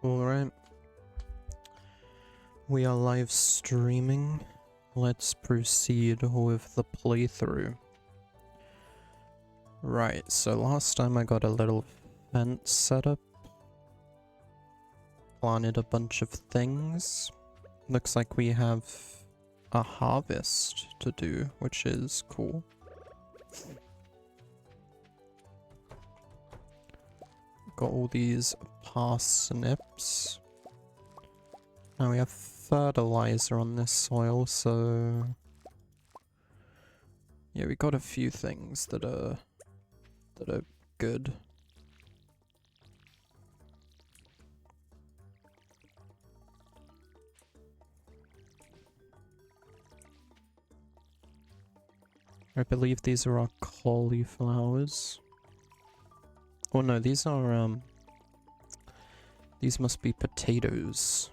Alright. We are live streaming. Let's proceed with the playthrough. Right, so last time I got a little fence set up. Planted a bunch of things. Looks like we have a harvest to do, which is cool. Got all these parsnips. Now we have fertilizer on this soil, so yeah, we got a few things that are good. I believe these are our cauliflowers. Oh no, these are these must be potatoes.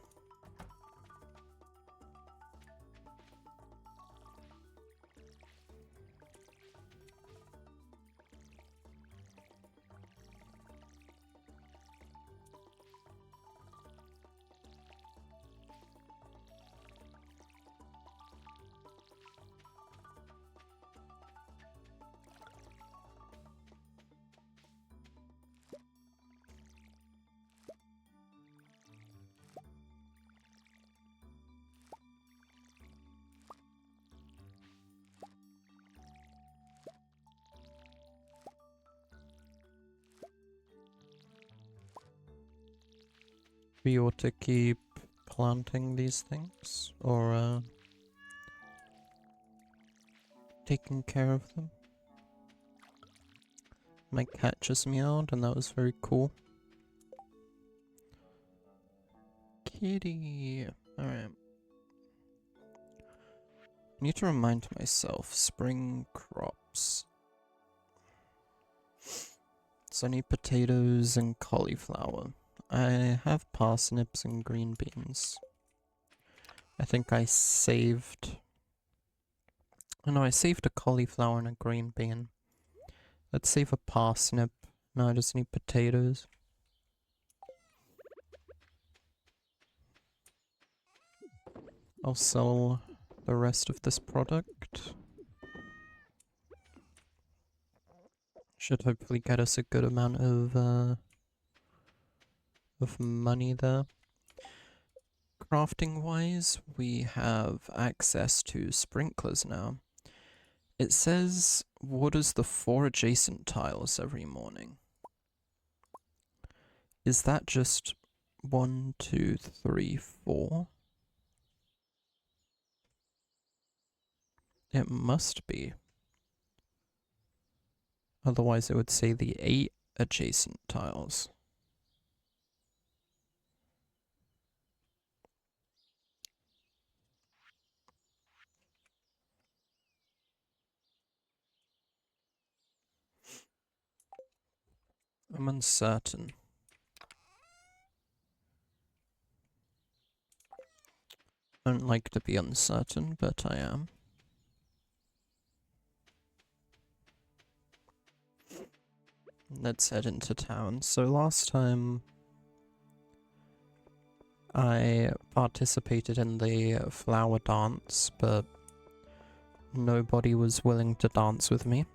We ought to keep planting these things, or taking care of them. My cat just meowed, and that was very cool. Kitty! Alright. I need to remind myself, spring crops. So I need potatoes and cauliflower. I have parsnips and green beans. I think I saved... Oh no, I saved a cauliflower and a green bean. Let's save a parsnip. No, I just need potatoes. I'll sell the rest of this product. Should hopefully get us a good amount of money there. Crafting wise, we have access to sprinklers now. It says waters the 4 adjacent tiles every morning. Is that just 1, 2, 3, 4? It must be. Otherwise it would say the 8 adjacent tiles. I'm uncertain. I don't like to be uncertain, but I am. Let's head into town. So last time I participated in the flower dance, but nobody was willing to dance with me.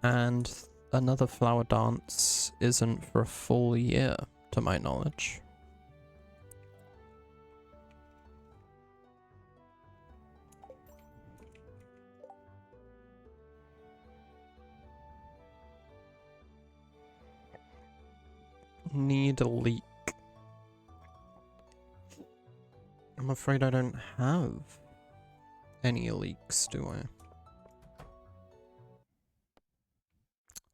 And another flower dance isn't for a full year, to my knowledge. Need a leek. I'm afraid I don't have any leeks, do I?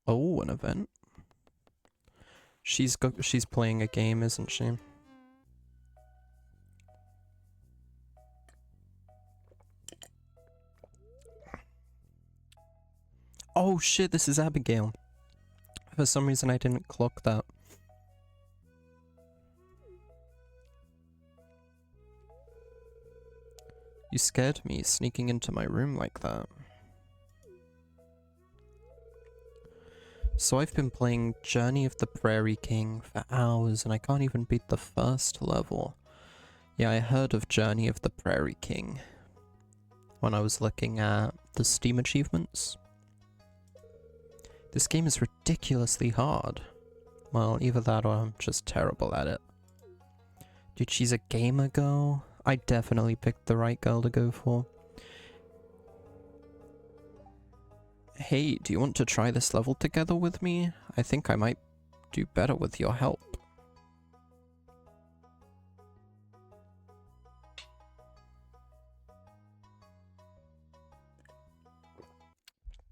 Oh, an event. She's playing a game, isn't she? Oh shit, this is Abigail. For some reason I didn't clock that. You scared me sneaking into my room like that. So I've been playing Journey of the Prairie King for hours and I can't even beat the first level. Yeah, I heard of Journey of the Prairie King when I was looking at the Steam achievements. This game is ridiculously hard. Well, either that or I'm just terrible at it. Dude, she's a gamer girl. I definitely picked the right girl to go for. Hey, do you want to try this level together with me? I think I might do better with your help.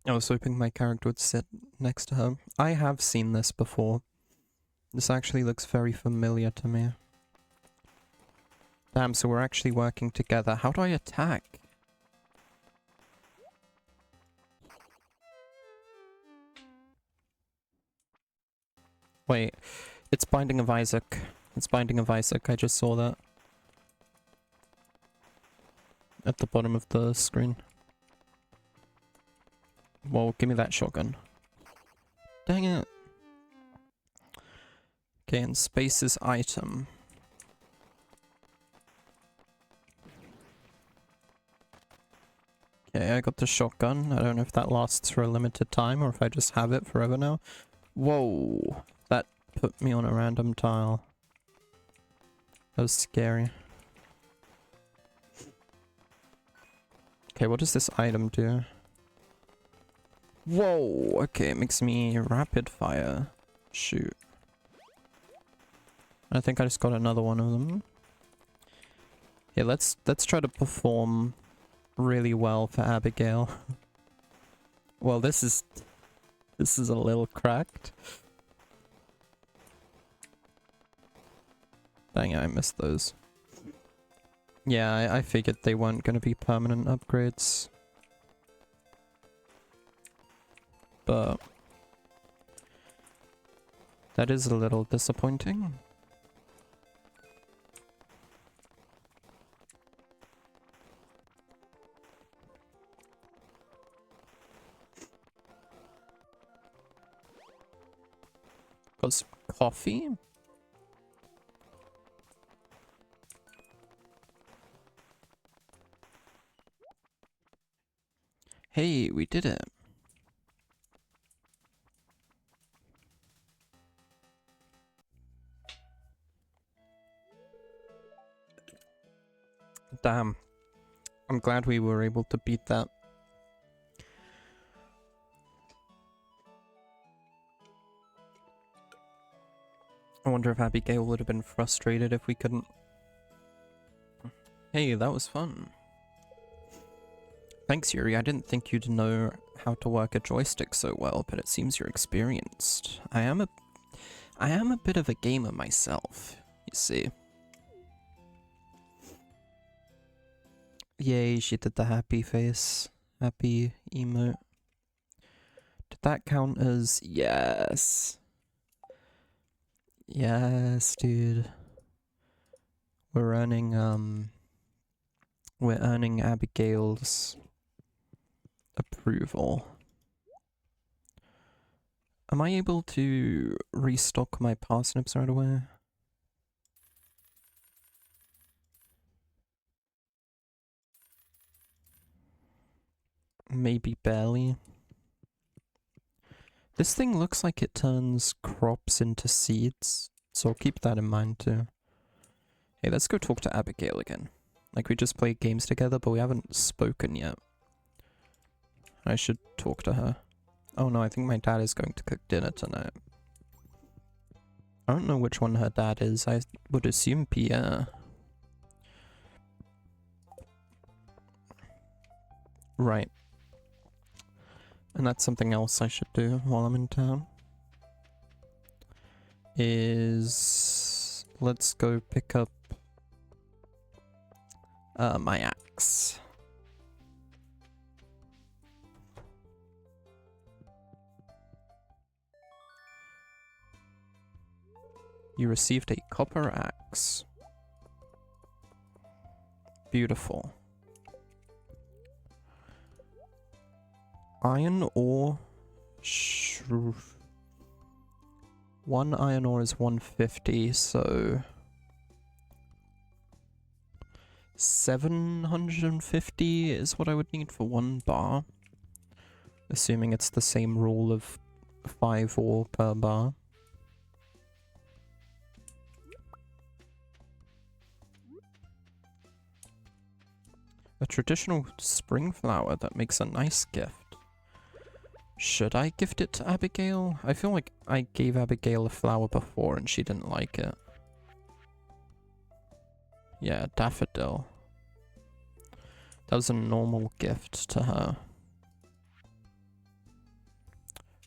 I was hoping my character would sit next to her. I have seen this before. This actually looks very familiar to me. Damn, so we're actually working together. How do I attack? Wait, it's Binding of Isaac. It's Binding of Isaac, I just saw that. At the bottom of the screen. Well, give me that shotgun. Dang it. Okay, and space is item. Okay, I got the shotgun. I don't know if that lasts for a limited time or if I just have it forever now. Whoa. That put me on a random tile. That was scary. Okay, what does this item do? Whoa! Okay, it makes me rapid fire. Shoot. I think I just got another one of them. Yeah, let's try to perform really well for Abigail. Well, this is a little cracked. Dang it, I missed those. Yeah, I figured they weren't going to be permanent upgrades. But that is a little disappointing. Got some coffee? Hey, we did it. Damn. I'm glad we were able to beat that. I wonder if Abigail would have been frustrated if we couldn't. Hey, that was fun. Thanks, Yuri. I didn't think you'd know how to work a joystick so well, but it seems you're experienced. I am a bit of a gamer myself, you see. Yay, she did the happy face. Happy emote. Did that count as... Yes. Yes, dude. We're earning Abigail's approval. Am I able to restock my parsnips right away? Maybe barely. This thing looks like it turns crops into seeds, so I'll keep that in mind too. Hey, let's go talk to Abigail again. Like, we just played games together, but we haven't spoken yet. I should talk to her. Oh no, I think my dad is going to cook dinner tonight. I don't know which one her dad is. I would assume Pierre. Right. And that's something else I should do while I'm in town. Is... let's go pick up my axe. You received a copper axe. Beautiful. Iron ore. 1 iron ore is 150, so 750 is what I would need for 1 bar. Assuming it's the same rule of 5 ore per bar. A traditional spring flower that makes a nice gift. Should I gift it to Abigail? I feel like I gave Abigail a flower before and she didn't like it. Yeah, daffodil. That was a normal gift to her.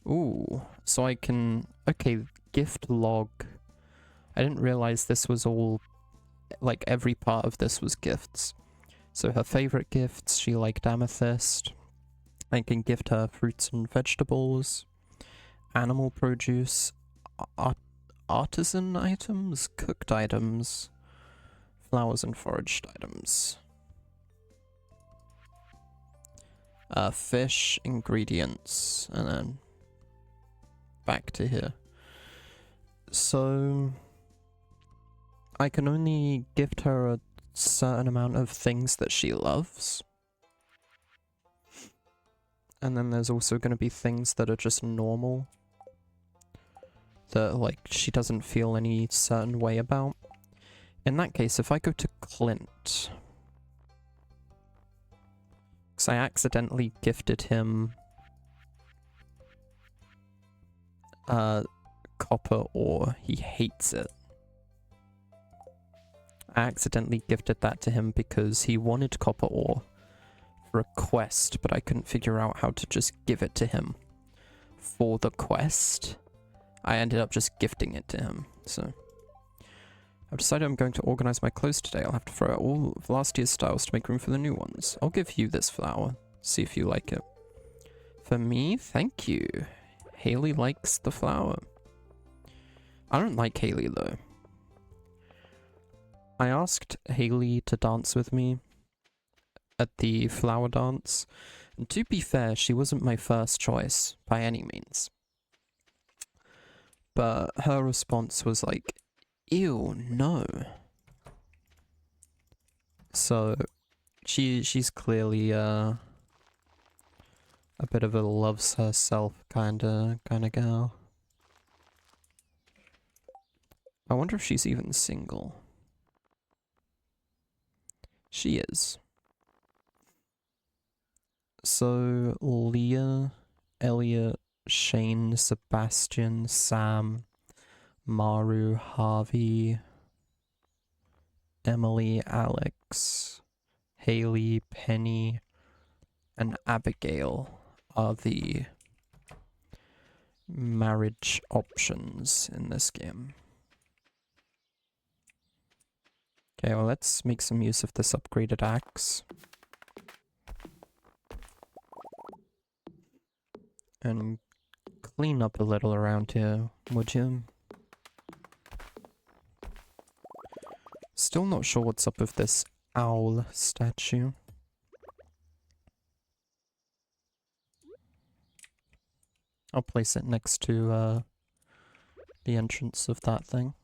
Ooh, so I can... Okay, gift log. I didn't realize this was all... Like, every part of this was gifts. So her favorite gifts, she liked amethyst. I can gift her fruits and vegetables, animal produce, artisan items, cooked items, flowers and foraged items. Fish, ingredients, and then back to here. So I can only gift her a certain amount of things that she loves. And then there's also going to be things that are just normal. That, like, she doesn't feel any certain way about. In that case, if I go to Clint... Because I accidentally gifted him... copper ore. He hates it. I accidentally gifted that to him because he wanted copper ore for a quest, but I couldn't figure out how to just give it to him for the quest. I ended up just gifting it to him, so... I've decided I'm going to organize my clothes today. I'll have to throw out all of last year's styles to make room for the new ones. I'll give you this flower. See if you like it. For me? Thank you. Haley likes the flower. I don't like Haley, though. I asked Haley to dance with me at the flower dance, and to be fair, she wasn't my first choice, by any means. But her response was like, ew, no. So, she's clearly, a bit of a loves herself kinda girl. I wonder if she's even single. She is. So, Leah, Elliot, Shane, Sebastian, Sam, Maru, Harvey, Emily, Alex, Haley, Penny, and Abigail are the marriage options in this game. Okay, well, let's make some use of this upgraded axe. And clean up a little around here, would you? Still not sure what's up with this owl statue. I'll place it next to the entrance of that thing.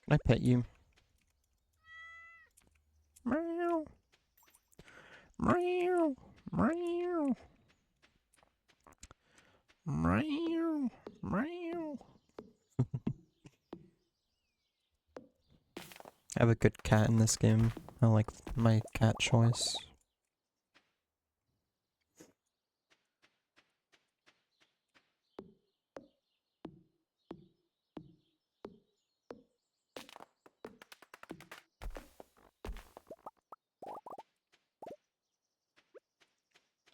Can I pet you? Meow. Meow. Meow. Meow. Meow. I have a good cat in this game. I like my cat choice.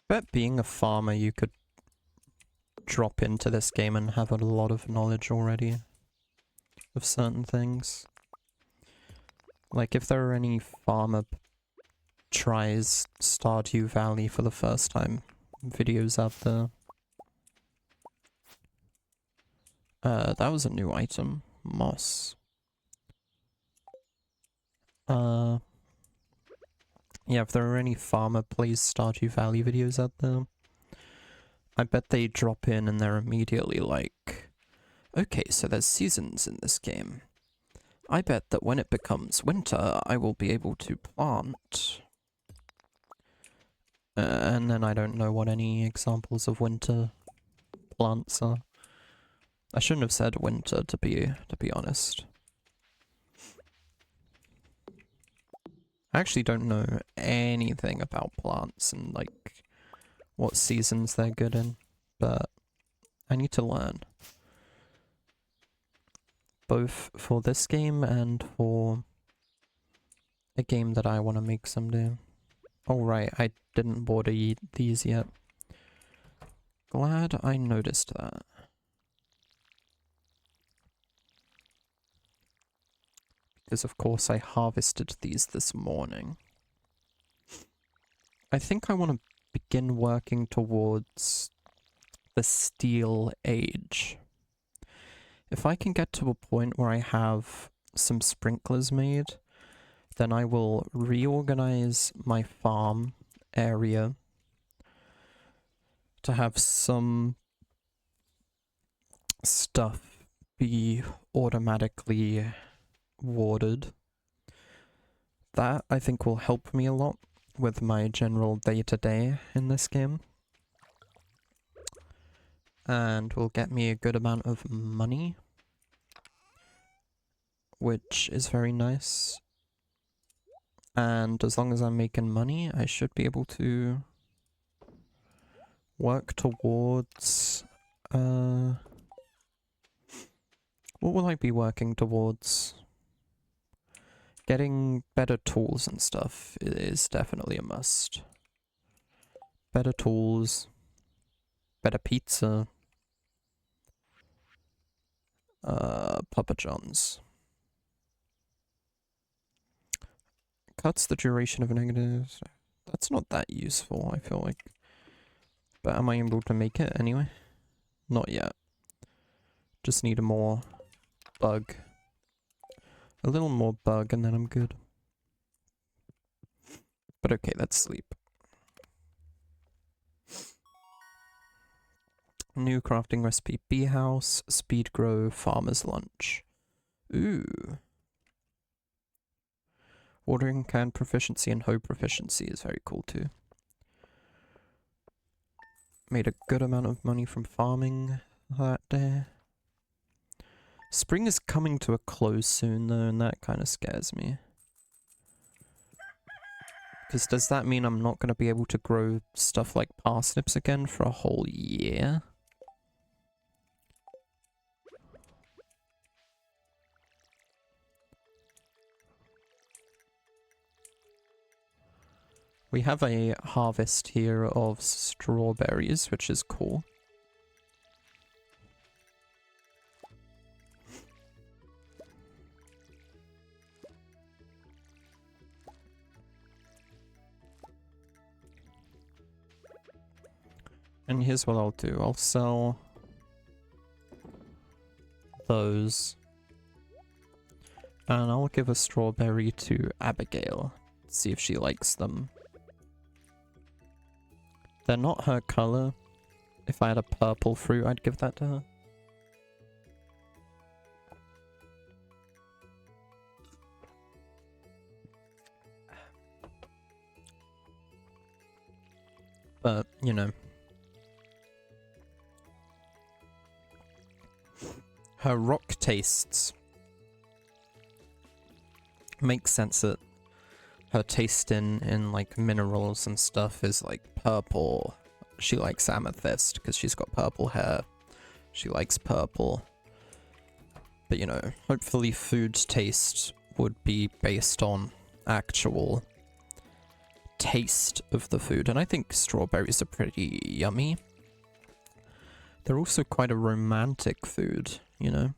Bet being a farmer you could drop into this game and have a lot of knowledge already of certain things. Like if there are any farmer tries Stardew Valley for the first time, videos out there. That was a new item. Moss. Yeah, if there are any farmer plays Stardew Valley videos out there, I bet they drop in and they're immediately like, okay, so there's seasons in this game. I bet that when it becomes winter, I will be able to plant. And then I don't know what any examples of winter plants are. I shouldn't have said winter, to be honest. I actually don't know anything about plants and like what seasons they're good in, but I need to learn. Both for this game and for a game that I want to make someday. Oh right, I didn't border these yet. Glad I noticed that. Because of course I harvested these this morning. I think I want to begin working towards the steel age. If I can get to a point where I have some sprinklers made, then I will reorganize my farm area to have some stuff be automatically watered. That, I think, will help me a lot with my general day-to-day in this game. And will get me a good amount of money, which is very nice. And as long as I'm making money, I should be able to work towards... what will I be working towards? Getting better tools and stuff is definitely a must. Better tools, better pizza, Papa John's. Cuts the duration of negatives. That's not that useful, I feel like. But am I able to make it anyway? Not yet. Just need a more bug. A little more bug and then I'm good. But okay, let's sleep. New crafting recipe. Bee house, speed grow, farmer's lunch. Ooh. Watering can proficiency and hoe proficiency is very cool too. Made a good amount of money from farming that day. Spring is coming to a close soon though, and that kind of scares me. Because does that mean I'm not going to be able to grow stuff like parsnips again for a whole year? We have a harvest here of strawberries, which is cool. And here's what I'll do. I'll sell those. And I'll give a strawberry to Abigail. See if she likes them. They're not her color. If I had a purple fruit, I'd give that to her. But, you know. Her rock tastes makes sense that her taste in like minerals and stuff is like purple. She likes amethyst because she's got purple hair. She likes purple. But you know, hopefully food taste would be based on actual taste of the food. And I think strawberries are pretty yummy. They're also quite a romantic food, you know.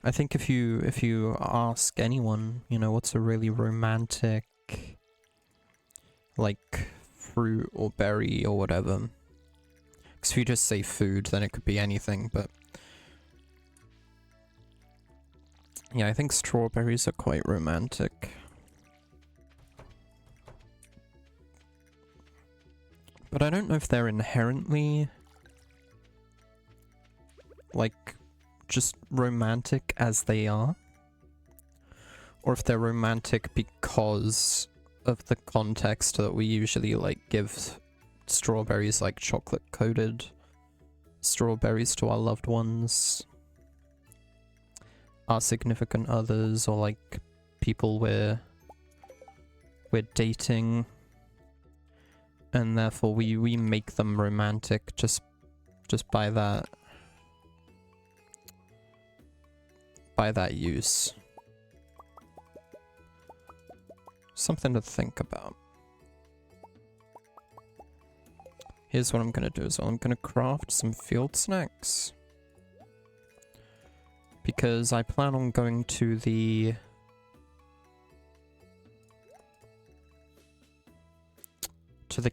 I think if you ask anyone, you know, what's a really romantic, like, fruit or berry or whatever. Because if you just say food, then it could be anything, but... Yeah, I think strawberries are quite romantic. But I don't know if they're inherently... like, just romantic as they are. Or if they're romantic because of the context that we usually, like, give strawberries, like chocolate-coated strawberries to our loved ones. Our significant others, or, like, people we're dating. And therefore we make them romantic just by that use. Something to think about. Here's what I'm gonna do as well. I'm gonna craft some field snacks. Because I plan on going to the...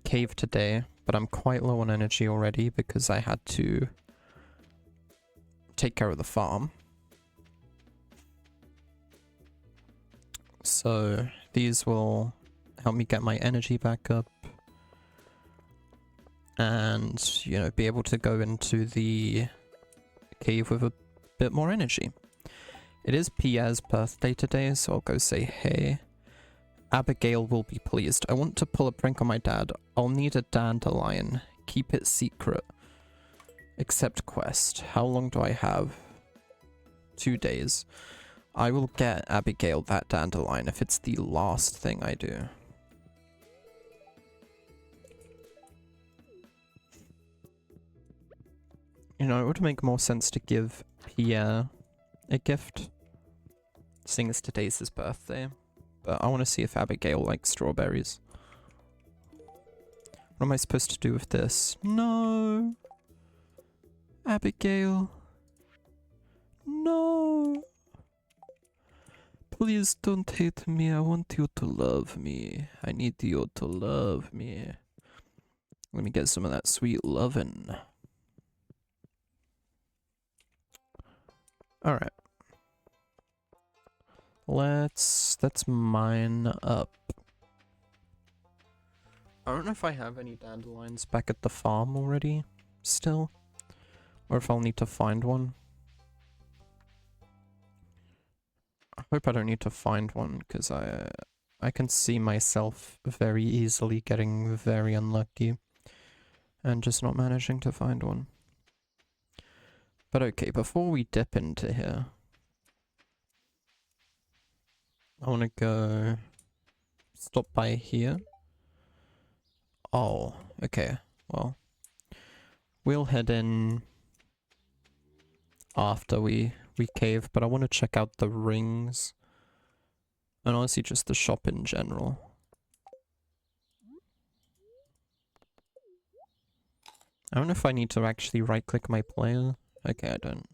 cave today, but I'm quite low on energy already because I had to take care of the farm. So these will help me get my energy back up and, you know, be able to go into the cave with a bit more energy. It is Pierre's birthday today, so I'll go say hey. Abigail will be pleased. I want to pull a prank on my dad. I'll need a dandelion. Keep it secret. Accept quest. How long do I have? 2 days. I will get Abigail that dandelion if it's the last thing I do. You know, it would make more sense to give Pierre a gift, seeing as today's his birthday. But I want to see if Abigail likes strawberries. What am I supposed to do with this? No! Abigail! No! Please don't hate me, I want you to love me. I need you to love me. Let me get some of that sweet lovin'. Alright. Let's mine up. I don't know if I have any dandelions back at the farm already, still. Or if I'll need to find one. I hope I don't need to find one, because I can see myself very easily getting very unlucky. And just not managing to find one. But okay, before we dip into here... I want to go stop by here. Oh, okay. Well, we'll head in after we cave, but I want to check out the rings. And honestly, just the shop in general. I don't know if I need to actually right-click my player. Okay, I don't.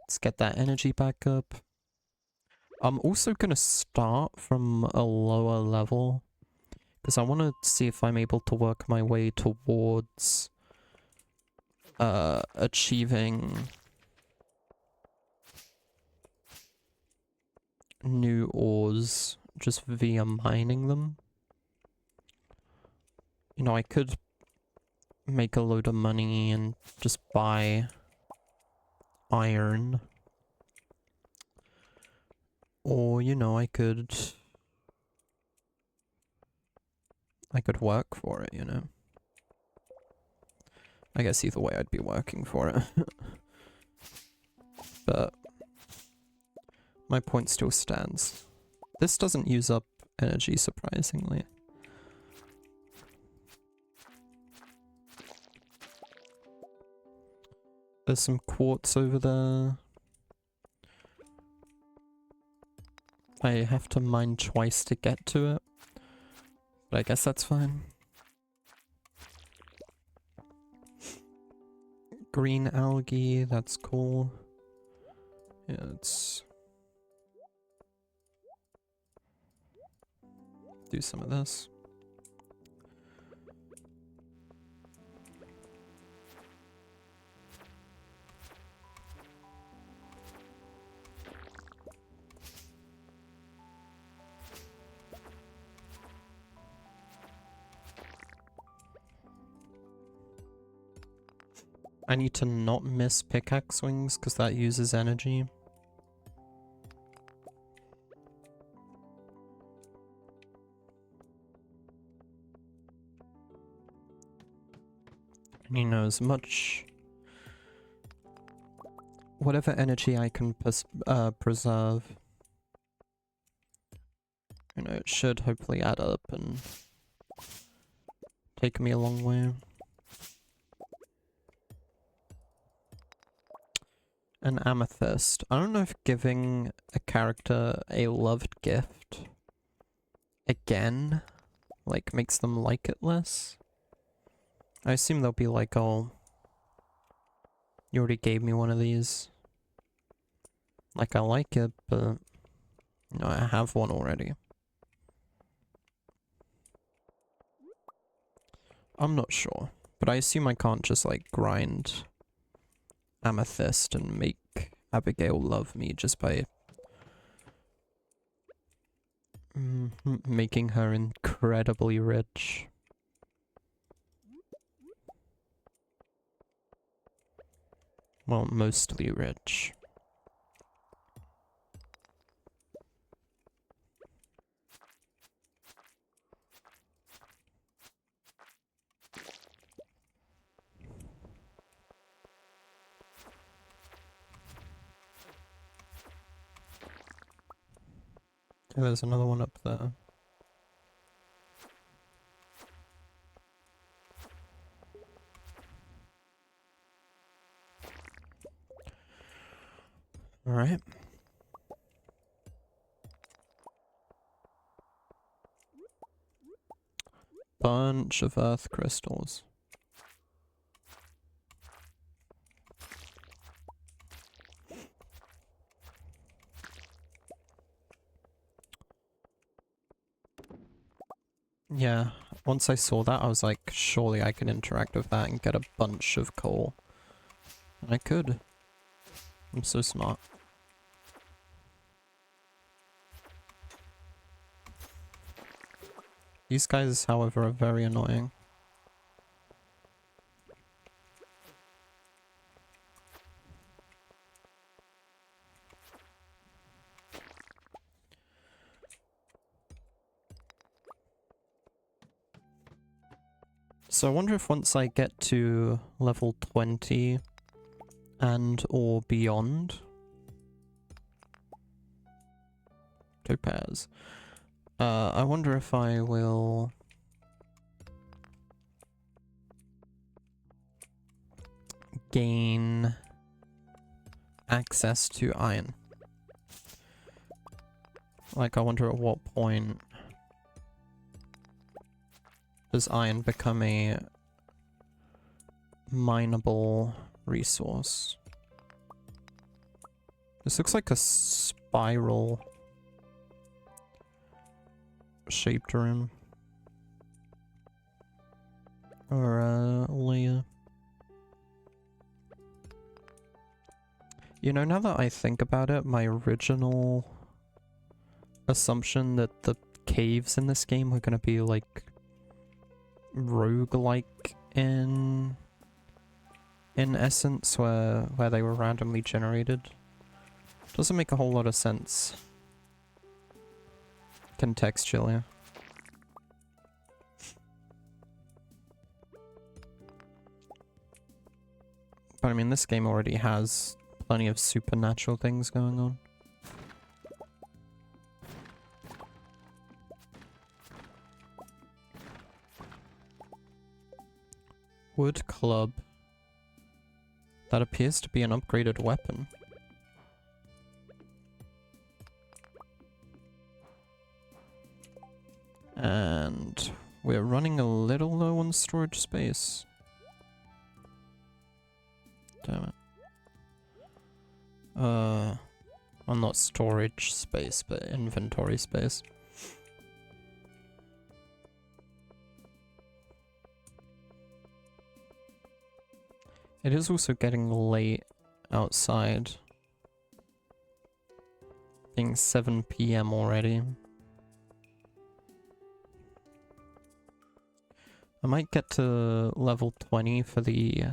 Let's get that energy back up. I'm also gonna start from a lower level, because I want to see if I'm able to work my way towards achieving new ores just via mining them. You know, I could make a load of money and just buy iron. Or, you know, I could work for it, you know. I guess either way I'd be working for it. But my point still stands. This doesn't use up energy, surprisingly. There's some quartz over there. I have to mine twice to get to it. But I guess that's fine. Green algae, that's cool. Yeah, it's... do some of this. I need to not miss pickaxe swings because that uses energy. And you know, as much... whatever energy I can preserve, you know, it should hopefully add up and take me a long way. An amethyst. I don't know if giving a character a loved gift again, like, makes them like it less. I assume they'll be like, oh, you already gave me one of these. Like, I like it, but, you know, I have one already. I'm not sure, but I assume I can't just, like, grind amethyst and make Abigail love me just by making her incredibly rich. Well, mostly rich. Okay, there's another one up there. Alright. Bunch of earth crystals. Yeah, once I saw that, I was like, surely I can interact with that and get a bunch of coal. And I could. I'm so smart. These guys, however, are very annoying. So I wonder if once I get to level 20 and or beyond... Topaz. I wonder if I will... gain access to iron. Like, I wonder at what point does iron become a mineable resource? This looks like a spiral shaped room. Or a layer. You know, now that I think about it, my original assumption that the caves in this game were gonna be like roguelike in essence, where they were randomly generated, doesn't make a whole lot of sense contextually. But I mean, this game already has plenty of supernatural things going on. Wood club. That appears to be an upgraded weapon. And we're running a little low on storage space. Damn it. Well, not storage space, but inventory space. It is also getting late outside. Being 7 PM already. I might get to level 20 for the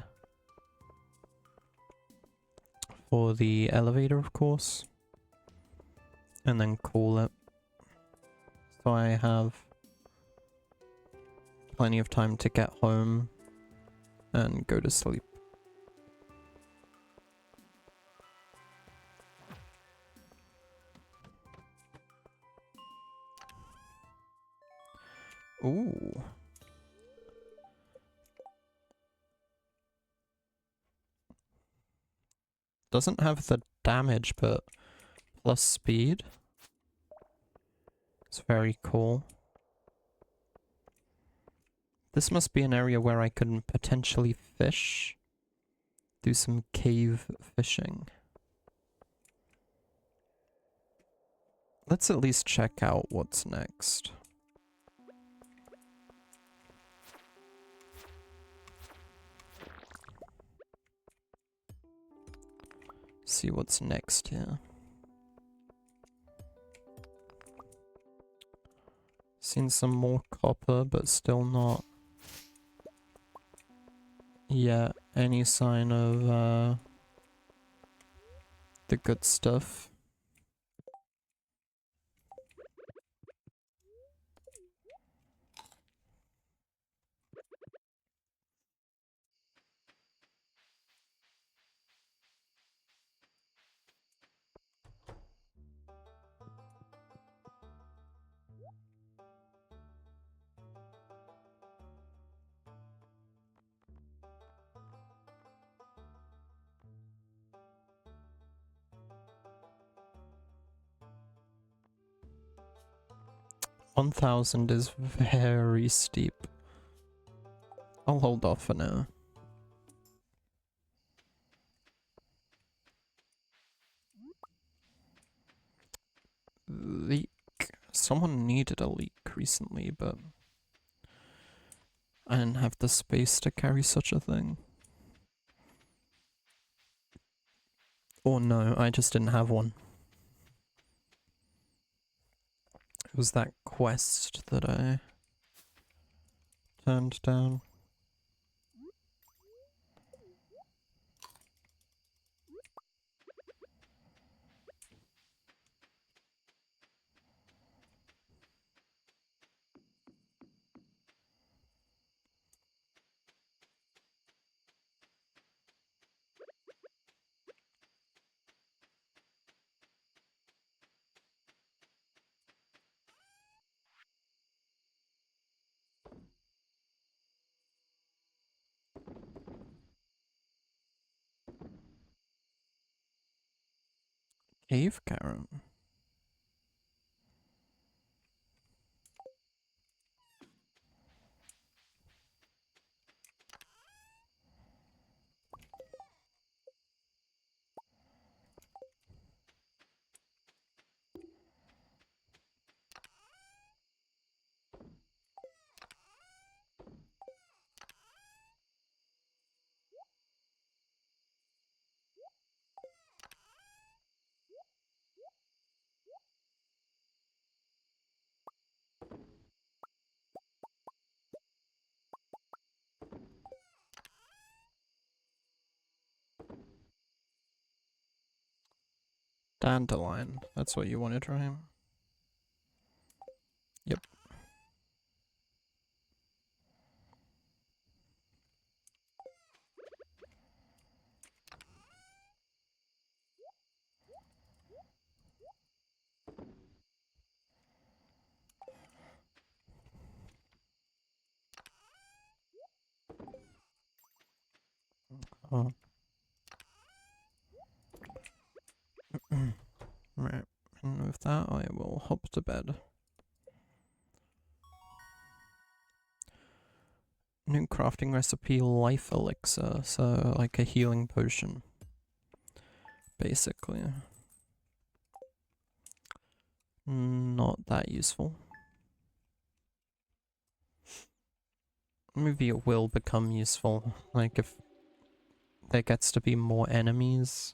elevator, of course. And then call it. So I have plenty of time to get home and go to sleep. Ooh. Doesn't have the damage, but plus speed. It's very cool. This must be an area where I can potentially fish. Do some cave fishing. Let's at least check out what's next. See what's next here. Seen some more copper, but still not yet any sign of the good stuff. $1,000 is very steep. I'll hold off for now. Leak. Someone needed a leak recently, but I didn't have the space to carry such a thing. Or no, I just didn't have one. It was that quest that I turned down. Cave carrot. Dandelion. That's what you wanted, right? Yep. Oh. Right. And with that, I will hop to bed. New crafting recipe, life elixir. So, like a healing potion. Basically. Not that useful. Maybe it will become useful. Like if there gets to be more enemies.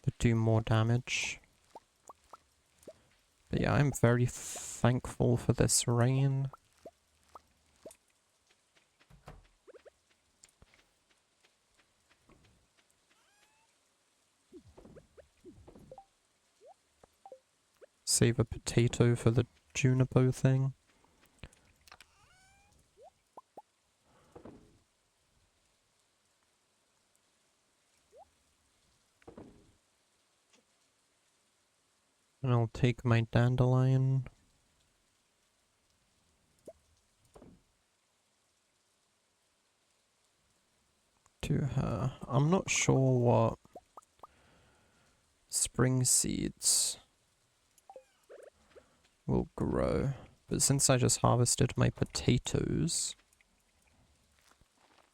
That do more damage. But yeah, I'm very thankful for this rain. Save a potato for the juniper thing. And I'll take my dandelion. To her. I'm not sure what spring seeds will grow, but since I just harvested my potatoes,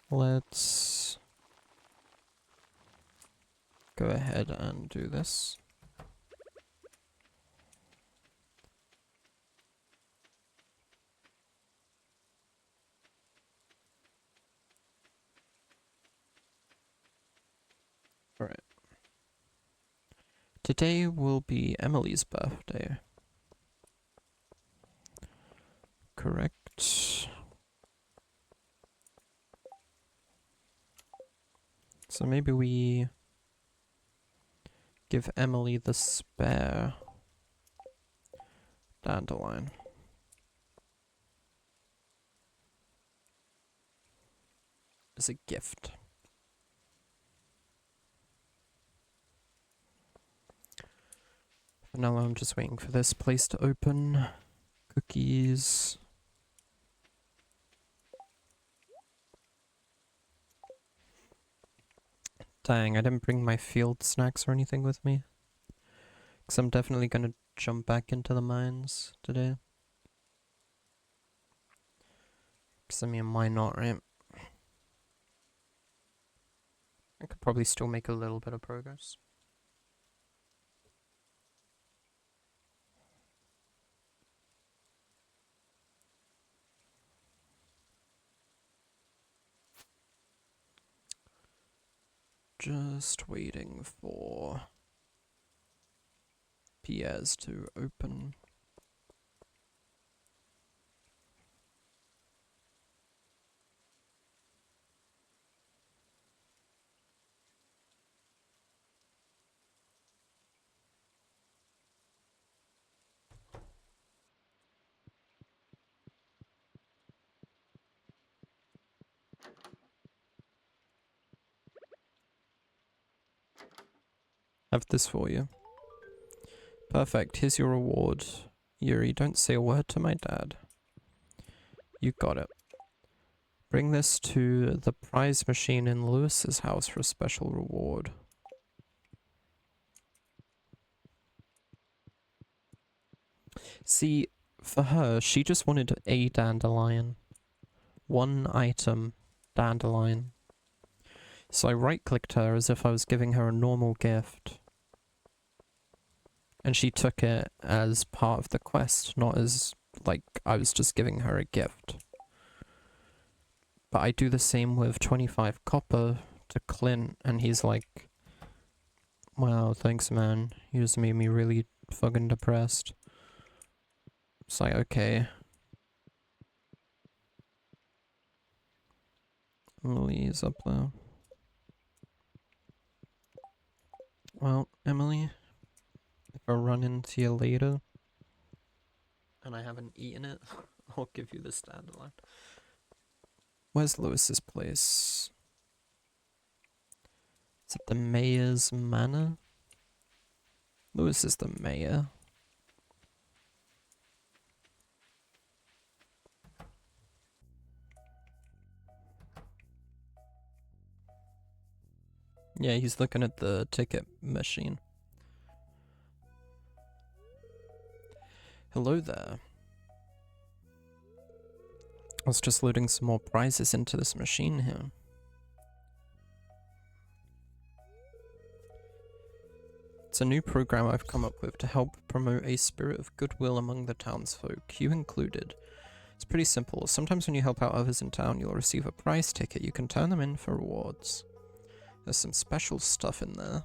let's go ahead and do this. Alright. Today will be Emily's birthday. Correct. So maybe we give Emily the spare dandelion. As a gift. For now, I'm just waiting for this place to open. Cookies. Dang, I didn't bring my field snacks or anything with me. Because I'm definitely gonna jump back into the mines today. Because I mean, why not, right? I could probably still make a little bit of progress. Just waiting for Pierre's to open. Have this for you. Perfect, here's your reward. Yuri, don't say a word to my dad. You got it. Bring this to the prize machine in Lewis's house for a special reward. See, for her, she just wanted a dandelion. One item dandelion. So I right-clicked her as if I was giving her a normal gift. And she took it as part of the quest, not as, like, I was just giving her a gift. But I do the same with 25 copper to Clint, and he's like, wow, thanks man, you just made me really fucking depressed. It's like, okay. Emily's up there. Well, Emily, if I run into you later, and I haven't eaten it, I'll give you this dandelion. Where's Lewis's place? Is it the mayor's manor? Lewis is the mayor. Yeah, he's looking at the ticket machine. Hello there. I was just loading some more prizes into this machine here. It's a new program I've come up with to help promote a spirit of goodwill among the townsfolk, you included. It's It's pretty simple. Sometimes when you help out others in town, you'll receive a prize ticket. You can turn them in for rewards. There's some special stuff in there.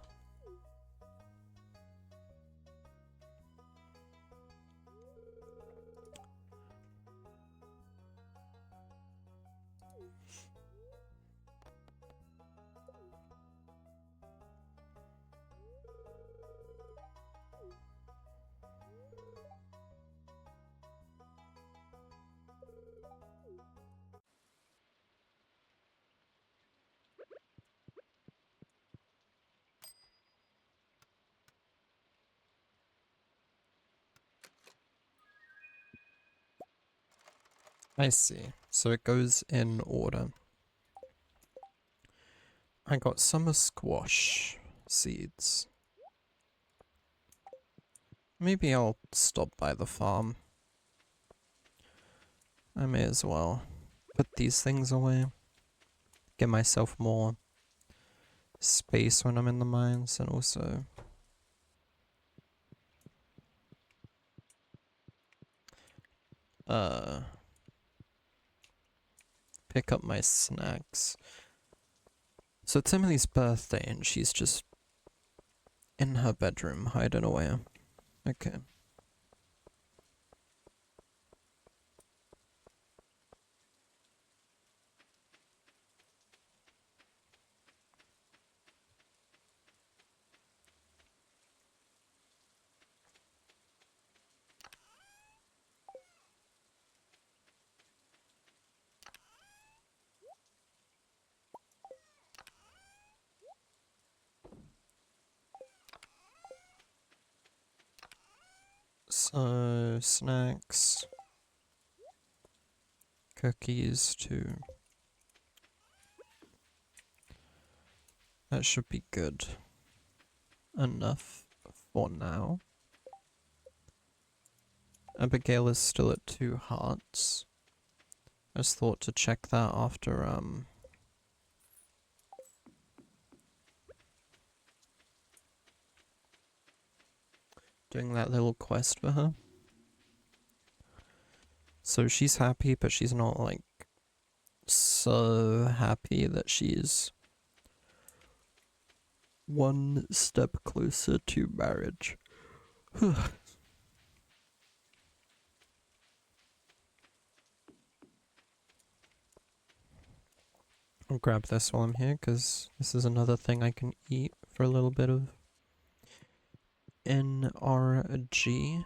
I see. So it goes in order. I got summer squash seeds. Maybe I'll stop by the farm. I may as well put these things away. Get myself more space when I'm in the mines, and also pick up my snacks. So it's Emily's birthday and she's just in her bedroom hiding away. Okay. So, snacks. Cookies too. That should be good enough for now. Abigail is still at 2 hearts. I just thought to check that after, doing that little quest for her. So she's happy, but she's not, like, so happy that she's one step closer to marriage. I'll grab this while I'm here, because this is another thing I can eat for a little bit of NRG.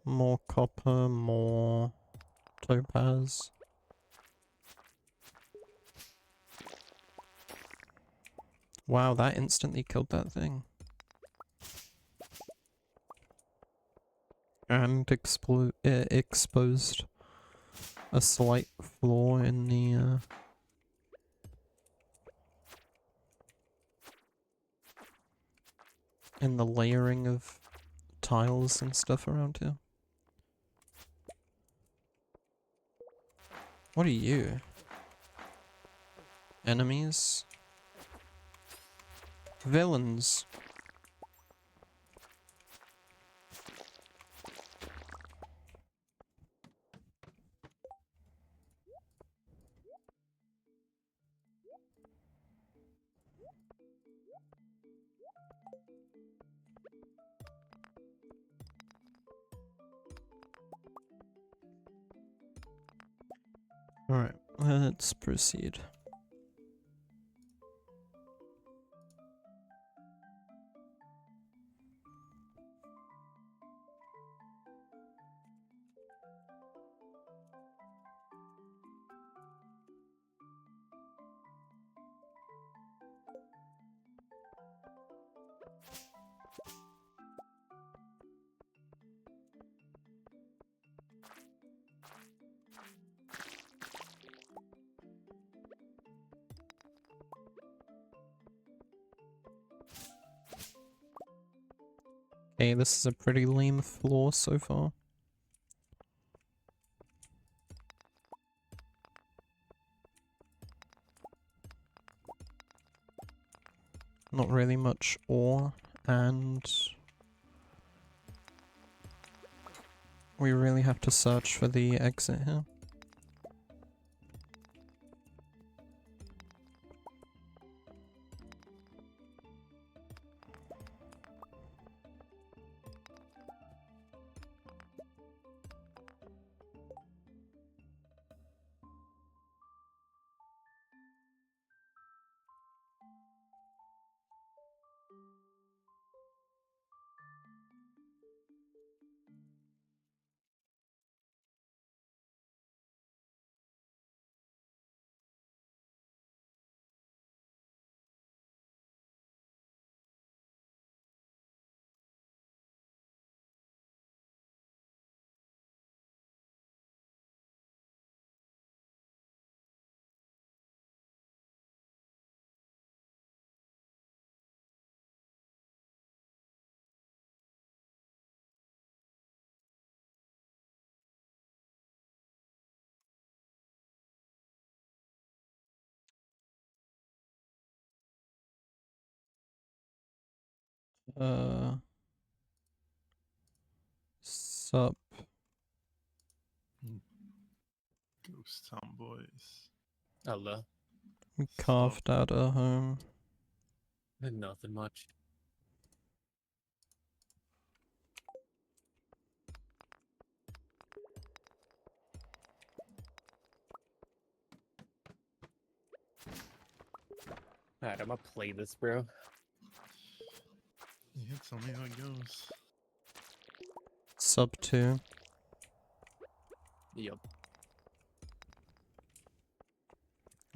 More copper, more topaz. Wow, that instantly killed that thing. And exposed a slight flaw in the layering of tiles and stuff around here. What are you? Enemies? Villains? Alright, let's proceed. Okay, this is a pretty lame floor so far. Not really much ore, and we really have to search for the exit here. Sup? Ghost Town Boys. Hello. We carved out a home. Nothing much. Alright, I'm gonna play this, bro. Yeah, tell me how it goes. Sub 2. Yup.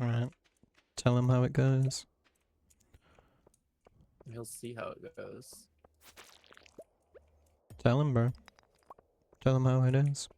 Alright. Tell him how it goes. He'll see how it goes. Tell him, bro. Tell him how it is.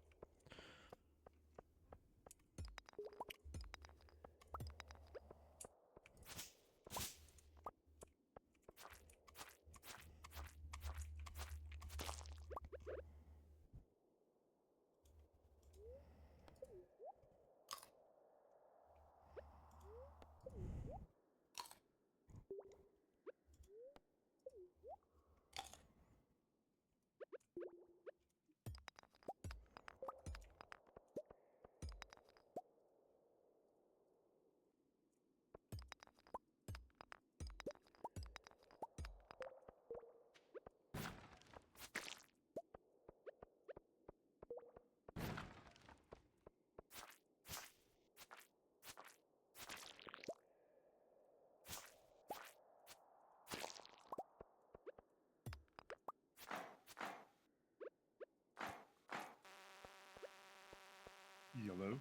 Yellow.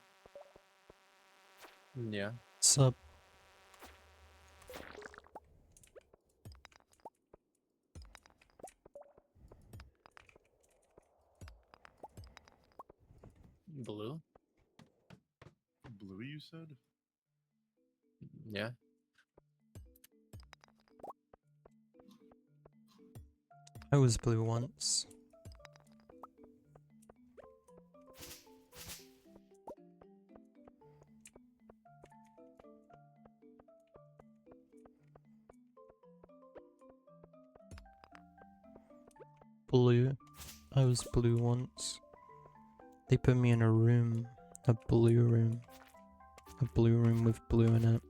Yeah. Sup? Blue? Blue, you said? Yeah. I was blue once. Blue. I was blue once. They put me in a room. A blue room. A blue room with blue in it.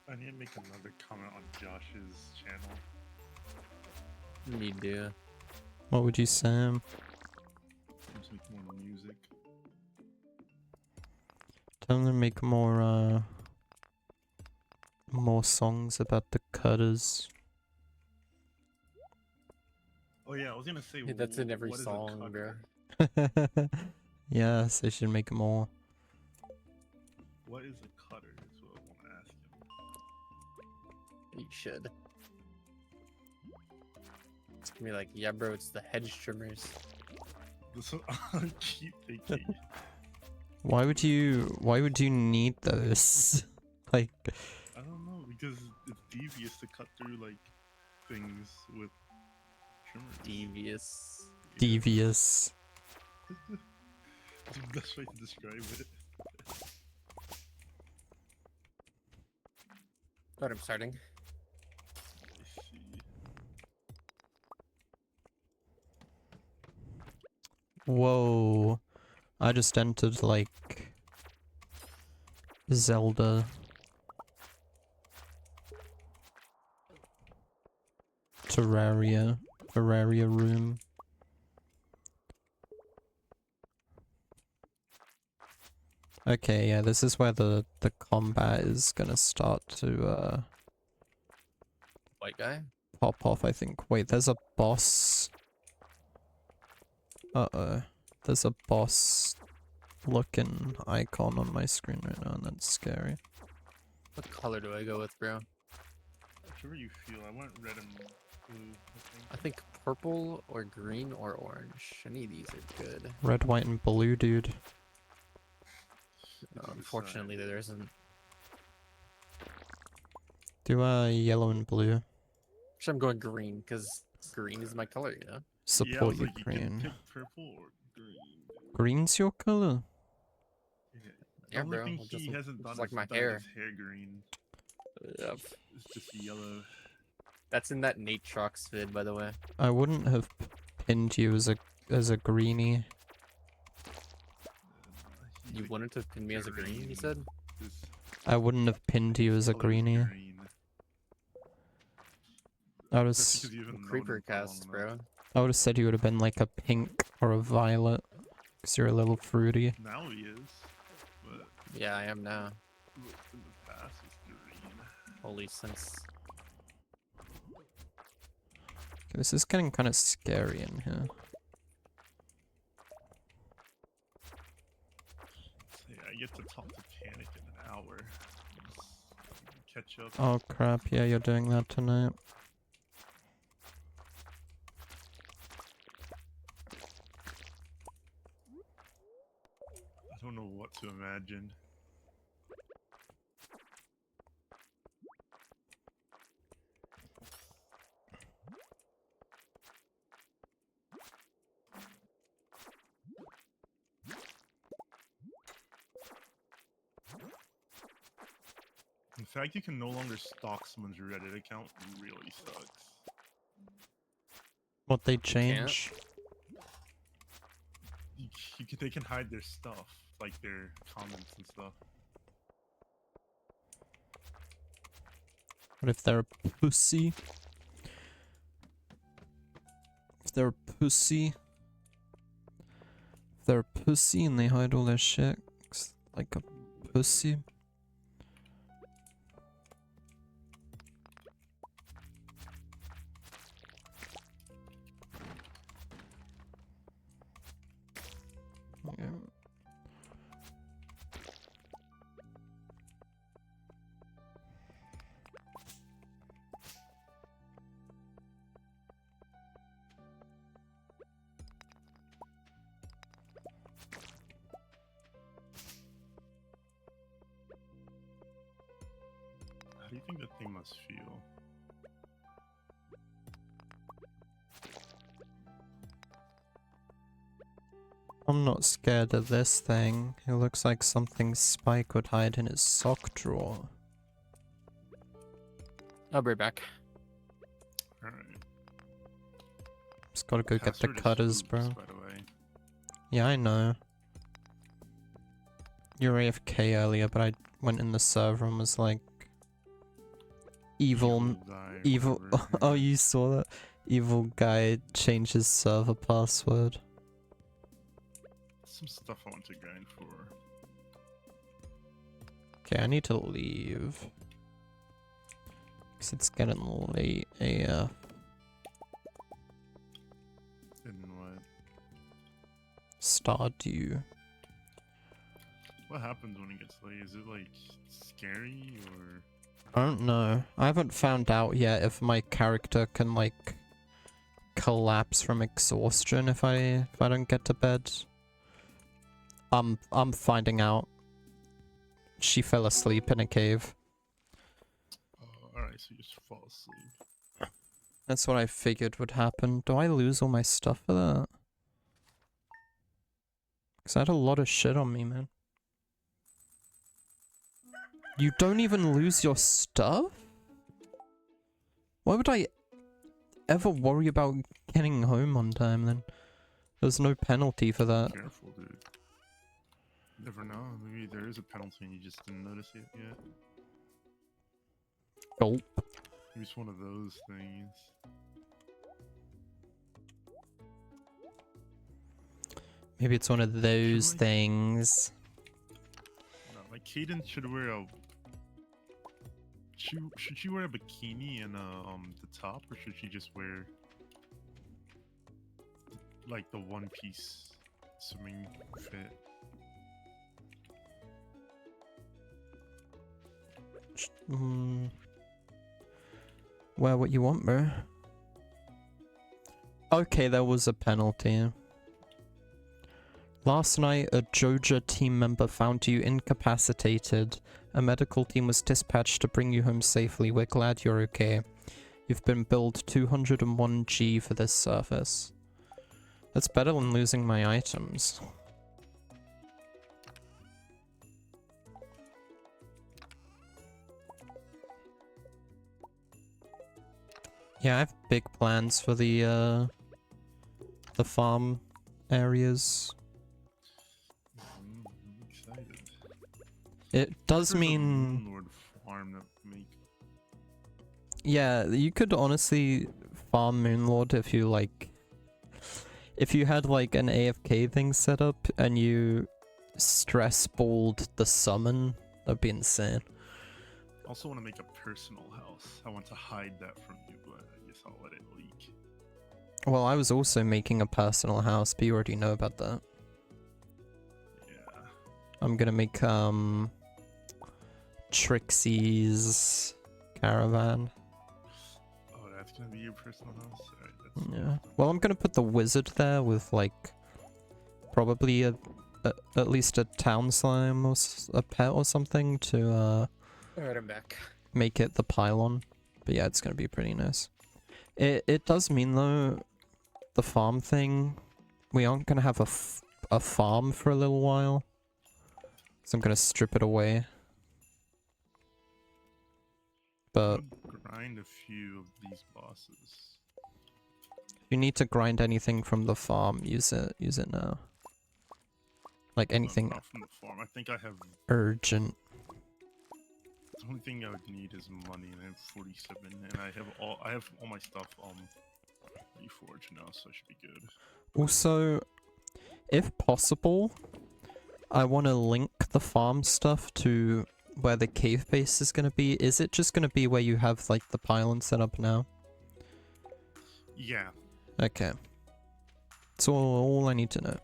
I need to make another comment on Josh's channel. Me do. What would you say? Just make more music. Tell them to make more songs about the cutters. Oh yeah, I was gonna say, Hey, that's in every what is a song, bro. cutter? Yes, they should make more. What is a cutter is what I want to ask him. You should. It's gonna be like, yeah, bro, it's the hedge trimmers. This one, I keep thinking. Why would you need those? Like, I don't know because it's devious to cut through like things with trimmers. Devious. Yeah, devious. that's the best way to describe it. But I'm starting. I see. Whoa. I just entered, like, Zelda. Terraria room. Okay, yeah, this is where the combat is gonna start to, White guy. pop off, I think. Wait, there's a boss. Uh-oh. There's a boss looking icon on my screen right now, and that's scary. What color do I go with, bro? Whichever you feel. I went red and blue. I think purple or green or orange. Any of these are good. Red, white, and blue, dude. No, unfortunately, there isn't. Do yellow and blue. Actually, I'm going green because green is my color, you know? Yeah, I Support was your like, you can green. pick purple or green. Green's your color? Yeah. Yeah, The only bro. thing Just, he hasn't done just like is my dye hair. his hair green. Yep. It's just yellow. That's in that Natrox vid, by the way. I wouldn't have pinned you as a greenie. You wouldn't have pinned me as a green, you said? His I wouldn't have pinned you as a color is greenie. green. I That's was. because you haven't known Creeper him for long cast, enough. bro. I would have said you would have been like a pink or a violet, because you're a little fruity. Now he is, but Yeah, I am now. in the past it's green. Holy sense. Okay, this is getting kind of scary in here. So yeah, I get to talk to Panic in an hour. Just catch up. Oh crap, yeah, you're doing that tonight. I don't know what to imagine. In fact, you can no longer stalk someone's Reddit account really sucks. What they can't? change? They can hide their stuff, like their comments and stuff. What if they're a pussy? If they're a pussy? If they're a pussy and they hide all their shit like a pussy? Yeah. How do you think that thing must feel? I'm not scared of this thing. It looks like something Spike would hide in his sock drawer. I'll be right back. Alright. Just gotta go get the Password is cutters, hoops, bro. by the way. Yeah, I know. You were AFK earlier, but I went in the server and was like... Evil... guy, Evil... whatever. Oh, you saw that? Evil guy changed his server password. Some stuff I want to grind for. Okay, I need to leave. Because it's getting late AF. And what? Stardew. What happens when it gets late? Is it like scary or? I don't know. I haven't found out yet if my character can like collapse from exhaustion if I don't get to bed. I'm finding out. She fell asleep in a cave. Alright, so you just fall asleep. That's what I figured would happen. Do I lose all my stuff for that? Because I had a lot of shit on me, man. You don't even lose your stuff? Why would I ever worry about getting home on time then? There's no penalty for that. Careful, dude. Never know. Maybe there is a penalty and you just didn't notice it yet. Gulp. Maybe it's one of those things. Maybe it's one of those things. No, like Cadence should wear a. Should she wear a bikini and the top, or should she just wear like the one-piece swimming fit? Wear what you want, bro. Okay, there was a penalty. Last night, a Joja team member found you incapacitated. A medical team was dispatched to bring you home safely. We're glad you're okay. You've been billed 201G for this service. That's better than losing my items. Yeah, I have big plans for the farm areas. I'm excited. It does There's a mean... Moonlord farm that make. Yeah, you could honestly farm Moonlord if you like... If you had like an AFK thing set up and you stress balled the summon, that'd be insane. I also want to make a personal house. I want to hide that from you, but I guess I'll let it leak. Well, I was also making a personal house, but you already know about that. Yeah. I'm gonna make, Trixie's caravan. Oh, that's gonna be your personal house? Alright, that's Yeah. Well, I'm gonna put the wizard there with, like, probably at least a town slime or a pet or something to, Alright, I'm back. make it the pylon. But yeah, it's gonna be pretty nice. It does mean, though, the farm thing, we aren't gonna have a farm for a little while. So I'm gonna strip it away. But grind a few of these bosses. if you need to grind anything from the farm, use it now. Like anything Not from the farm. I think I have. urgent. The only thing I would need is money, and I have 47, and I have all my stuff reforged now, so I should be good. Also, if possible, I want to link the farm stuff to where the cave base is going to be. Is it just going to be where you have like the pylon set up now? Yeah. Okay. That's all I need to know.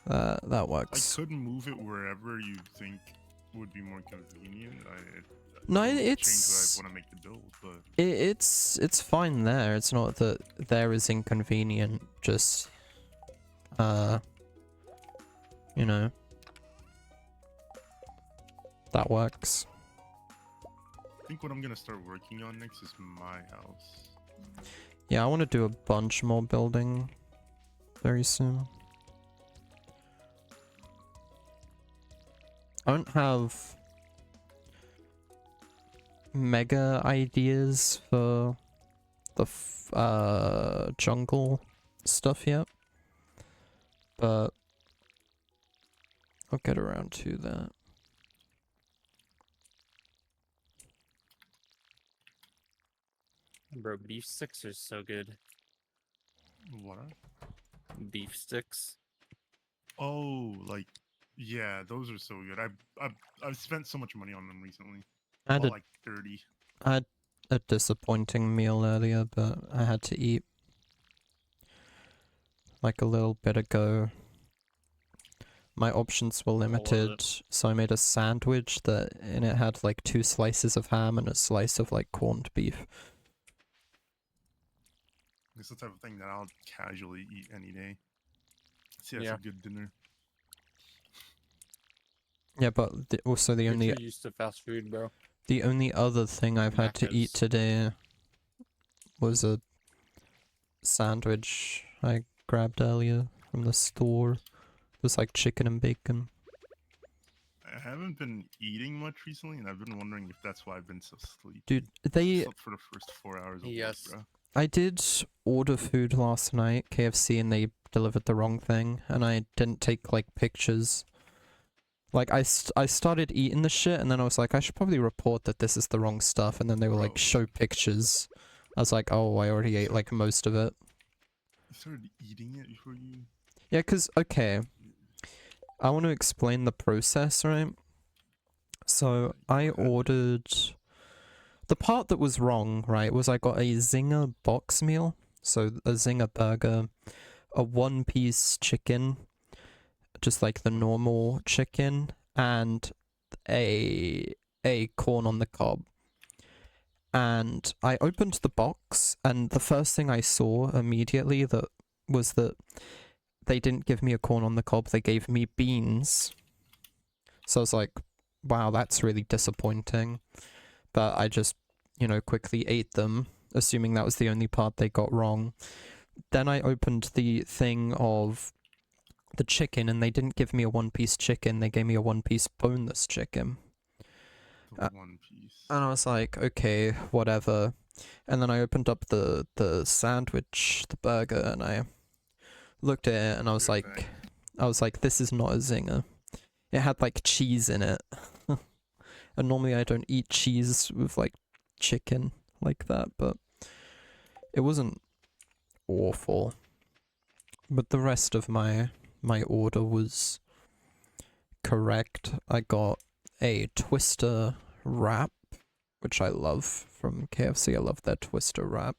That I works. could move it wherever you think would be more convenient. No, change it's where I want to make the build, but it's fine there. It's not that there is inconvenient. Just you know, that works. I think what I'm gonna start working on next is my house. Yeah, I want to do a bunch more building very soon. I don't have mega ideas for the jungle stuff yet, but I'll get around to that. Bro, beef sticks are so good. What? Beef sticks. Oh, like, yeah, those are so good. I've spent so much money on them recently. I had, Like 30. I had a disappointing meal earlier, but I had to eat like a little bit ago. My options were limited, so I made a sandwich that in it had like 2 slices of ham and a slice of like corned beef. It's the type of thing that I'll casually eat any day. See, that's Yeah. a good dinner. Yeah, but also You're too used to fast food, bro. the only other thing I've had to eat Macca's. today was a sandwich I grabbed earlier from the store. It was like chicken and bacon. I haven't been eating much recently, and I've been wondering if that's why I've been so sleepy. Dude, I they slept for the first 4 hours of Yes. work, bro. I did order food last night, KFC, and they delivered the wrong thing, and I didn't take like pictures. Like I started eating the shit, and then I was like, I should probably report that this is the wrong stuff, and then they were like, Bro. show pictures. I was like, oh, I already ate like most of it. You started eating it before you. Yeah, cause okay, I want to explain the process, right? So I Go ahead. ordered. The part that was wrong, right, was I got a Zinger box meal. So a Zinger burger, a one-piece chicken, just like the normal chicken, and a corn on the cob. And I opened the box, and the first thing I saw immediately was that they didn't give me a corn on the cob, they gave me beans. So I was like, wow, that's really disappointing. But I just, quickly ate them, assuming that was the only part they got wrong. Then I opened the thing of the chicken, and they didn't give me a one-piece chicken, they gave me a one-piece boneless chicken. The One Piece. And I was like, okay, whatever. And then I opened up the sandwich, the burger, and I looked at it, and I was Good like, thing. this is not a Zinger. It had like cheese in it. And normally I don't eat cheese with like chicken like that, but it wasn't awful. But the rest of my order was correct. I got a Twister wrap, which I love from KFC. I love their Twister wrap.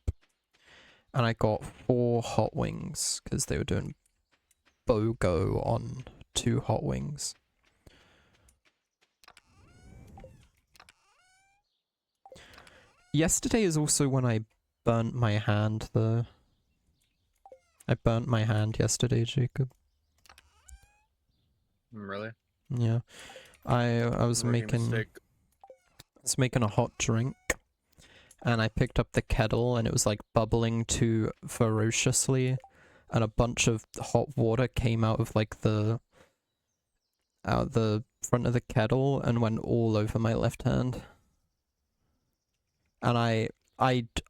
And I got 4 hot wings because they were doing BOGO on 2 hot wings. Yesterday is also when I burnt my hand, though. I burnt my hand yesterday, Jacob. Really? Yeah. I was Rookie making mistake. a hot drink, and I picked up the kettle, and it was like bubbling too ferociously, and a bunch of hot water came out of like the front of the kettle and went all over my left hand. And I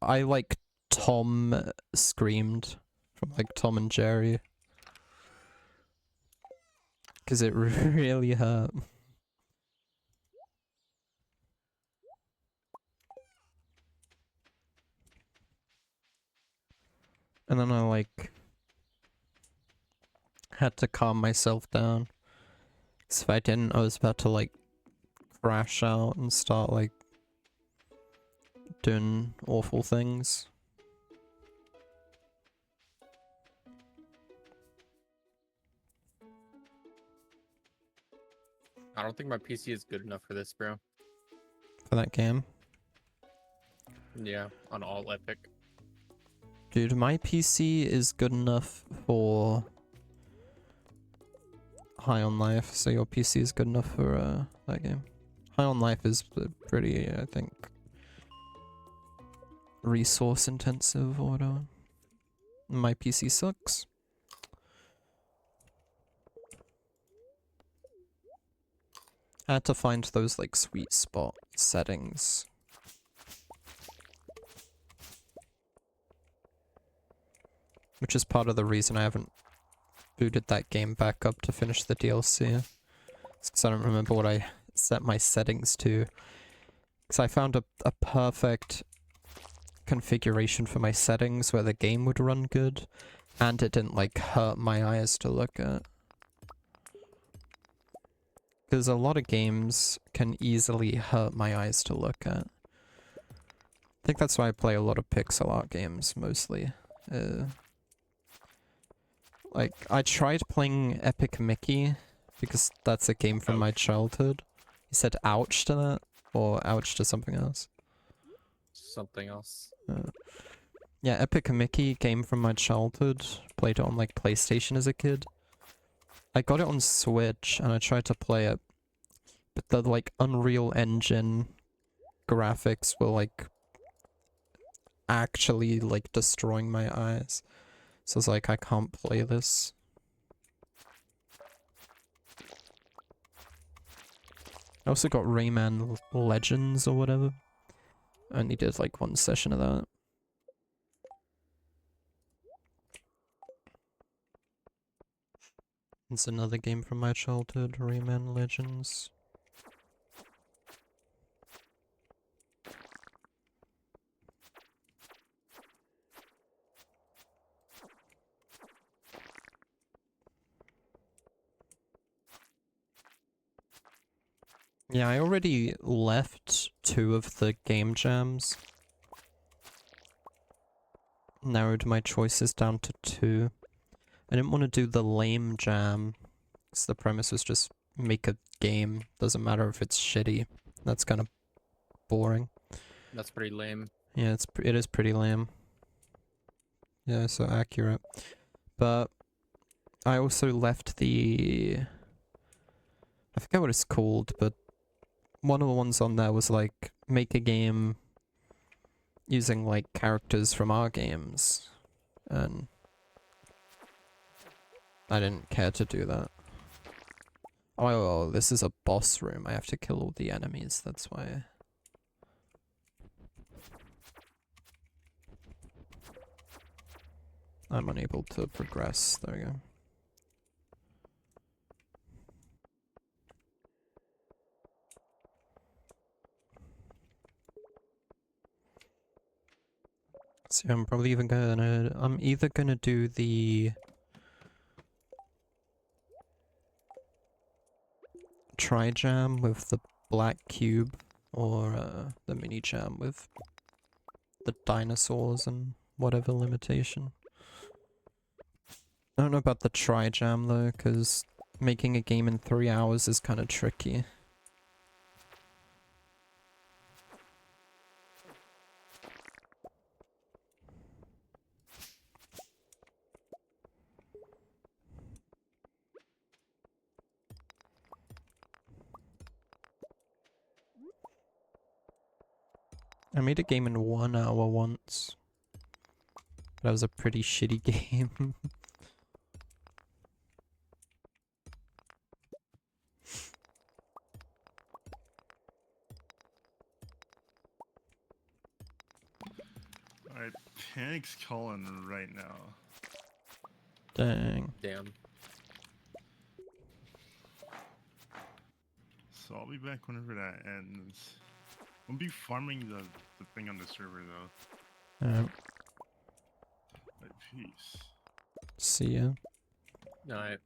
like Tom screamed from like Tom and Jerry, because it really hurt. And then I like had to calm myself down, because if I didn't, I was about to like crash out and start like doing awful things. I don't think my PC is good enough for this, bro. For that game. Yeah, on all Epic. Dude, my PC is good enough for High on Life, so your PC is good enough for that game. High on Life is pretty, I think, resource intensive or whatever. My PC sucks. I had to find those like sweet spot settings. Which is part of the reason I haven't booted that game back up to finish the DLC. It's 'cause I don't remember what I set my settings to. Because I found a perfect configuration for my settings where the game would run good, and it didn't like hurt my eyes to look at. Because a lot of games can easily hurt my eyes to look at. I think that's why I play a lot of pixel art games, mostly. Like, I tried playing Epic Mickey, because that's a game from my childhood. You said ouch to that? Or ouch to something else? Something else. Yeah, Epic Mickey game from my childhood. Played it on like PlayStation as a kid. I got it on Switch and I tried to play it, but the like Unreal Engine graphics were like actually like destroying my eyes. So I was like, I can't play this. I also got Rayman Legends or whatever. I only did like one session of that. It's another game from my childhood, Rayman Legends. Yeah, I already left 2 of the game jams. Narrowed my choices down to 2. I didn't want to do the lame jam, because the premise was just make a game. Doesn't matter if it's shitty. That's kind of boring. That's pretty lame. Yeah, it is pretty lame. Yeah, so accurate. But I also left the... I forget what it's called, but one of the ones on there was like, make a game using like characters from our games. And I didn't care to do that. Oh, this is a boss room. I have to kill all the enemies, that's why. I'm unable to progress. There we go. So I'm probably even gonna... I'm either gonna do the... Tri-jam with the black cube, or the mini-jam with the dinosaurs and whatever limitation. I don't know about the tri-jam though, because making a game in 3 hours is kind of tricky. I made a game in 1 hour once. That was a pretty shitty game. Alright, Panic's calling right now. Dang. Damn. So I'll be back whenever that ends. I'll be farming the thing on the server though. Alright, Like, peace. see ya. Alright.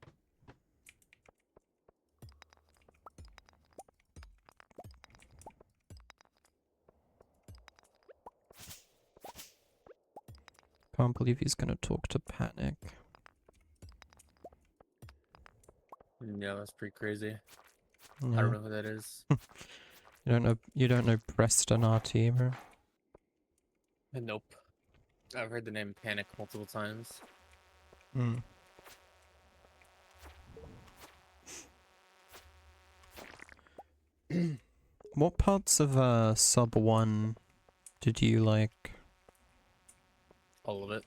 Can't believe he's gonna talk to Panic. Yeah, that's pretty crazy. I Yeah. don't know who that is. You don't know Preston RT, bro? Nope. I've heard the name Panic multiple times. Hmm. What parts of sub 1 did you like? All of it.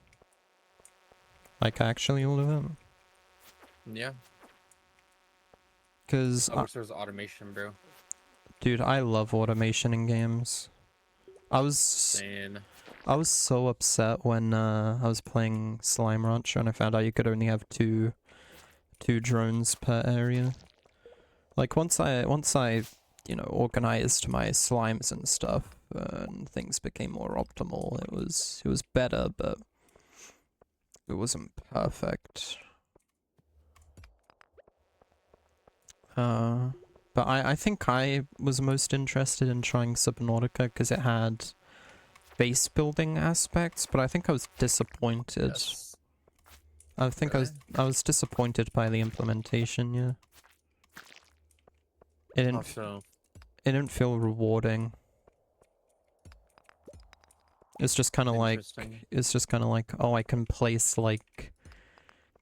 Like actually all of them? Yeah. Cause I wish there was automation, bro. dude, I love automation in games. I was Insane. I was so upset when I was playing Slime Rancher and I found out you could only have two drones per area. Like once I you know organized my slimes and stuff and things became more optimal, it was better, but it wasn't perfect. But I think I was most interested in trying Subnautica because it had base building aspects, but I think I was disappointed. Yes. I think Really? I was disappointed by the implementation, yeah. It Also, didn't feel rewarding. It's just kind of like, Interesting. oh, I can place like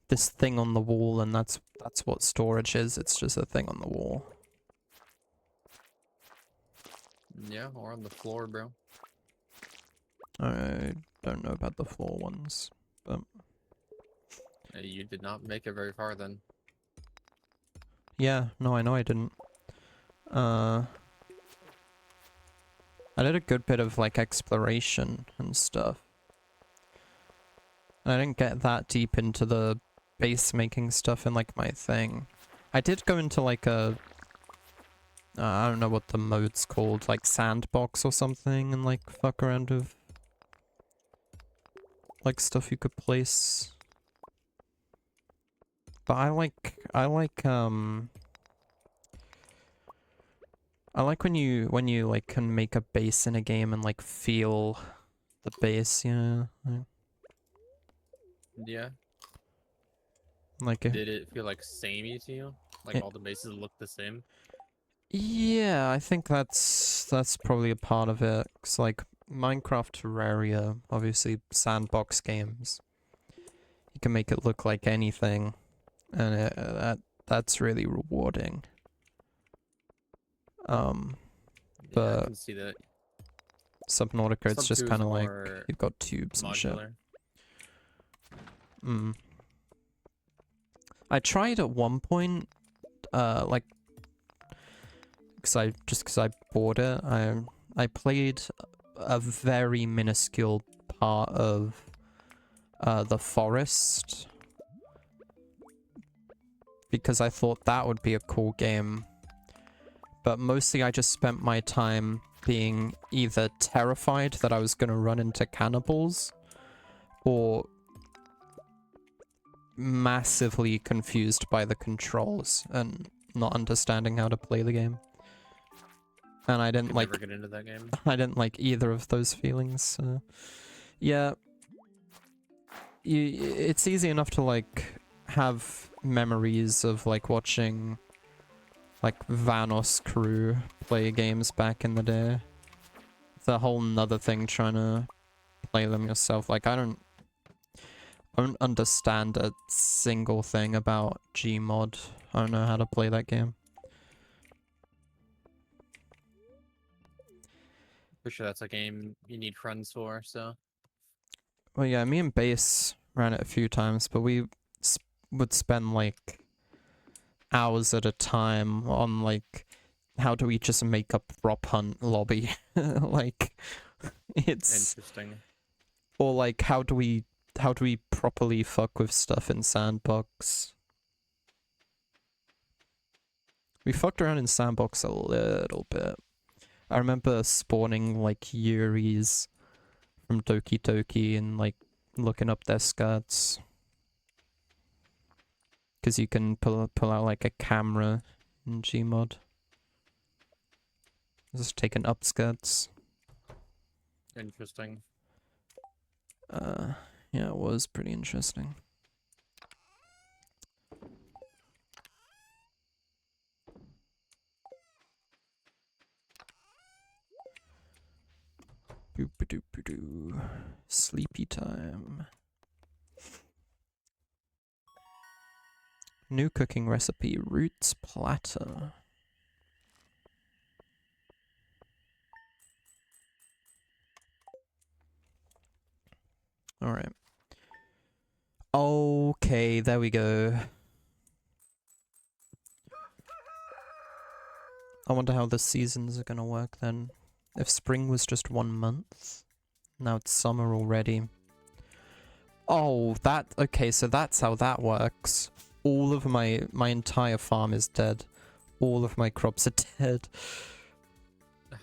this thing on the wall, and that's what storage is. It's just a thing on the wall. Yeah, or on the floor, bro. I don't know about the floor ones, but You did not make it very far then. yeah, no, I know I didn't. I did a good bit of like exploration and stuff. I didn't get that deep into the base making stuff in like my thing. I did go into like a I don't know what the mode's called, like sandbox or something, and like fuck around with like stuff you could place. But I like when you like can make a base in a game and like feel the base, you know? Yeah. Like if, Did it feel like samey to you? Like it, all the bases look the same? yeah, I think that's probably a part of it. 'Cause like Minecraft Terraria, obviously sandbox games, you can make it look like anything, and that's really rewarding. Yeah, I But can see that. Subnautica, it's Sub just 2 is kind of like more you've got tubes and shit. modular. Mm. I tried at one point, like, cause I bought it. I played a very minuscule part of the forest because I thought that would be a cool game. But mostly I just spent my time being either terrified that I was gonna run into cannibals or massively confused by the controls and not understanding how to play the game. And I didn't Could like never get into that game. I didn't like either of those feelings. Yeah, it's easy enough to like have memories of like watching like Vanos crew play games back in the day. It's a whole nother thing trying to play them yourself. Like I don't understand a single thing about Gmod. I don't know how to play that game. Pretty sure that's a game you need friends for, so. Well, yeah, me and Base ran it a few times, but we would spend like hours at a time on like how do we just make a prop hunt lobby? Like it's Interesting. or like how do we properly fuck with stuff in Sandbox? We fucked around in Sandbox a little bit. I remember spawning like Yuris from Doki Doki and like looking up their skirts. Because you can pull out like a camera in Gmod. Just taking upskirts. Interesting. Yeah, it was pretty interesting. Boop-a-doop-a-doo. Sleepy time. New cooking recipe, roots platter. Alright. Okay, there we go. I wonder how the seasons are gonna work then. If spring was just 1 month, now it's summer already. Oh, okay, so that's how that works. All of my entire farm is dead. All of my crops are dead.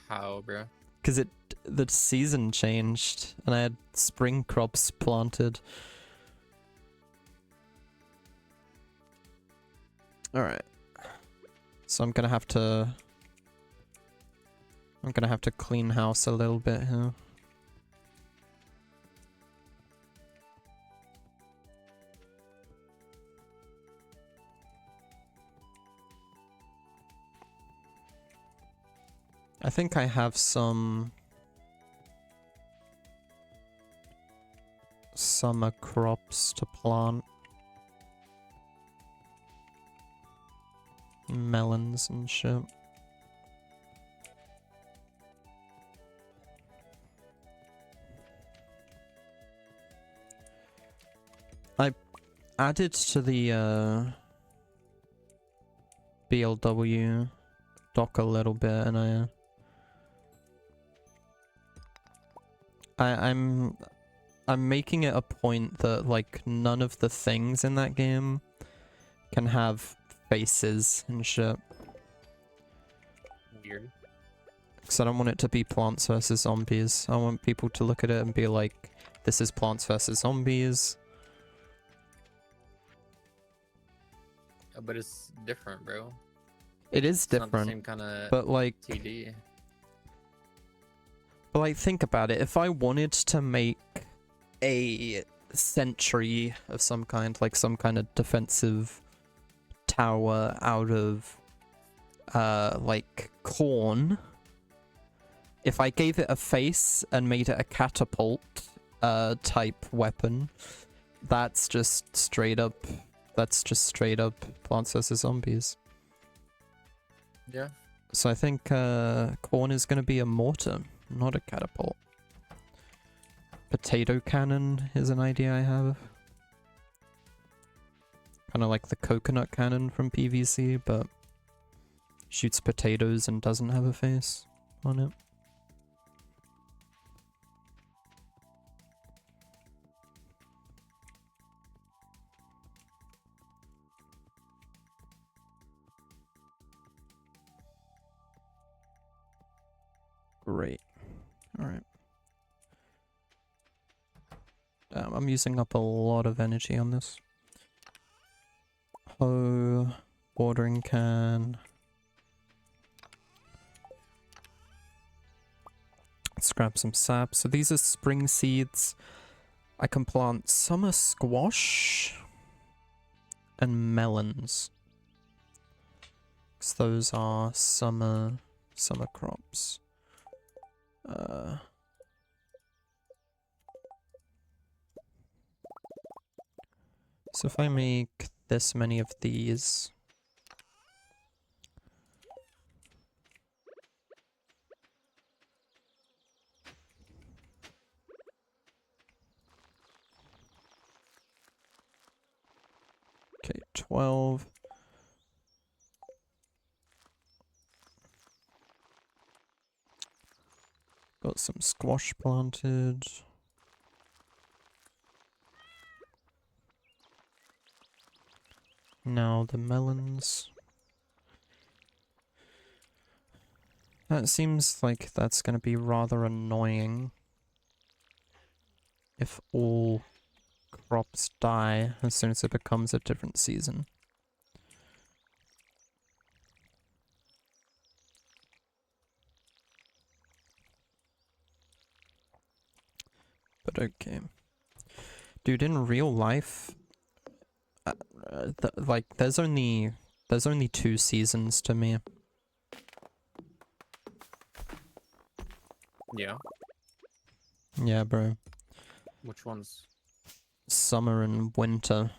How, bro? Because the season changed and I had spring crops planted. Alright. So I'm gonna have to clean house a little bit here. I think I have some summer crops to plant. Melons and shit. I added to the BLW dock a little bit, and I'm making it a point that like none of the things in that game can have faces and shit. Weird. Because I don't want it to be Plants vs Zombies. I want people to look at it and be like, this is Plants vs Zombies. But it's different, bro. It is It's not the different, same kind of but like, TD. but like, think about it. If I wanted to make a sentry of some kind, like some kind of defensive tower out of, like corn, if I gave it a face and made it a catapult, type weapon, that's just straight up Plants vs Zombies. Yeah. So I think corn is going to be a mortar, not a catapult. Potato cannon is an idea I have. Kind of like the coconut cannon from PVC, but shoots potatoes and doesn't have a face on it. Great. Alright. Damn, I'm using up a lot of energy on this. Hoe, watering can. Let's grab some sap. So these are spring seeds. I can plant summer squash and melons. 'Cause those are summer crops. So if I make this many of these, okay, 12. Got some squash planted. Now the melons. That seems like that's gonna be rather annoying if all crops die as soon as it becomes a different season. But okay. Dude, in real life, like, there's only 2 seasons to me. Yeah. Yeah, bro. Which ones? Summer and winter.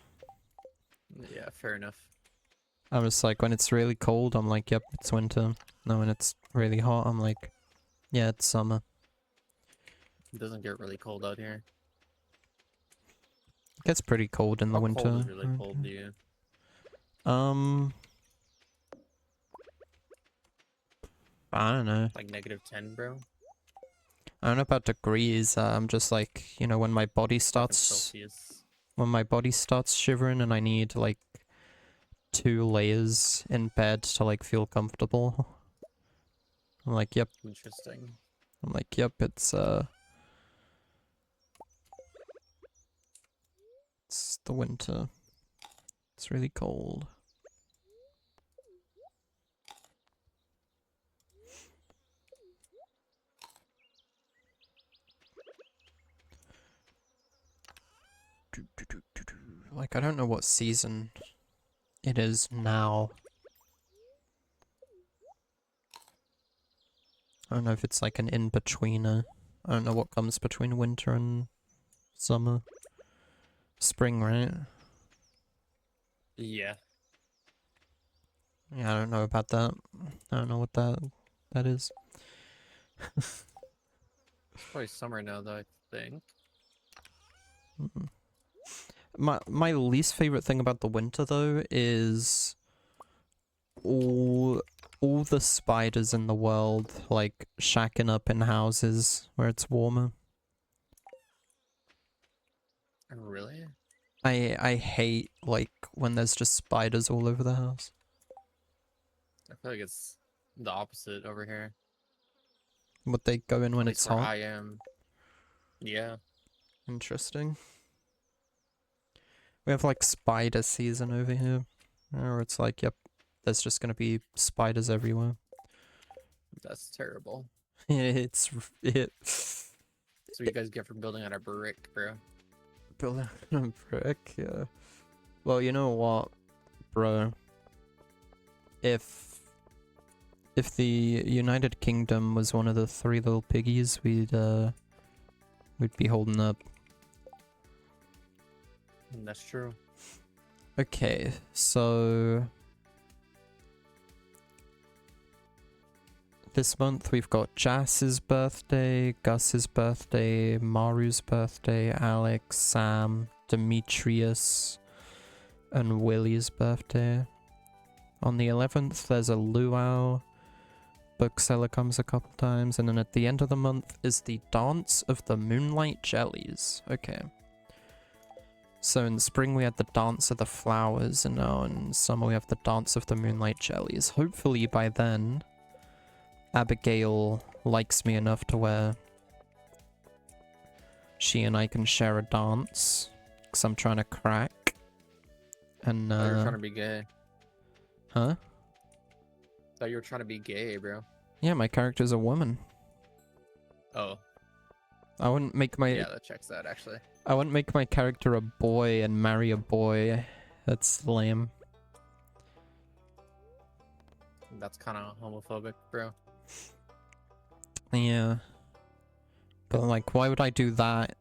Yeah, fair enough. I was like, when it's really cold, I'm like, yep, it's winter. No, when it's really hot, I'm like, yeah, it's summer. It doesn't get really cold out here. It gets pretty cold in the How winter. cold is really cold to you? I don't know. Like -10, bro? I don't know about degrees. I'm just like, you know, when my body In starts Celsius. shivering and I need like 2 layers in bed to like feel comfortable. I'm like, yep. Interesting. I'm like, yep, it's the winter. It's really cold. Like, I don't know what season it is now. I don't know if it's like an in-betweener. I don't know what comes between winter and summer. Spring, right? Yeah. Yeah, I don't know about that. I don't know what that is. It's probably summer now, though, I think. Mm. My least favorite thing about the winter though is all all the spiders in the world like shacking up in houses where it's warmer. Really? I hate like when there's just spiders all over the house. I feel like it's the opposite over here. Would they go in At when least it's where hot? I am. Yeah. Interesting. We have like spider season over here. Or it's like, yep, there's just gonna be spiders everywhere. That's terrible. It's it So you guys get from building on a brick, bro. building a brick, yeah. Well, you know what, bro? If the United Kingdom was one of the three little piggies, we'd be holding up. That's true. Okay, so this month we've got Jas's birthday, Gus's birthday, Maru's birthday, Alex, Sam, Demetrius, and Willie's birthday. On the 11th there's a luau. Bookseller comes a couple times, and then at the end of the month is the Dance of the Moonlight Jellies. Okay. So in spring we had the Dance of the Flowers, and now in summer we have the Dance of the Moonlight Jellies. Hopefully by then, Abigail likes me enough to where she and I can share a dance, because I'm trying to crack. And, Thought you were trying to be gay. Huh? Thought you were trying to be gay, bro. Yeah, my character's a woman. Oh. I wouldn't make my... Yeah, that checks that, actually. I wouldn't make my character a boy and marry a boy. That's lame. That's kind of homophobic, bro. Yeah. But like, why would I do that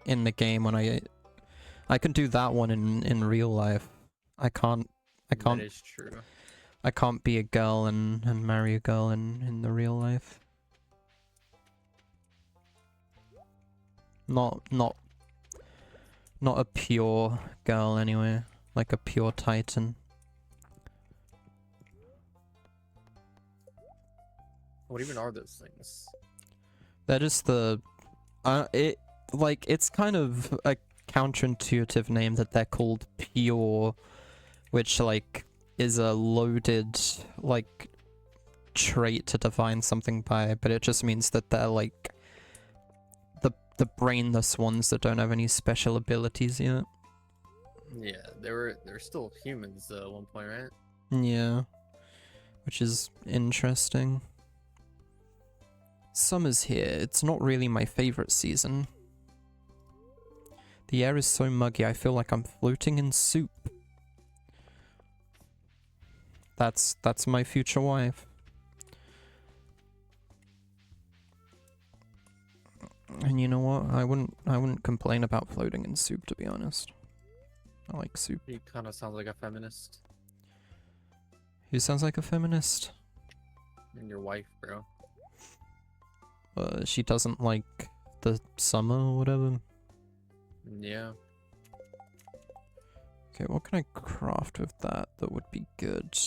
in the game when I can do that one in real life. I can't That is true. I can't be a girl and marry a girl in the real life. Not a pure girl anyway, like a pure titan. What even are those things? They're just the it's kind of a counterintuitive name that they're called pure, which like is a loaded like trait to define something by, but it just means that they're like the brainless ones that don't have any special abilities yet. Yeah, they're still humans though at one point, right? Yeah, which is interesting. Summer's here. It's not really my favorite season. The air is so muggy, I feel like I'm floating in soup. That's my future wife. And you know what? I wouldn't complain about floating in soup, to be honest. I like soup. You kind of sound like a feminist. Who sounds like a feminist? And your wife, bro. She doesn't like the summer or whatever. Yeah. Okay, what can I craft with that would be good?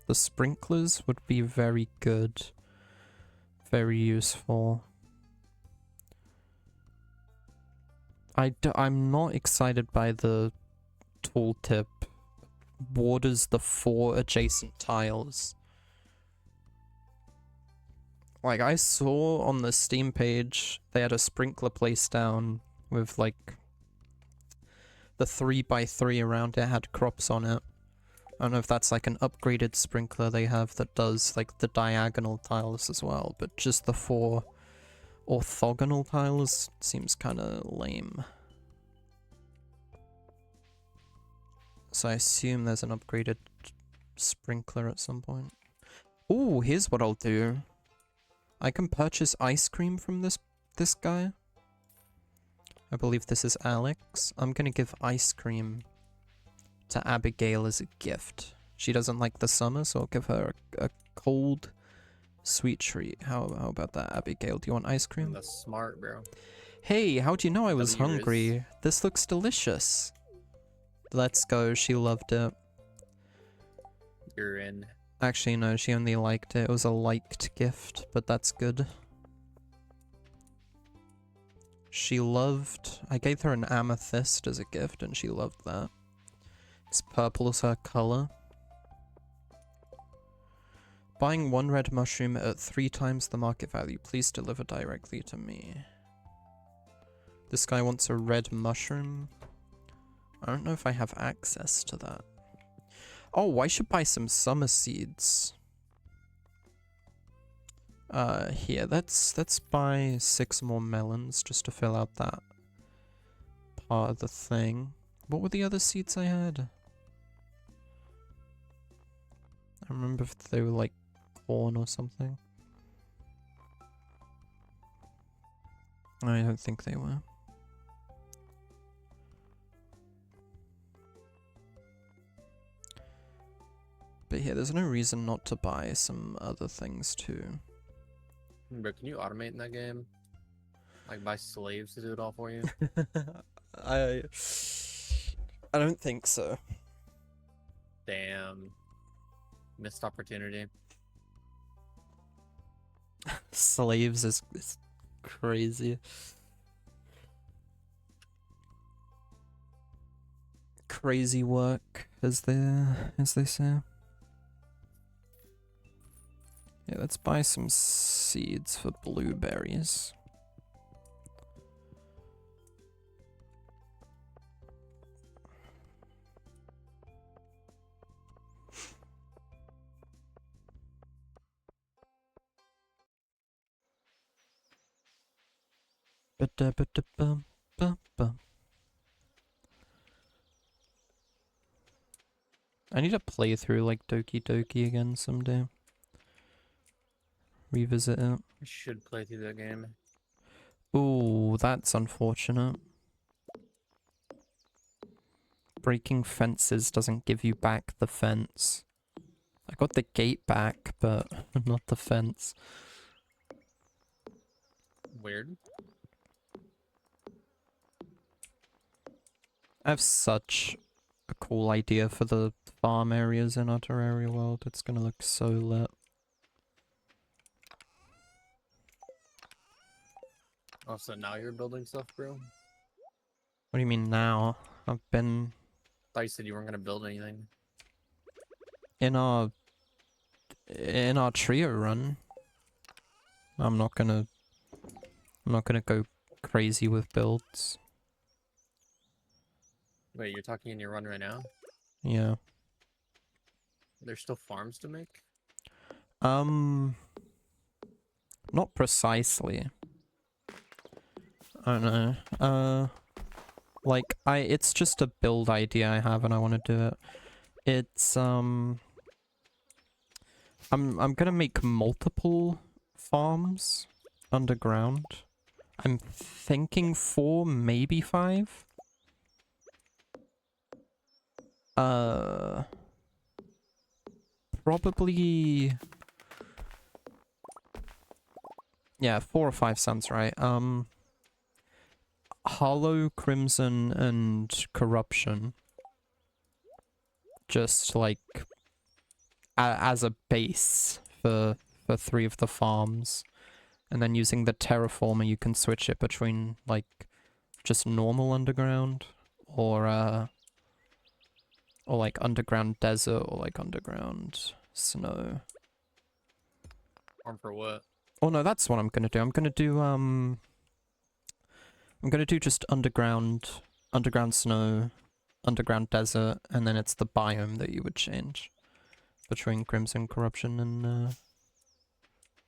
The sprinklers would be very good. Very useful. I'm not excited by the tooltip. Waters the 4 adjacent tiles. Like, I saw on the Steam page, they had a sprinkler placed down with, like, the 3x3 around it had crops on it. I don't know if that's, like, an upgraded sprinkler they have that does, like, the diagonal tiles as well, but just the 4 orthogonal tiles seems kind of lame. So I assume there's an upgraded sprinkler at some point. Ooh, here's what I'll do. I can purchase ice cream from this guy. I believe this is Alex. I'm gonna give ice cream to Abigail as a gift. She doesn't like the summer, so I'll give her a cold, sweet treat. How about that, Abigail? Do you want ice cream? That's smart, bro. Hey, how do you know I was W Riz. hungry? This looks delicious. Let's go. She loved it. You're in. Actually, no, she only liked it. It was a liked gift, but that's good. She loved... I gave her an amethyst as a gift, and she loved that. It's purple as her color. Buying 1 red mushroom at 3 times the market value. Please deliver directly to me. This guy wants a red mushroom. I don't know if I have access to that. Oh, I should buy some summer seeds. Here, let's buy 6 more melons just to fill out that part of the thing. What were the other seeds I had? I remember if they were like corn or something. I don't think they were. But yeah, there's no reason not to buy some other things too. Bro, can you automate in that game? Like buy slaves to do it all for you? I don't think so. Damn. Missed opportunity. Slaves is crazy. Crazy work, as they say. Yeah, let's buy some seeds for blueberries. Ba-da-ba-da-bum-bum-bum. I need to play through like Doki Doki again someday. Revisit it. I should play through that game. Ooh, that's unfortunate. Breaking fences doesn't give you back the fence. I got the gate back, but not the fence. Weird. I have such a cool idea for the farm areas in our Terraria world. It's gonna look so lit. Oh, so now you're building stuff, bro? What do you mean now? I've been Thought you said you weren't gonna build anything. in our trio run. I'm not gonna go crazy with builds. Wait, you're talking in your run right now? Yeah. There's still farms to make? Not precisely. I don't know. Like it's just a build idea I have and I want to do it. It's I'm gonna make multiple farms underground. I'm thinking 4, maybe 5. Probably. Yeah, 4 or 5 sounds right. Hollow, Crimson, and Corruption. Just like as a base for 3 of the farms. And then using the terraformer you can switch it between like just normal underground or like underground desert or like underground snow. Farm for what? Oh no, that's what I'm gonna do. I'm gonna do just underground snow, underground desert, and then it's the biome that you would change between Crimson, Corruption, and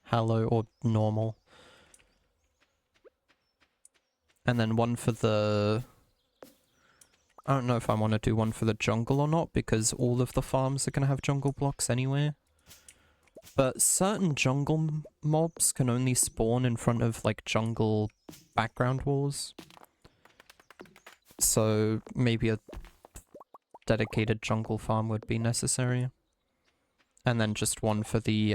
Hallow or normal. And then one for the... I don't know if I want to do one for the jungle or not, because all of the farms are going to have jungle blocks anyway. But certain jungle mobs can only spawn in front of, like, jungle background walls. So maybe a dedicated jungle farm would be necessary. And then just one for the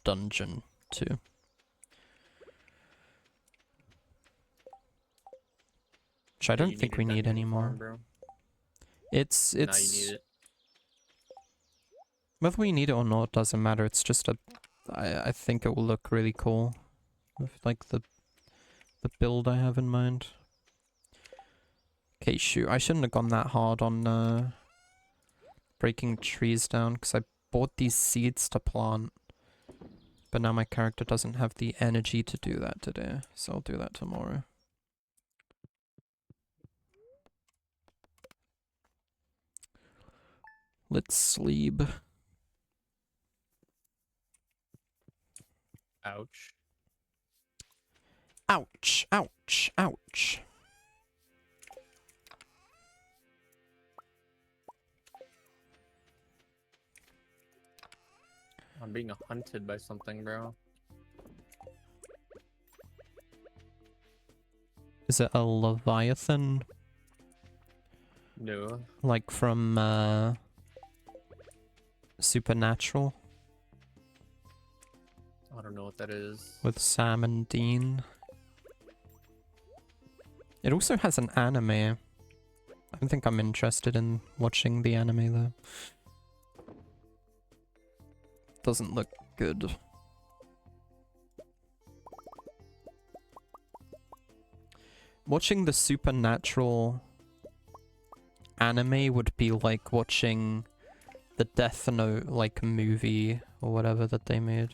dungeon too. Which I Yeah, don't you think need a we need dungeon farm, anymore. bro. It's Now you need it. whether we need it or not doesn't matter. It's just I think it will look really cool with like the build I have in mind. Okay, shoot. I shouldn't have gone that hard on breaking trees down because I bought these seeds to plant. But now my character doesn't have the energy to do that today, so I'll do that tomorrow. Let's sleep. Ouch. Ouch, ouch, ouch. I'm being hunted by something, bro. Is it a Leviathan? No. Like from Supernatural? I don't know what that is. With Sam and Dean? It also has an anime. I don't think I'm interested in watching the anime though. Doesn't look good. Watching the Supernatural anime would be like watching the Death Note like movie or whatever that they made.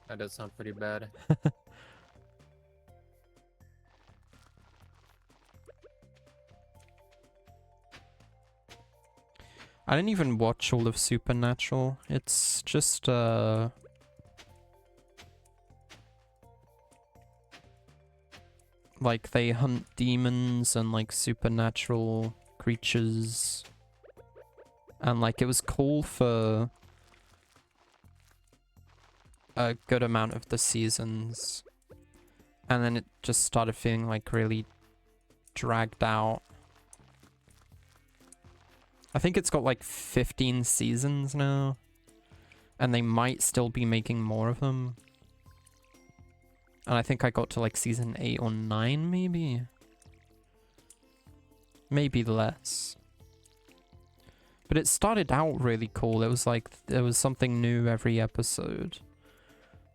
That does sound pretty bad. I didn't even watch all of Supernatural. It's just like they hunt demons and like supernatural creatures. And like it was cool for a good amount of the seasons. And then it just started feeling like really dragged out. I think it's got like 15 seasons now. And they might still be making more of them. And I think I got to like season 8 or 9 maybe. Maybe less. But it started out really cool. It was like there was something new every episode.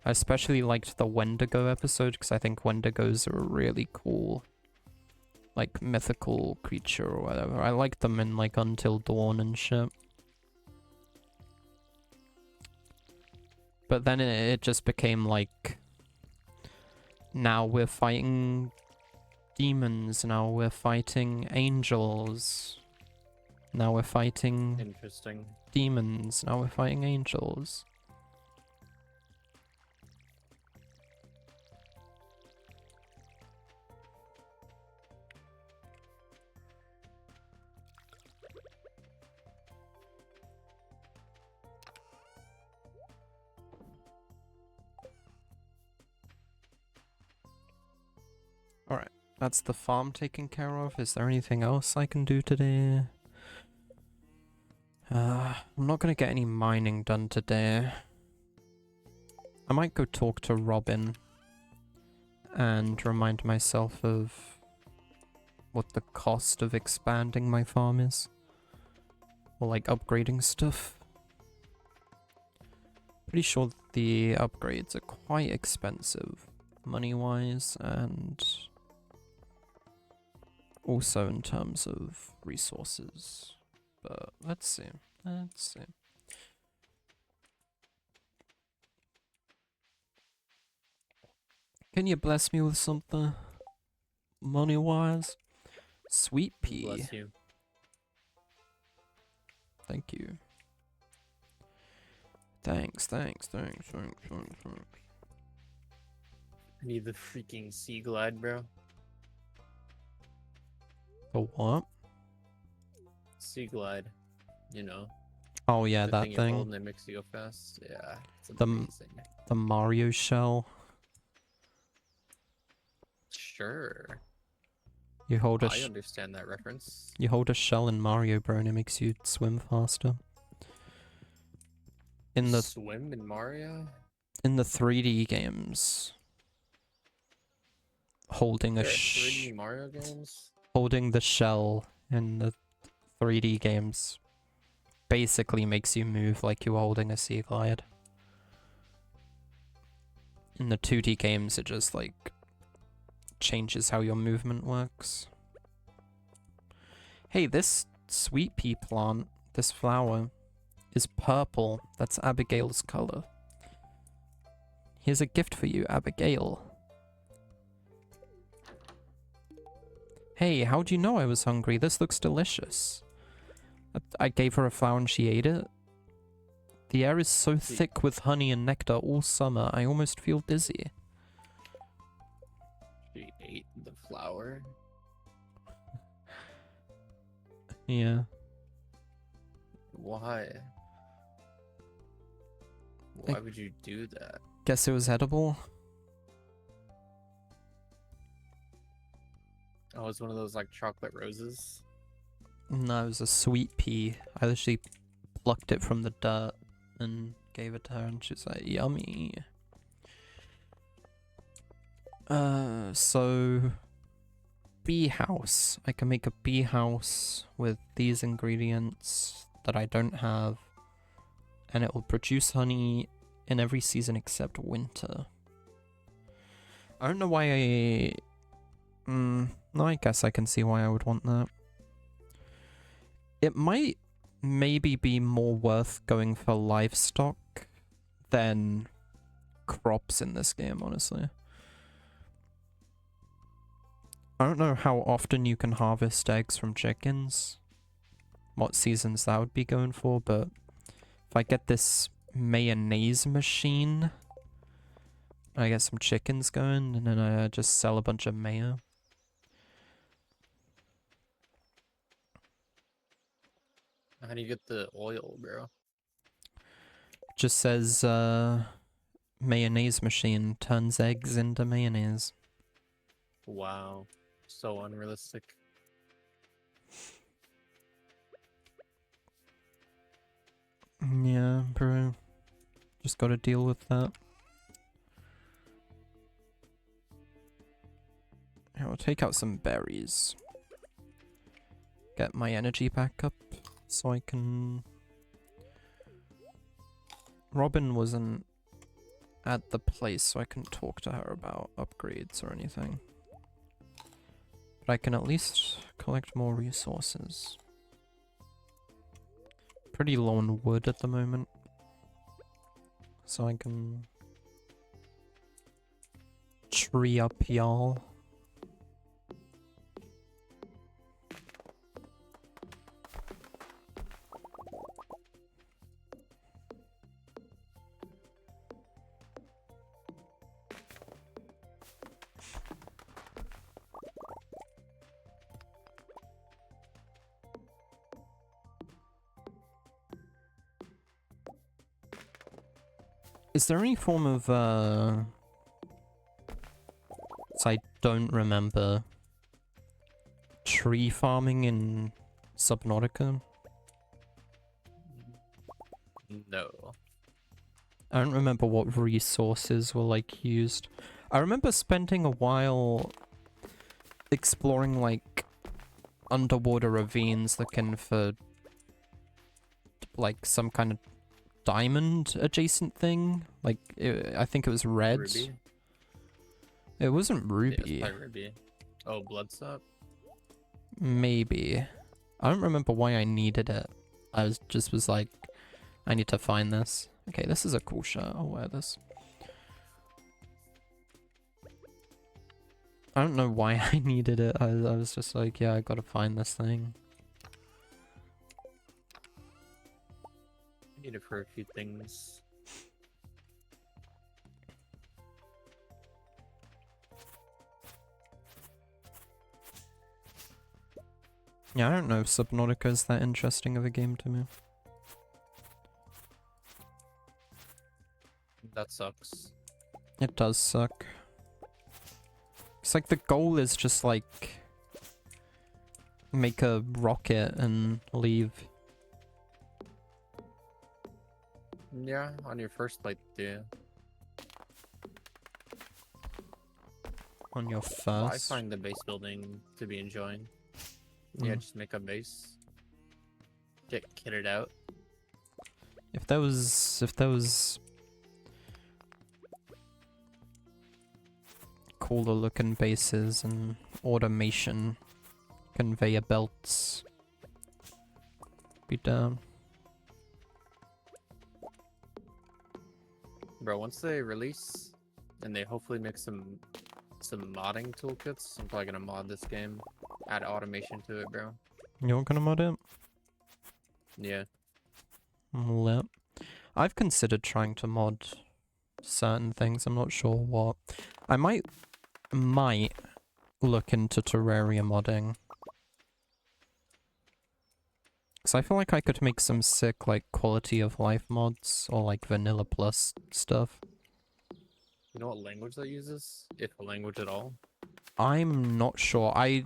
I especially liked the Wendigo episode because I think Wendigos are a really cool like mythical creature or whatever. I liked them in like Until Dawn and shit. But then it just became like now we're fighting demons, now we're fighting angels. Now we're fighting Interesting. demons, now we're fighting angels. Alright, that's the farm taken care of. Is there anything else I can do today? I'm not gonna get any mining done today. I might go talk to Robin and remind myself of what the cost of expanding my farm is. Or like upgrading stuff. Pretty sure the upgrades are quite expensive money-wise and also in terms of resources. But let's see. Let's see. Can you bless me with something money-wise? Sweet pea. Bless you. Thank you. Thanks. I need the freaking sea glide, bro. The what? Sea glide. You know. Oh yeah, The that thing you hold thing. and it makes you go fast. Yeah. It's The amazing. The Mario shell. Sure. You hold a I understand that reference. you hold a shell in Mario, bro, and it makes you swim faster. In the Swim in Mario? 3D games, holding a There are 3D Mario games? holding the shell in the 3D games basically makes you move like you're holding a sea glide. In the 2D games, it just like changes how your movement works. Hey, this sweet pea plant, this flower, is purple. That's Abigail's color. Here's a gift for you, Abigail. Hey, how do you know I was hungry? This looks delicious. I gave her a flower and she ate it. The air is so thick with honey and nectar all summer, I almost feel dizzy. She ate the flower. Yeah. Why? Why would you do that? Guess it was edible? Oh, it's one of those like chocolate roses. No, it was a sweet pea. I literally plucked it from the dirt and gave it to her and she's like, yummy. So bee house. I can make a bee house with these ingredients that I don't have, and it will produce honey in every season except winter. I don't know why no, I guess I can see why I would want that. It might maybe be more worth going for livestock than crops in this game, honestly. I don't know how often you can harvest eggs from chickens, what seasons that would be going for, but if I get this mayonnaise machine, I get some chickens going, and then I just sell a bunch of mayo. How do you get the oil, bro? Just says, mayonnaise machine turns eggs into mayonnaise. Wow. So unrealistic. Yeah, bro. Just gotta deal with that. I'll take out some berries. Get my energy back up so I can... Robin wasn't at the place, so I couldn't talk to her about upgrades or anything. But I can at least collect more resources. Pretty low on wood at the moment. So I can... tree up y'all. Is there any form of, so I don't remember, tree farming in Subnautica? No. I don't remember what resources were, like, used. I remember spending a while exploring, like, underwater ravines looking for, like, some kind of diamond adjacent thing. Like, I think it was red. Ruby? It wasn't Yeah, ruby. it's probably ruby. Oh, bloodsop? Maybe. I don't remember why I needed it. I was like, I need to find this. Okay, this is a cool shirt. I'll wear this. I don't know why I needed it. I was just like, yeah, I gotta find this thing. I need it for a few things. Yeah, I don't know if Subnautica is that interesting of a game to me. That sucks. It does suck. It's like the goal is just like make a rocket and leave. Yeah, on your first plate, yeah. On your Well, I first. find the base building to be enjoying. Yeah, Mm. just make a base. Get kitted out. If there was cooler looking bases and automation, conveyor belts, be down. Bro, once they release and they hopefully make some modding toolkits, I'm probably gonna mod this game. Add automation to it, bro. You're gonna mod it? Yeah. Lit. I've considered trying to mod certain things. I'm not sure what. I might look into Terraria modding. Because I feel like I could make some sick, like, quality of life mods, or, like, vanilla plus stuff. You know what language that uses? If a language at all? I'm not sure. I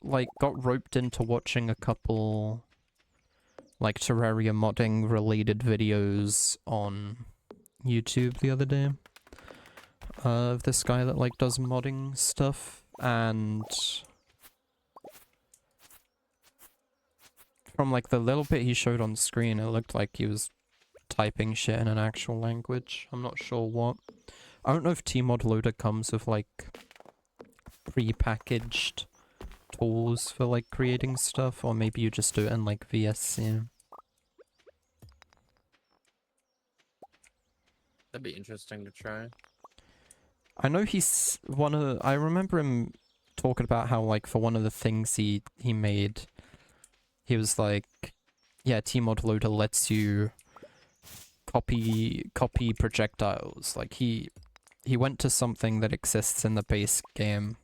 like, got roped into watching a couple, like, Terraria modding related videos on YouTube the other day. Of this guy that, like, does modding stuff, and from, like, the little bit he showed on screen, it looked like he was typing shit in an actual language. I'm not sure what. I don't know if Tmod Loader comes with, like, pre-packaged tools for, like, creating stuff, or maybe you just do it in, like, VSC. That'd be interesting to try. I know he's I remember him talking about how, like, for one of the things he made, he was like, yeah, Tmod Loader lets you copy projectiles. Like, he went to something that exists in the base game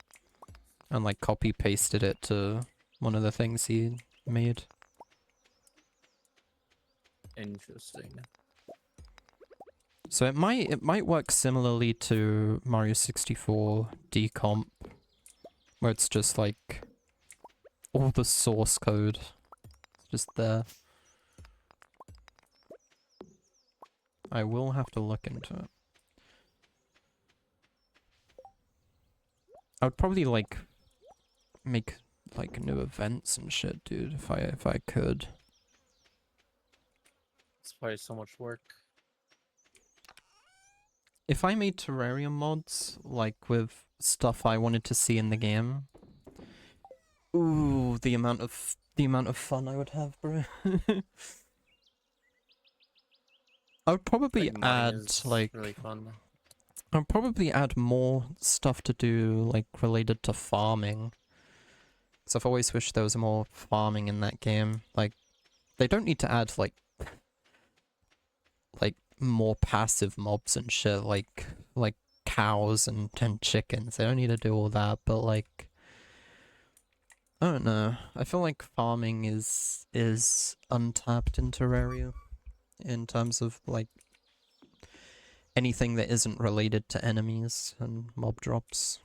and, like, copy pasted it to one of the things he made. Interesting. So it might work similarly to Mario 64 decomp, where it's just like all the source code just there. I will have to look into it. I would probably like make like new events and shit, dude, if I could. It's probably so much work. If I made Terraria mods, like with stuff I wanted to see in the game, ooh, the amount of fun I would have, bro. I would probably Like, modding add is like really fun. I'd probably add more stuff to do like related to farming. Cause I've always wished there was more farming in that game. Like, they don't need to add like more passive mobs and shit like cows and chickens. They don't need to do all that, but like, I don't know. I feel like farming is untapped in Terraria in terms of like anything that isn't related to enemies and mob drops.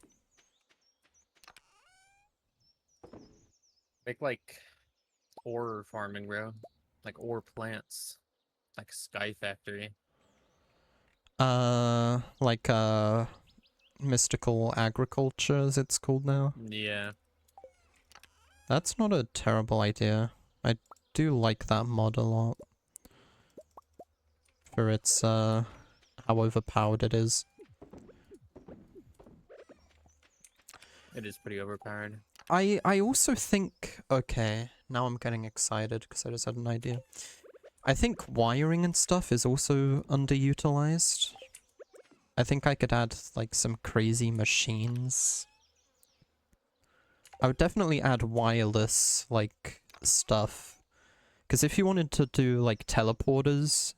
Make like ore farming, bro. Like ore plants. Like Sky Factory. Like mystical agriculture, as it's called now. Yeah. That's not a terrible idea. I do like that mod a lot. For its, how overpowered it is. It is pretty overpowered. I also think, okay, now I'm getting excited because I just had an idea. I think wiring and stuff is also underutilized. I think I could add, like, some crazy machines. I would definitely add wireless, like, stuff. Because if you wanted to do, like, teleporters,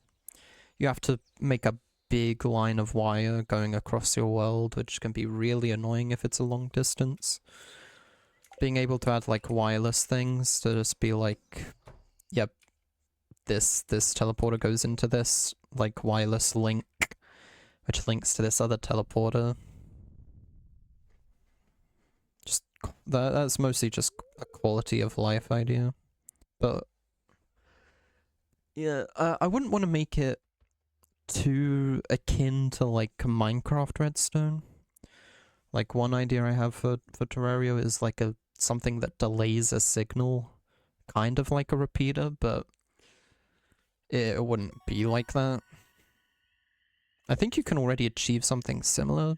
you have to make a big line of wire going across your world, which can be really annoying if it's a long distance. Being able to add, like, wireless things to just be like, yep, this teleporter goes into this, like, wireless link, which links to this other teleporter. Just that's mostly just a quality of life idea. But yeah, I wouldn't want to make it too akin to like Minecraft Redstone. Like one idea I have for Terraria is like something that delays a signal, kind of like a repeater, but it wouldn't be like that. I think you can already achieve something similar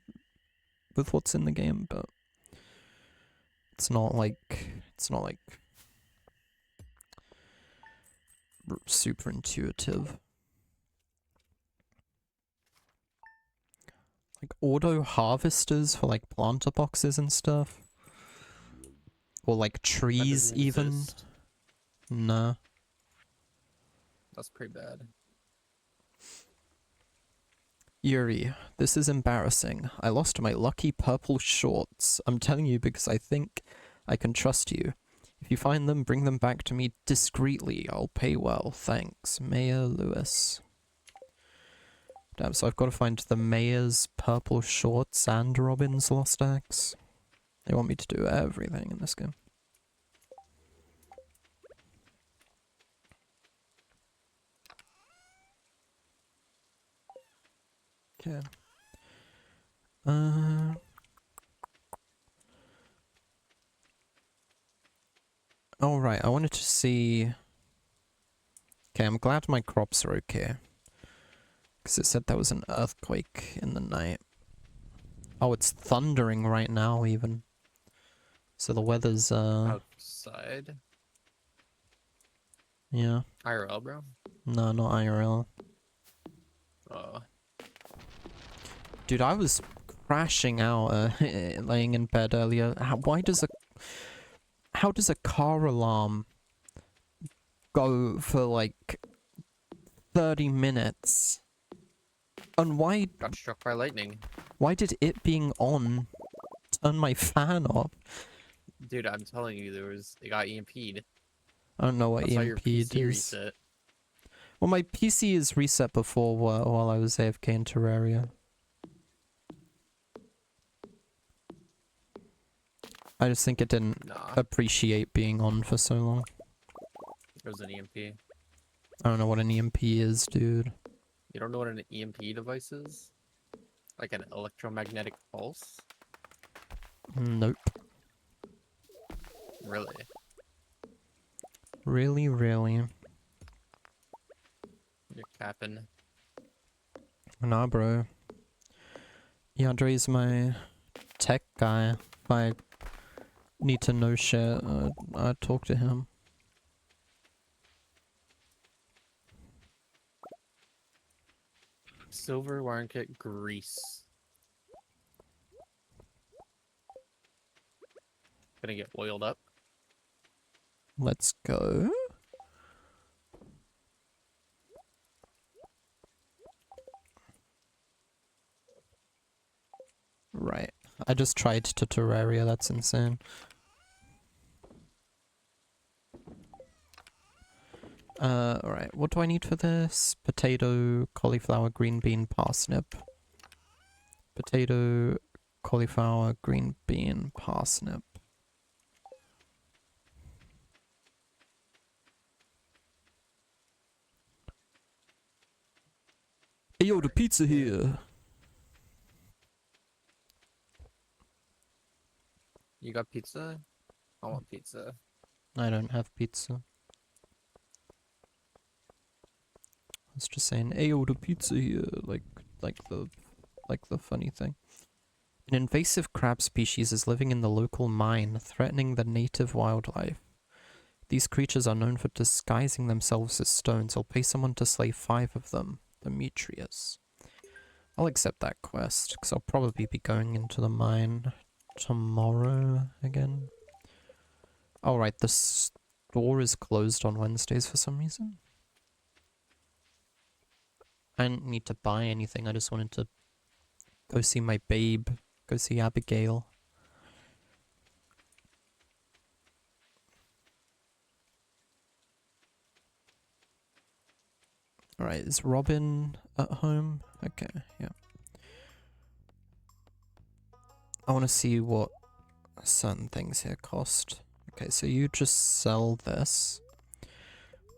with what's in the game, but it's not like super intuitive. Like auto harvesters for like planter boxes and stuff. Or like That trees doesn't even. exist. Nah. That's pretty bad. Yuri, this is embarrassing. I lost my lucky purple shorts. I'm telling you because I think I can trust you. If you find them, bring them back to me discreetly. I'll pay well. Thanks. Mayor Lewis. Damn, so I've got to find the mayor's purple shorts and Robin's lost axe. They want me to do everything in this game. Okay. Oh, right, I wanted to see... Okay, I'm glad my crops are okay. Because it said there was an earthquake in the night. Oh, it's thundering right now, even. So the weather's, Outside? yeah. IRL, bro? No, not IRL. Oh. Dude, I was crashing out, laying in bed earlier. How does a car alarm go for, like, 30 minutes? And why Got struck by lightning. did it being on turn my fan off? Dude, I'm telling you, they got EMP'd. I don't know what That's why your EMP'd PC is. reset. Well, my PC is reset before while I was AFK in Terraria. I just think it didn't Nah, appreciate being on for so long. it was an EMP. I don't know what an EMP is, dude. You don't know what an EMP device is? Like an electromagnetic pulse? Nope. Really? Really, really. You're capping. Nah, bro. Yandre's my tech guy. If I need to know shit, I talk to him. Silver wire kit grease. Gonna get oiled up. Let's go. Right. I just tried to Terraria, that's insane. Alright, what do I need for this? Potato, cauliflower, green bean, parsnip. Potato, cauliflower, green bean, parsnip. Hey yo, the pizza here! You got pizza? I want pizza. I don't have pizza. I was just saying, hey yo, the pizza here, like the funny thing. An invasive crab species is living in the local mine, threatening the native wildlife. These creatures are known for disguising themselves as stones. I'll pay someone to slay 5 of them. Demetrius. I'll accept that quest, because I'll probably be going into the mine tomorrow again. Alright, the store is closed on Wednesdays for some reason. I didn't need to buy anything, I just wanted to go see my babe, go see Abigail. Alright, is Robin at home? Okay, yeah. I want to see what certain things here cost. Okay, so you just sell this.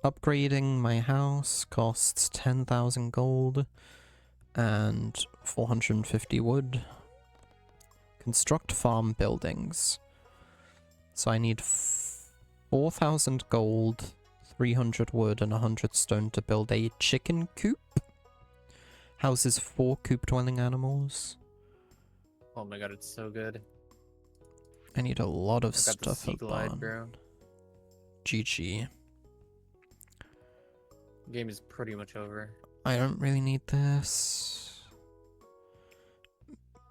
Upgrading my house costs 10,000 gold and 450 wood. Construct farm buildings. So I need 4,000 gold, 300 wood, and 100 stone to build a chicken coop. Houses 4 coop dwelling animals. Oh my god, it's so good. I need a lot of I got the stuff sea at glide, barn. bro. GG. Game is pretty much over. I don't really need this.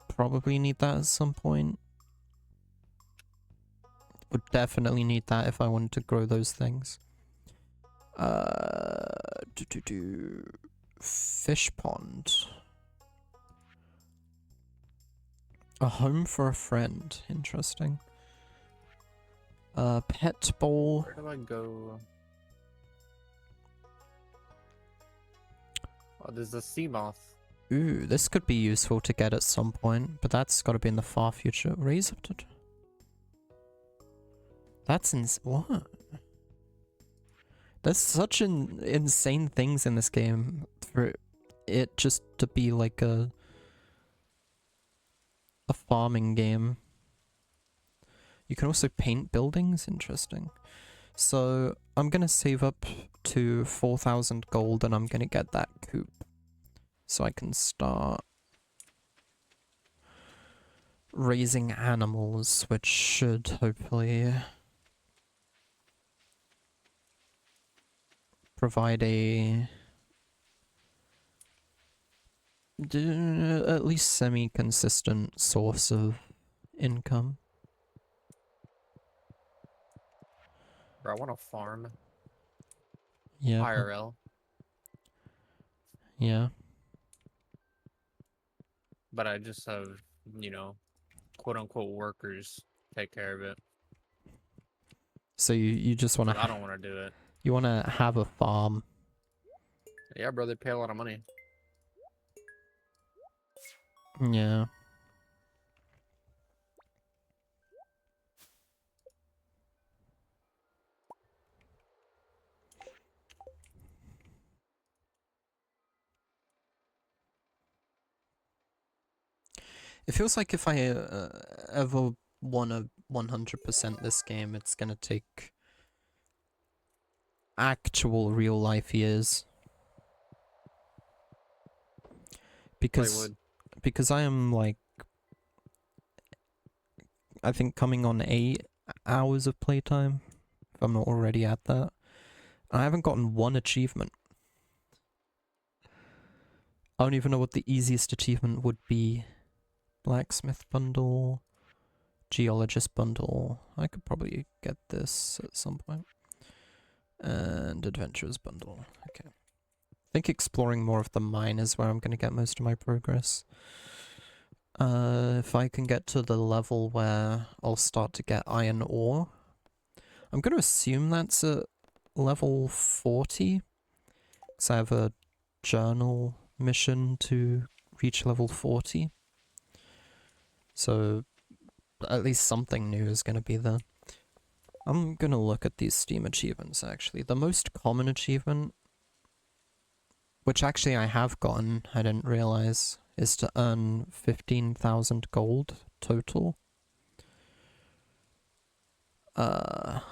Probably need that at some point. Would definitely need that if I wanted to grow those things. Fish pond. A home for a friend. Interesting. Pet bowl. Where do I go? Oh, there's a sea moth. Ooh, this could be useful to get at some point, but that's got to be in the far future. Raise up to... That's what? There's such insane things in this game for it just to be like a farming game. You can also paint buildings. Interesting. So I'm gonna save up to 4,000 gold and I'm gonna get that coop. So I can start raising animals, which should hopefully provide a at least semi-consistent source of income. Bro, I want to farm. Yeah. IRL. Yeah. But I just have, you know, quote unquote workers take care of it. So you just want But I to don't want to do it. you want to have a farm. Yeah, bro, they pay a lot of money. Yeah. It feels like if I ever want to 100% this game, it's gonna take actual real life years. Because I am like, I think coming on 8 hours of playtime, if I'm not already at that. I haven't gotten one achievement. I don't even know what the easiest achievement would be. Blacksmith bundle, geologist bundle. I could probably get this at some point. And adventurers bundle. Okay. I think exploring more of the mine is where I'm going to get most of my progress. If I can get to the level where I'll start to get iron ore. I'm going to assume that's at level 40. Because I have a journal mission to reach level 40. So at least something new is going to be there. I'm going to look at these Steam achievements actually. The most common achievement, which actually I have gotten, I didn't realize, is to earn 15,000 gold total. A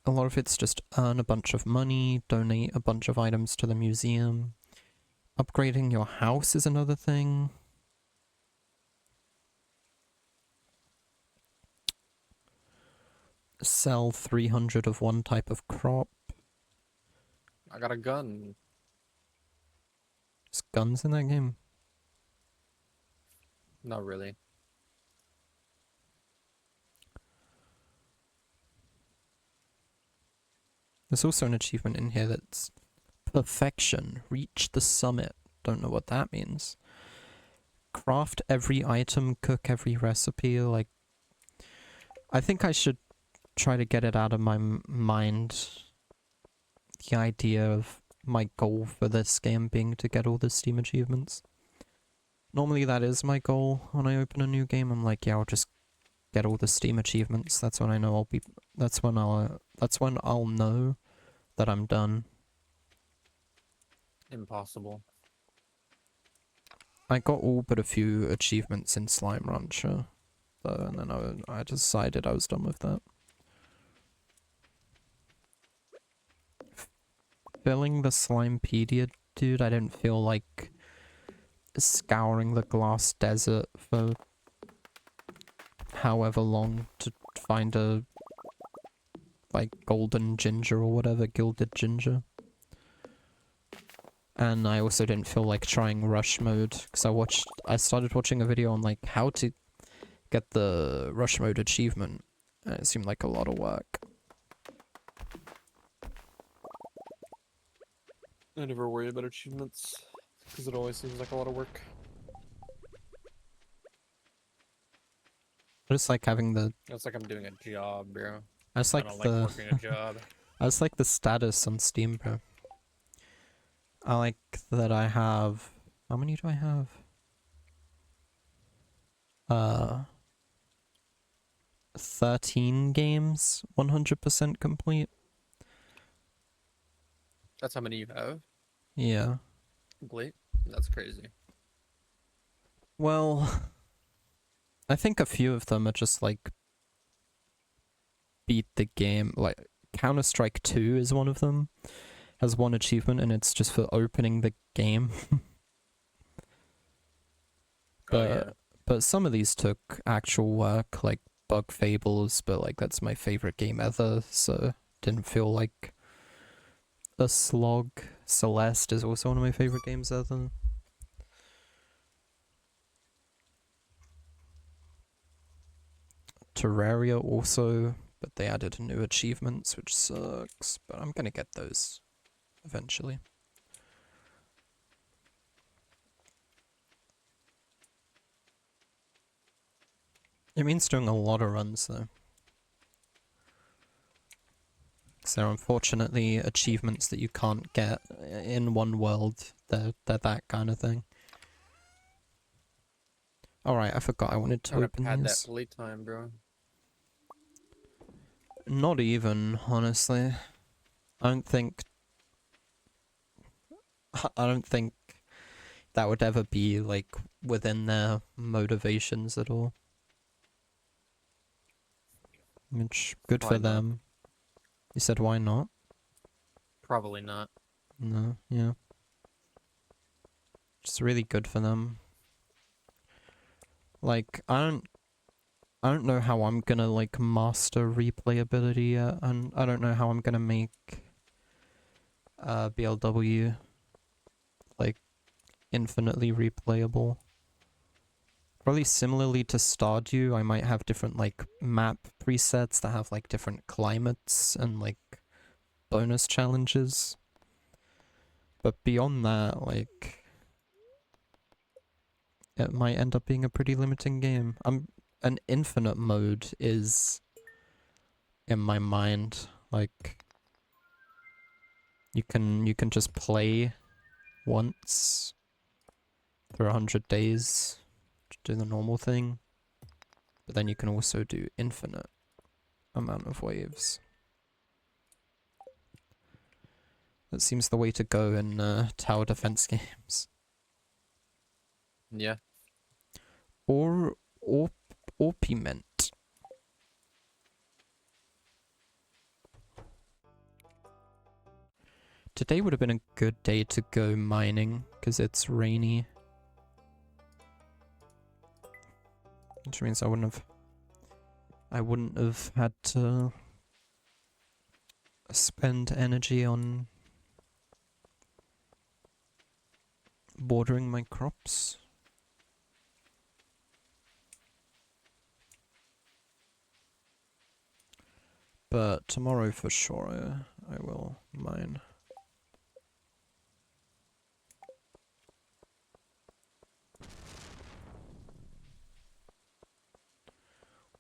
lot of it's just earn a bunch of money, donate a bunch of items to the museum. Upgrading your house is another thing. Sell 300 of one type of crop. I got a gun. There's guns in that game. Not really. There's also an achievement in here that's perfection. Reach the summit. Don't know what that means. Craft every item, cook every recipe. Like, I think I should try to get it out of my mind. The idea of my goal for this game being to get all the Steam achievements. Normally that is my goal when I open a new game. I'm like, yeah, I'll just get all the Steam achievements. That's when I know I'll be. That's when I'll know that I'm done. Impossible. I got all but a few achievements in Slime Rancher, though, and then I decided I was done with that. Filling the Slimepedia, dude, I didn't feel like scouring the glass desert for however long to find a, like, golden ginger or whatever, gilded ginger. And I also didn't feel like trying rush mode, because I started watching a video on, like, how to get the rush mode achievement, and it seemed like a lot of work. I never worry about achievements, because it always seems like a lot of work. I just like having the, It's like I'm doing a job, bro. I just I like don't the, like working a job. I just like the status on Steam, bro. I like that I have, how many do I have? 13 games, 100% complete. That's how many you have? Yeah. Complete? That's crazy. Well, I think a few of them are just like beat the game. Like Counter-Strike 2 is one of them. Has one achievement and it's just for opening the game. Oh yeah. But some of these took actual work, like Bug Fables, but like that's my favorite game ever, so didn't feel like a slog. Celeste is also one of my favorite games ever. Terraria also, but they added new achievements, which sucks. But I'm gonna get those eventually. It means doing a lot of runs though. So unfortunately achievements that you can't get in one world. They're that kind of thing. Alright, I forgot I wanted to I would open have had that these. playtime, bro. Not even, honestly. I don't think I don't think that would ever be like within their motivations at all. Which good Why for not? them. You said why not? Probably not. No, yeah. Just really good for them. Like I don't know how I'm gonna like master replayability yet, and I don't know how I'm gonna make BLW like infinitely replayable. Probably similarly to Stardew, I might have different like map presets that have like different climates and like bonus challenges. But beyond that, like it might end up being a pretty limiting game. An infinite mode is in my mind like you can just play once for 100 days to do the normal thing, but then you can also do infinite amount of waves. That seems the way to go in tower defense games. Yeah. Or Orpiment. Today would have been a good day to go mining because it's rainy. Which means I wouldn't have had to spend energy on watering my crops. But tomorrow for sure I will mine.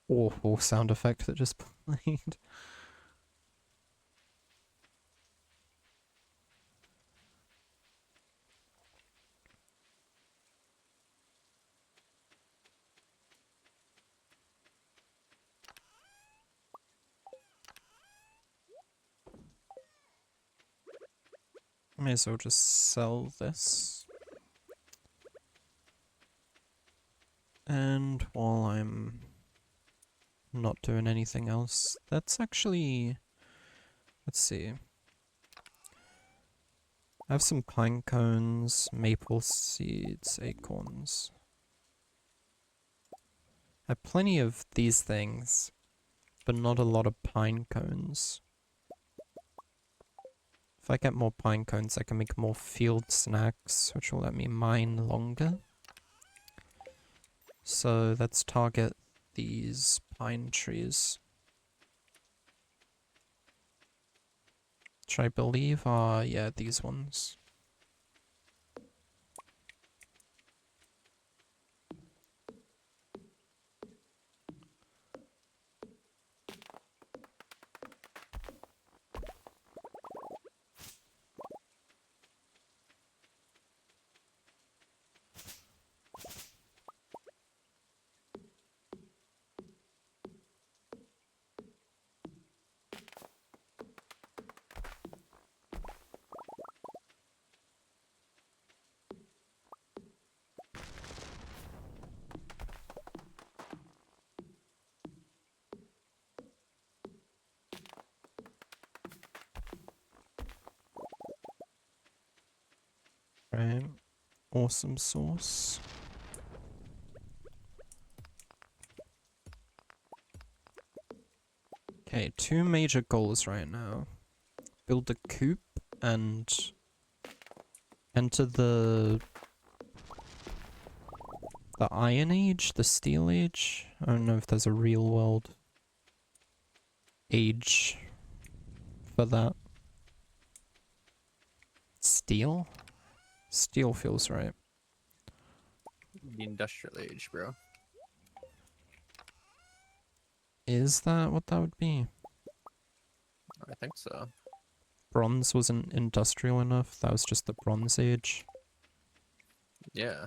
Awful sound effect that just played. May as well just sell this. And while I'm not doing anything else, that's actually... Let's see. I have some pine cones, maple seeds, acorns. I have plenty of these things, but not a lot of pine cones. If I get more pine cones, I can make more field snacks, which will let me mine longer. So let's target these pine trees. Which I believe are, yeah, these ones. Right. Awesome sauce. Okay, two major goals right now. Build a coop and enter the Iron Age, the Steel Age. I don't know if there's a real world age for that. Steel? Steel feels right. The industrial age, bro. Is that what that would be? I think so. Bronze wasn't industrial enough, that was just the Bronze Age. Yeah.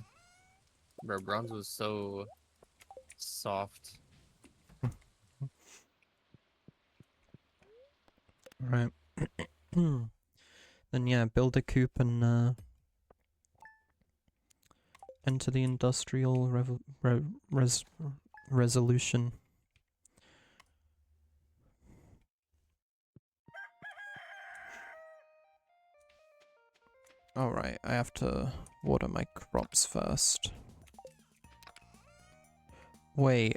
Bro, bronze was so soft. Right. Then yeah, build a coop and enter the industrial resolution. Alright, I have to water my crops first. Wait.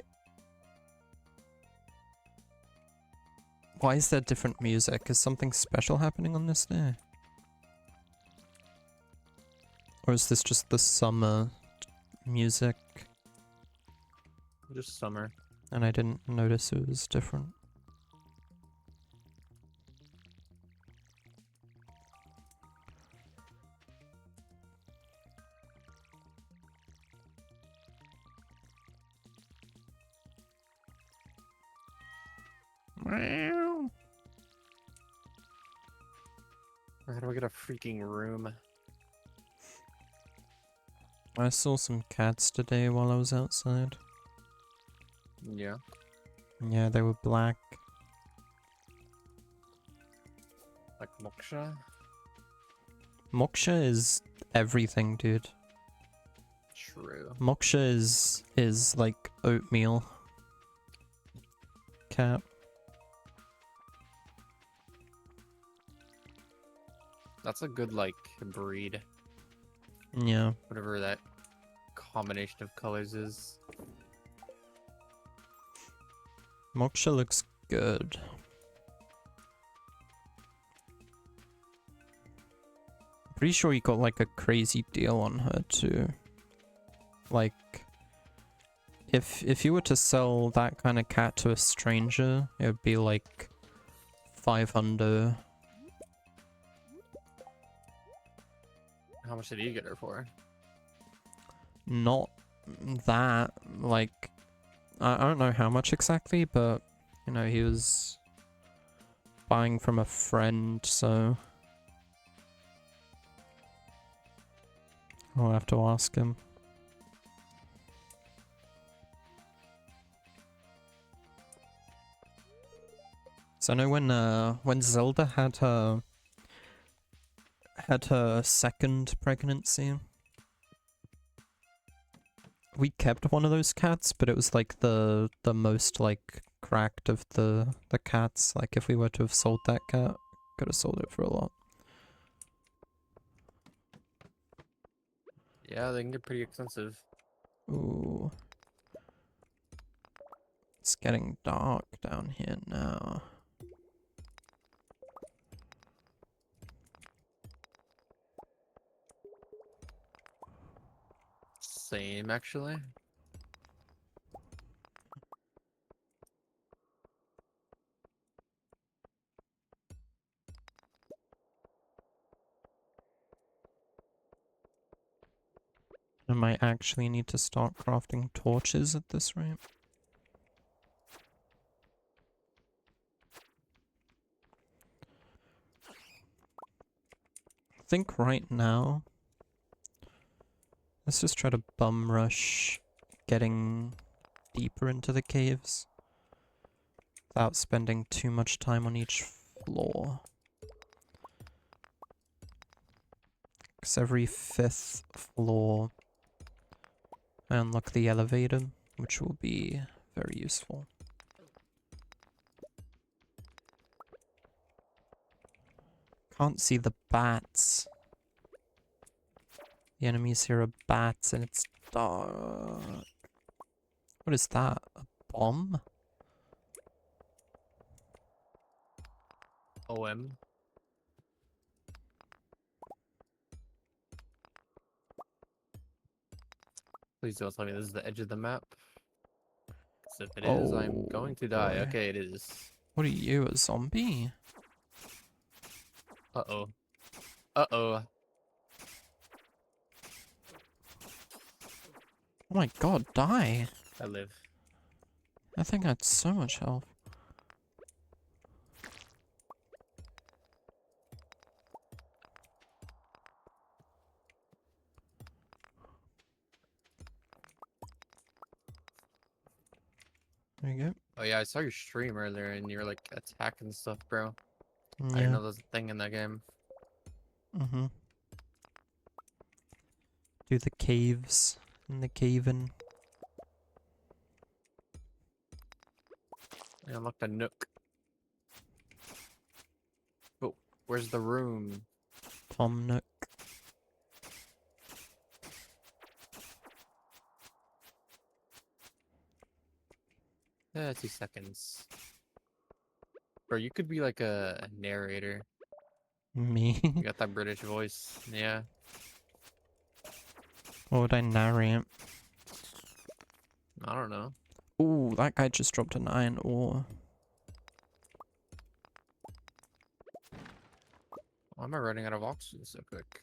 Why is there different music? Is something special happening on this day? Or is this just the summer music Just summer. and I didn't notice it was different? Meow. How do I get a freaking room? I saw some cats today while I was outside. Yeah. Yeah, they were black. Like Moksha? Moksha is everything, dude. True. Moksha is like oatmeal. Cat. That's a good, like, breed. Yeah. Whatever that combination of colors is. Moksha looks good. Pretty sure you got like a crazy deal on her too. Like, if you were to sell that kind of cat to a stranger, it would be like 500. How much did you get her for? Not that, like, I don't know how much exactly, but, you know, he was buying from a friend, so I'll have to ask him. So I know when Zelda had had her second pregnancy. We kept one of those cats, but it was like the most like cracked of the cats. Like if we were to have sold that cat, could have sold it for a lot. Yeah, they can get pretty expensive. Ooh. It's getting dark down here now. Same, actually. I might actually need to start crafting torches at this rate. I think right now, let's just try to bum rush getting deeper into the caves without spending too much time on each floor. Because every 5th floor I unlock the elevator, which will be very useful. Can't see the bats. The enemies here are bats and it's dark. What is that? A bomb? OM. Please don't tell me this is the edge of the map. 'Cause if it is, I'm going to die. boy. Okay, it is. What are you, a zombie? Uh-oh. Uh-oh. Oh my god, die! I live. I think I had so much health. There you go. Oh yeah, I saw your stream earlier and you're like attacking stuff, bro. I didn't Yeah. know there was a thing in that game. Mm-hmm. Do the caves and the cave-in. I unlocked a nook. Oh, where's the room? Tom Nook. Yeah, 2 seconds. Bro, you could be like a narrator. Me? You got that British voice. Yeah. What would I narrate? I don't know. Ooh, that guy just dropped an iron ore. Why am I running out of oxygen so quick?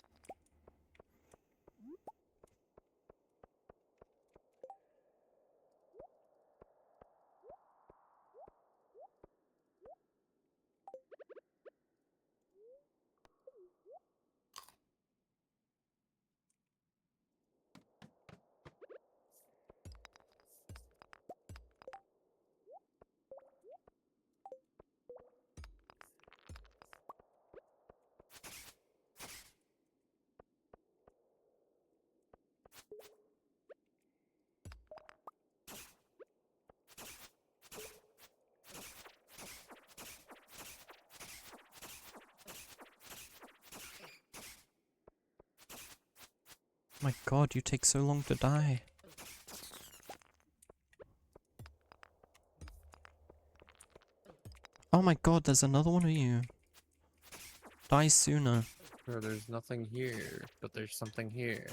My god, you take so long to die. Oh my god, there's another one of you. Die sooner. Bro, there's nothing here, but there's something here.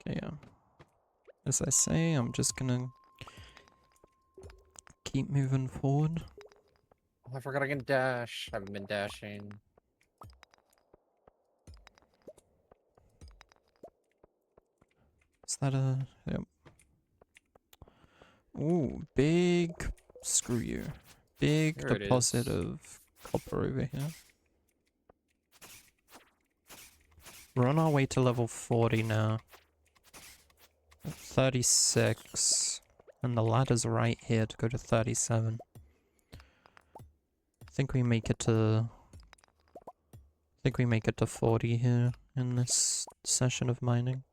Okay, yeah. As I say, I'm just gonna keep moving forward. Oh, I forgot I can dash. I haven't been dashing. Is that a... Yep. Ooh, big... Screw you. Big There it deposit is. of copper over here. We're on our way to level 40 now. 36. And the ladder's right here to go to 37. I think we make it to... I think we make it to 40 here in this session of mining.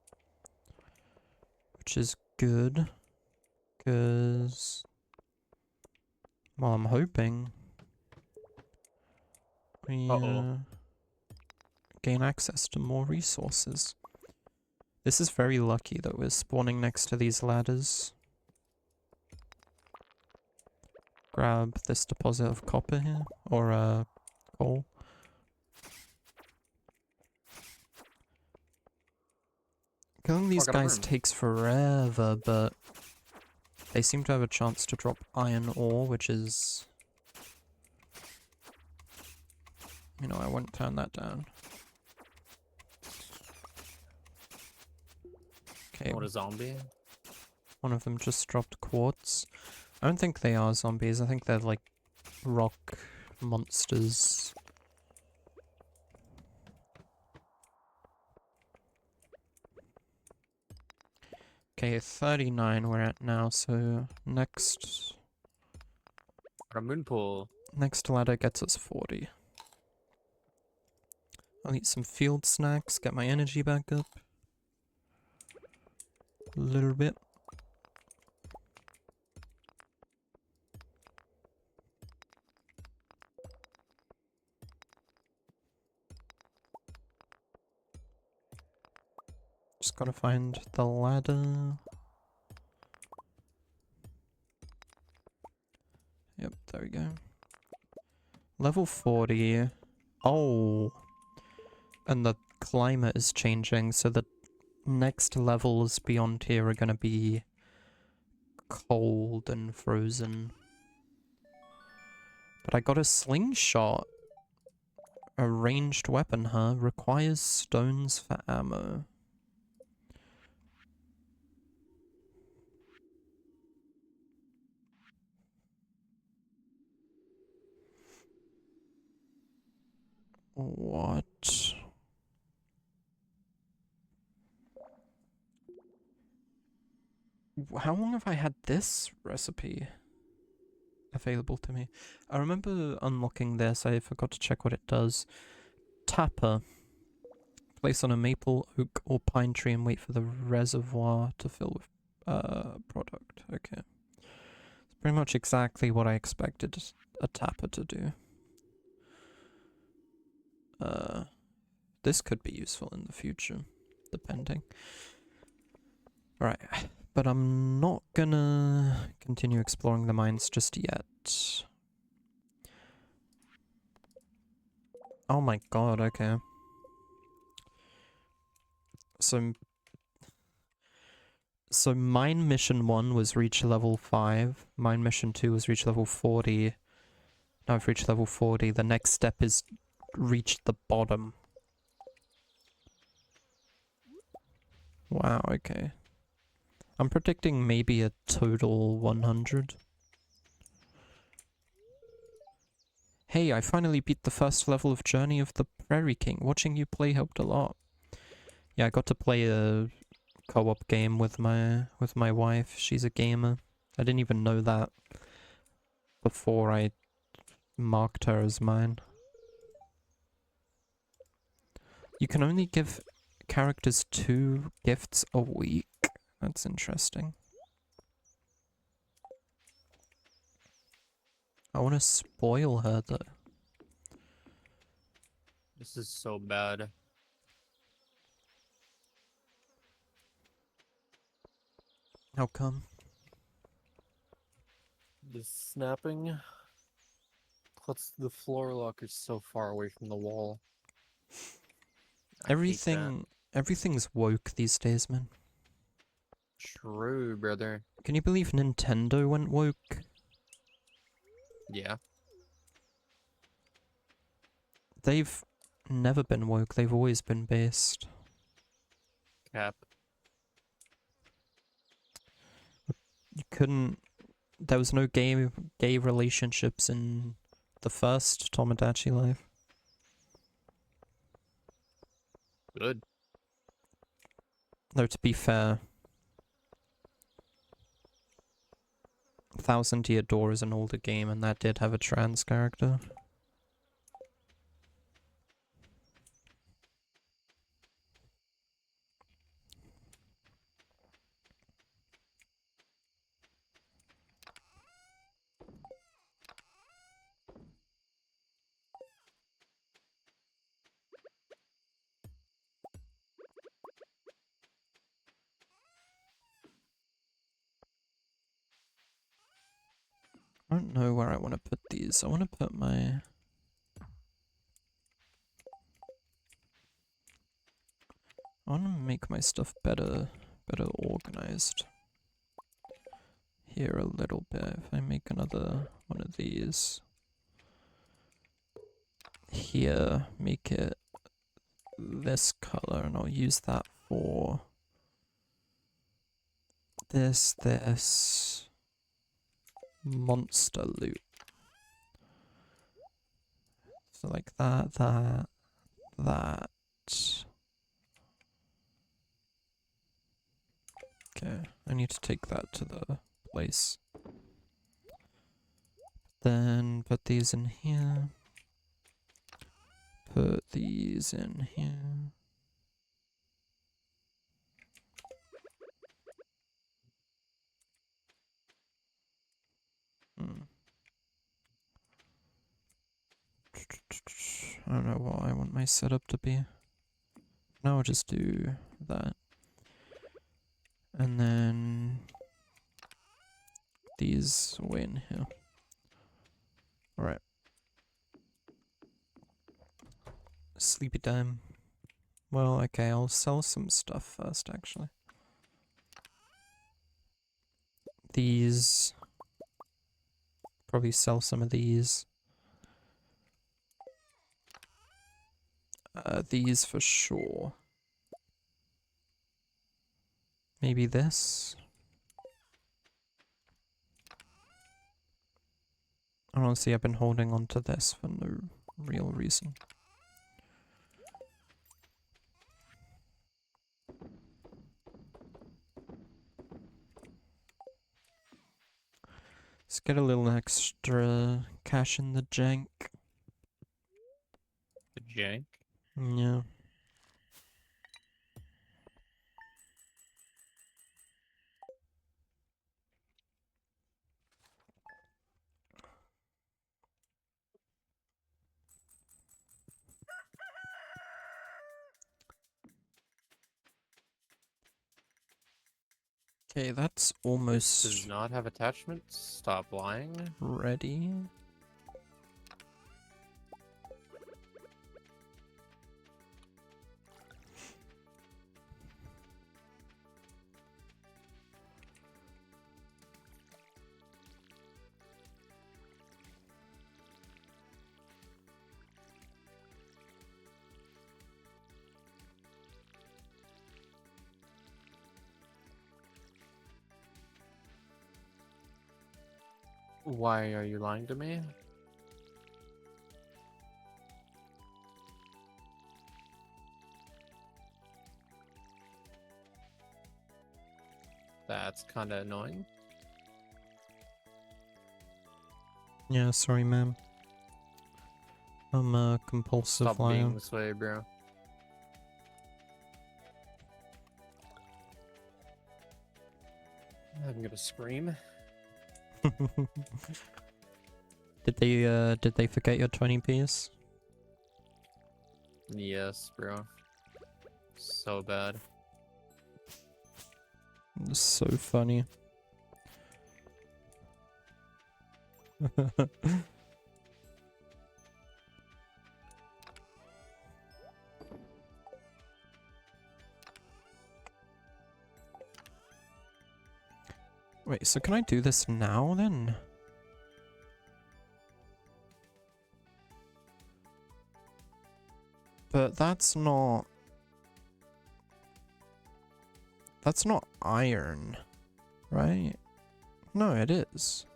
Which is good. Because... well, I'm hoping we gain access to more resources. This is very lucky that we're spawning next to these ladders. Grab this deposit of copper here, or coal. Killing these got a guys burn. takes forever, but they seem to have a chance to drop iron ore, which is... you know, I won't turn that down. Okay, What, a zombie? one of them just dropped quartz. I don't think they are zombies, I think they're like rock monsters. Okay, 39 we're at now, so next Got a moon pool. next ladder gets us 40. I'll eat some field snacks, get my energy back up. A little bit. Just gotta find the ladder. Yep, there we go. Level 40. Oh. And the climate is changing, so the next levels beyond here are gonna be cold and frozen. But I got a slingshot. A ranged weapon, huh? Requires stones for ammo. What? How long have I had this recipe available to me? I remember unlocking this, I forgot to check what it does. Tapper. Place on a maple, oak, or pine tree and wait for the reservoir to fill with product. Okay. It's pretty much exactly what I expected a tapper to do. This could be useful in the future, depending. Right, but I'm not gonna continue exploring the mines just yet. Oh my god, okay. So mine mission 1 was reach level 5, mine mission 2 was reach level 40. Now I've reached level 40, the next step is reach the bottom. Wow, okay. I'm predicting maybe a total 100. Hey, I finally beat the first level of Journey of the Prairie King. Watching you play helped a lot. Yeah, I got to play a co-op game with my wife. She's a gamer. I didn't even know that before I marked her as mine. You can only give characters 2 gifts a week. That's interesting. I want to spoil her though. This is so bad. How come? The snapping. Plus, the floor lock is so far away from the wall. I hate that. Everything's woke these days, man. True, brother. Can you believe Nintendo went woke? Yeah. They've never been woke, they've always been based. Cap. You couldn't... There was no gay relationships in the first Tomodachi Life. Good. Though to be fair, Thousand Year Door is an older game and that did have a trans character. I don't know where I want to put these. I want to put my... I want to make my stuff better organized. Here a little bit. If I make another one of these. Here, make it this color, and I'll use that for this monster loot. So like that. Okay, I need to take that to the place. Then put these in here. Put these in here. I don't know what I want my setup to be. Now I'll just do that. And then these way in here. Alright. Sleepy time. Well, okay, I'll sell some stuff first, actually. These. Probably sell some of these. These for sure. Maybe this. Honestly, I've been holding on to this for no real reason. Let's get a little extra cash in the jank. The jank. Yeah. Okay, that's Does almost not have attachments. Stop lying. ready. Why are you lying to me? That's kind of annoying. Yeah, sorry, ma'am. I'm a compulsive Stop liar. being this way, bro. I'm gonna scream. Did they forget your 20p's? Yes, bro. So bad. It's so funny. Wait, so can I do this now then? But that's not iron, right? No, it is.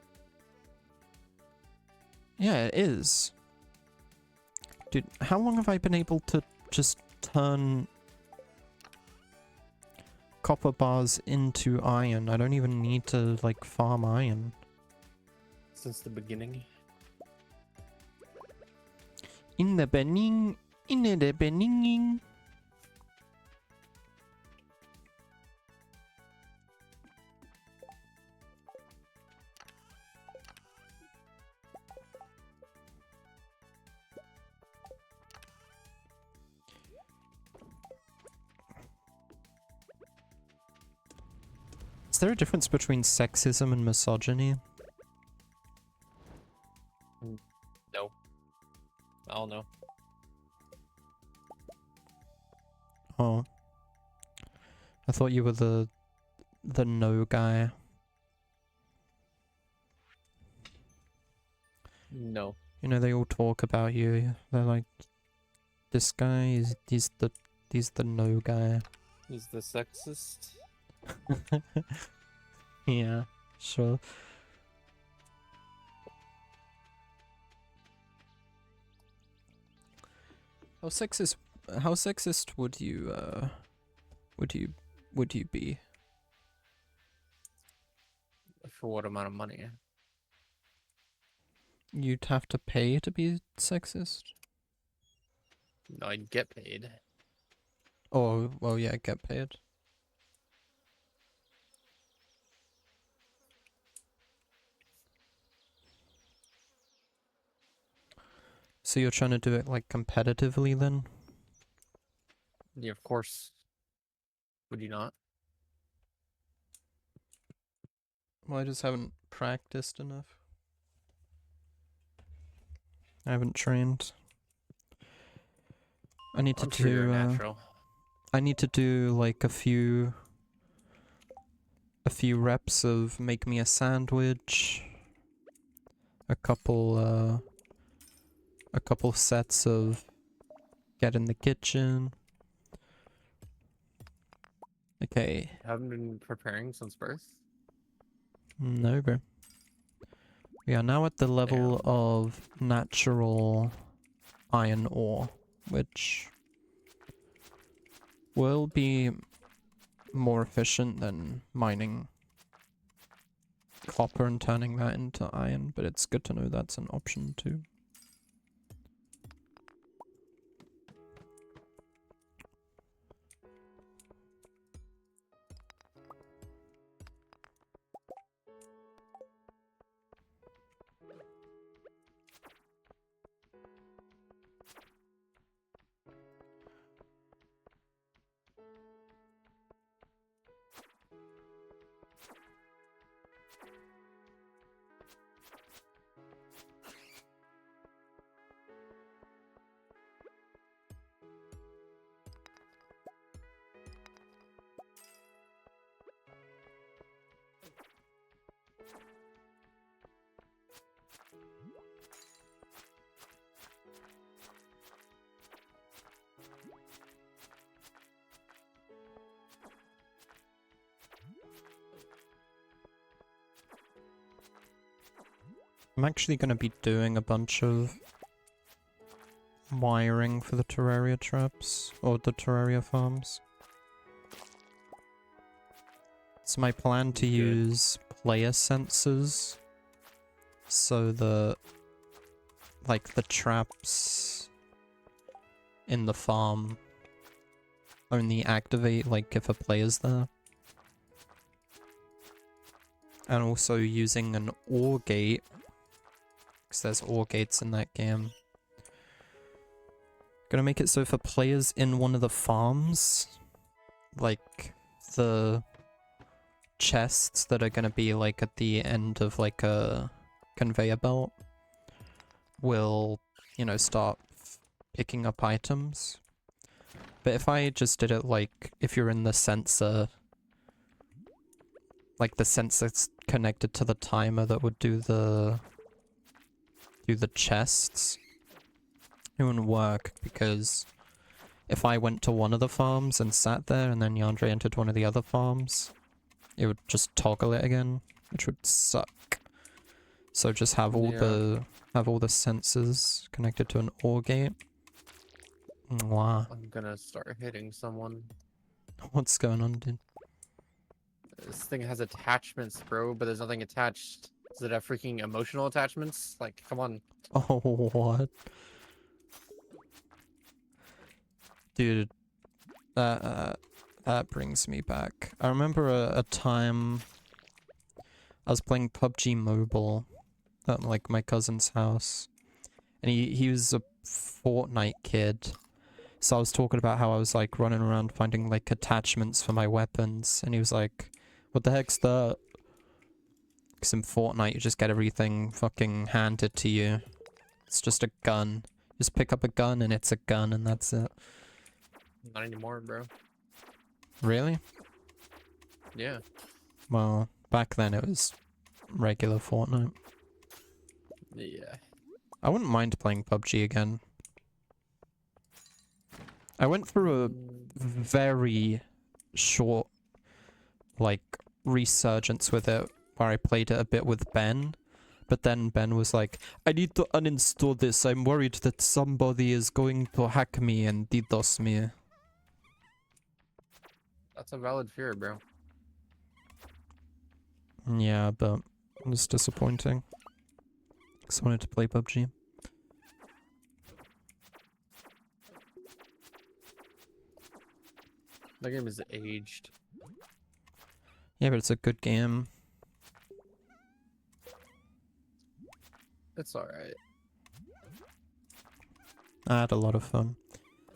Yeah, it is. Dude, how long have I been able to just turn copper bars into iron. I don't even need to, like, farm iron. Since the beginning. In the beginning, in the beginning. Is there a difference between sexism and misogyny? No. I don't know. Oh. I thought you were the no guy. No. You know, they all talk about you. They're like, this guy is he's the no guy. He's the sexist. Yeah, sure. How sexist would you be? For what amount of money? You'd have to pay to be sexist? No, I'd get paid. Oh, well, yeah, get paid. So you're trying to do it, like, competitively then? Yeah, of course. Would you not? Well, I just haven't practiced enough. I haven't trained. I need to I'm sure you're do, natural. I need to do, like, a few reps of make me a sandwich. A couple sets of get in the kitchen. Okay. Haven't been preparing since birth? No, bro. We are now at the level Damn. of natural iron ore, which will be more efficient than mining copper and turning that into iron, but it's good to know that's an option too. I'm actually going to be doing a bunch of wiring for the Terraria traps, or the Terraria farms. It's my plan to Good. use player sensors, so the, like, the traps in the farm only activate, like, if a player's there. And also using an ore gate, because there's ore gates in that game. Gonna make it so for players in one of the farms, like the chests that are gonna be like at the end of like a conveyor belt will, you know, start picking up items. But if I just did it like, if you're in the sensor, like the sensor's connected to the timer that would do the chests, it wouldn't work, because if I went to one of the farms and sat there and then Yandere entered one of the other farms, it would just toggle it again, which would suck. So just have all the sensors connected to an ore gate. Mwah. I'm gonna start hitting someone. What's going on, dude? This thing has attachments, bro, but there's nothing attached. Does it have freaking emotional attachments? Like, come on. Oh, what? Dude, that brings me back. I remember a time I was playing PUBG Mobile at like my cousin's house, and he was a Fortnite kid. So I was talking about how I was like running around finding like attachments for my weapons, and he was like, "What the heck's that?" Because in Fortnite you just get everything fucking handed to you. It's just a gun. Just pick up a gun and it's a gun and that's it. Not anymore, bro. Really? Yeah. Well, back then it was regular Fortnite. Yeah. I wouldn't mind playing PUBG again. I went through a very short, like, resurgence with it, where I played it a bit with Ben, but then Ben was like, I need to uninstall this, I'm worried that somebody is going to hack me and DDoS me. That's a valid fear, bro. Yeah, but it was disappointing. Because I wanted to play PUBG. That game is aged. Yeah, but it's a good game. It's alright. I had a lot of fun.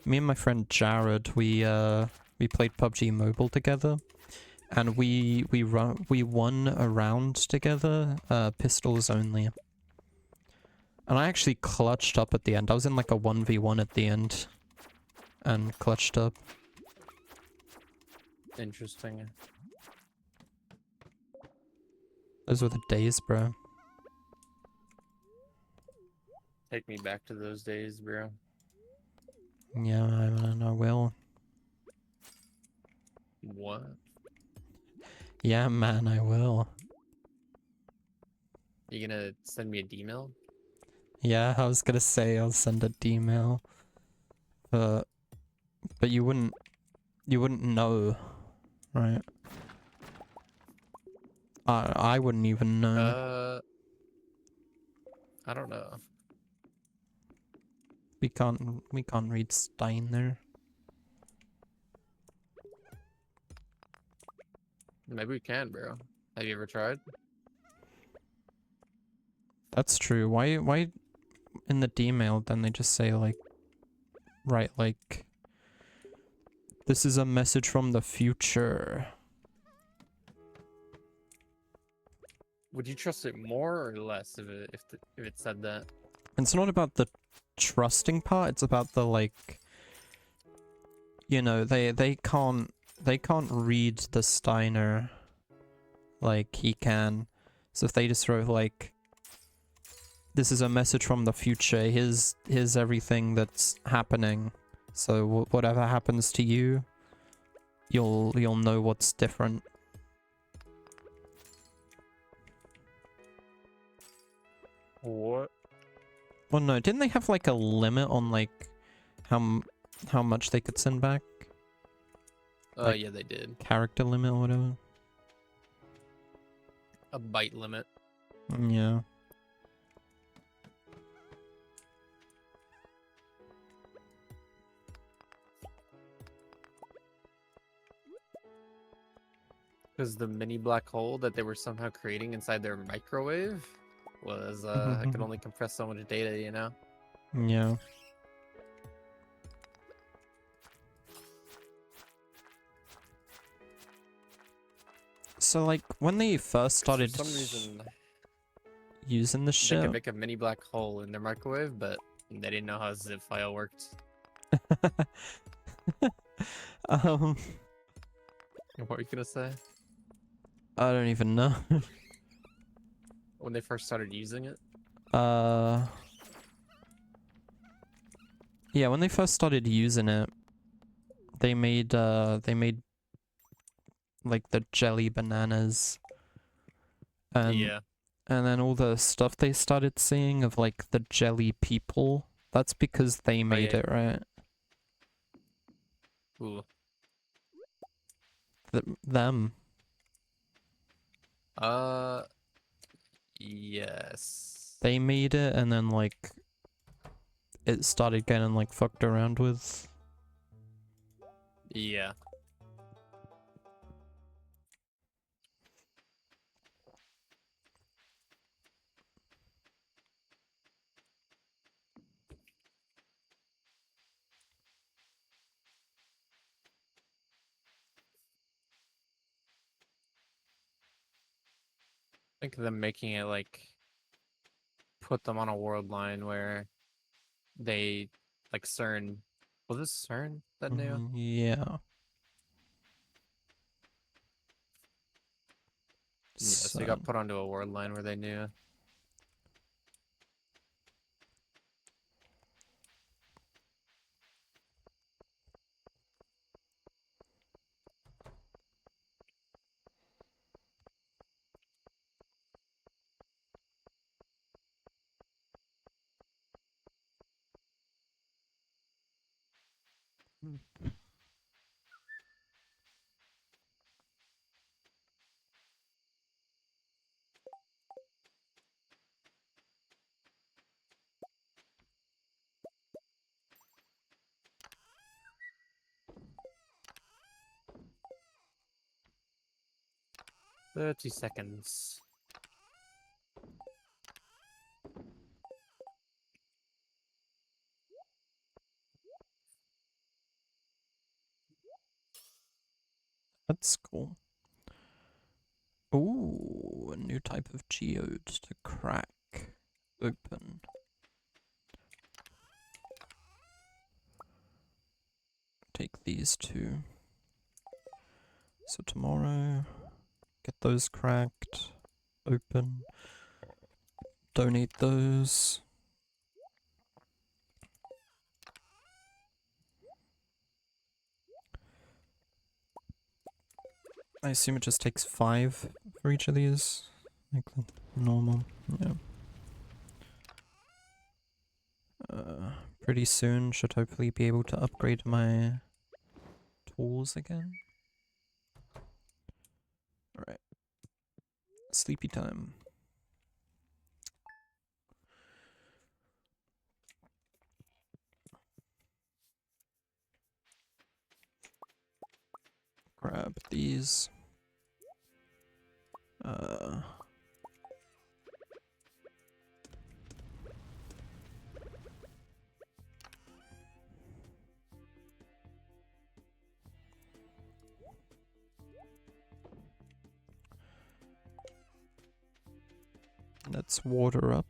Me and my friend Jared, we played PUBG Mobile together, and we won a round together, pistols only. And I actually clutched up at the end. I was in like a 1v1 at the end, and clutched up. Interesting. Those were the days, bro. Take me back to those days, bro. Yeah, I will. What? Yeah, man, I will. You gonna send me a D-mail? Yeah, I was gonna say I'll send a D-mail, but you wouldn't know, right? I wouldn't even know. I don't know. We can't read Steiner. Maybe we can, bro. Have you ever tried? That's true. Why in the D-mail then they just say like, right, like, this is a message from the future. Would you trust it more or less if it said that? It's not about the trusting part, it's about the like, you know, they can't read the Steiner like he can. So if they just wrote like, this is a message from the future, here's everything that's happening, so whatever happens to you, you'll know what's different. What? Well, no, didn't they have like a limit on like how much they could send back? Like, Yeah, they did. character limit or whatever? A byte limit. Yeah. Because the mini black hole that they were somehow creating inside their microwave was, it could only compress so much data, you know? Yeah. So, like, when they first started For some reason, using the they shit... could make a mini black hole in their microwave, but they didn't know how a zip file worked. um... What were you gonna say? I don't even know. When they first started using it? Yeah, when they first started using it, they made like the jelly bananas. Yeah. And then all the stuff they started seeing of like the jelly people, that's because they made yeah. it, right? Ooh. Them. Uh, yes. They made it and then like it started getting like fucked around with. Yeah. I think them making it like put them on a world line where they like CERN. Was this CERN that knew? Yeah. Yeah, so they got put onto a world line where they knew. Hmm. 30 seconds. That's cool. Ooh, a new type of geode to crack open. Take these two. So tomorrow, get those cracked, open, donate those. I assume it just takes 5 for each of these, like the normal, yeah. Pretty soon should hopefully be able to upgrade my tools again. Alright. Sleepy time. Grab these. Let's water up.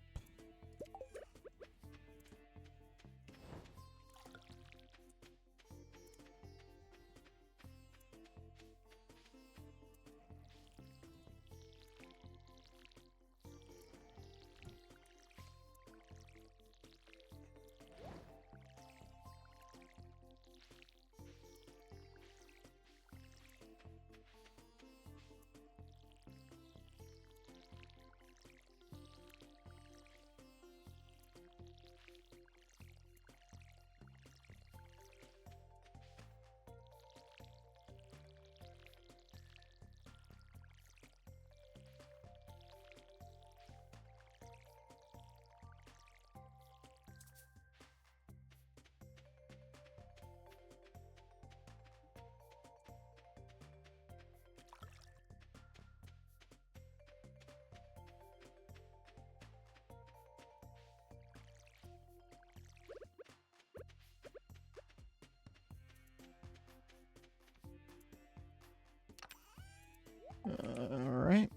Alright.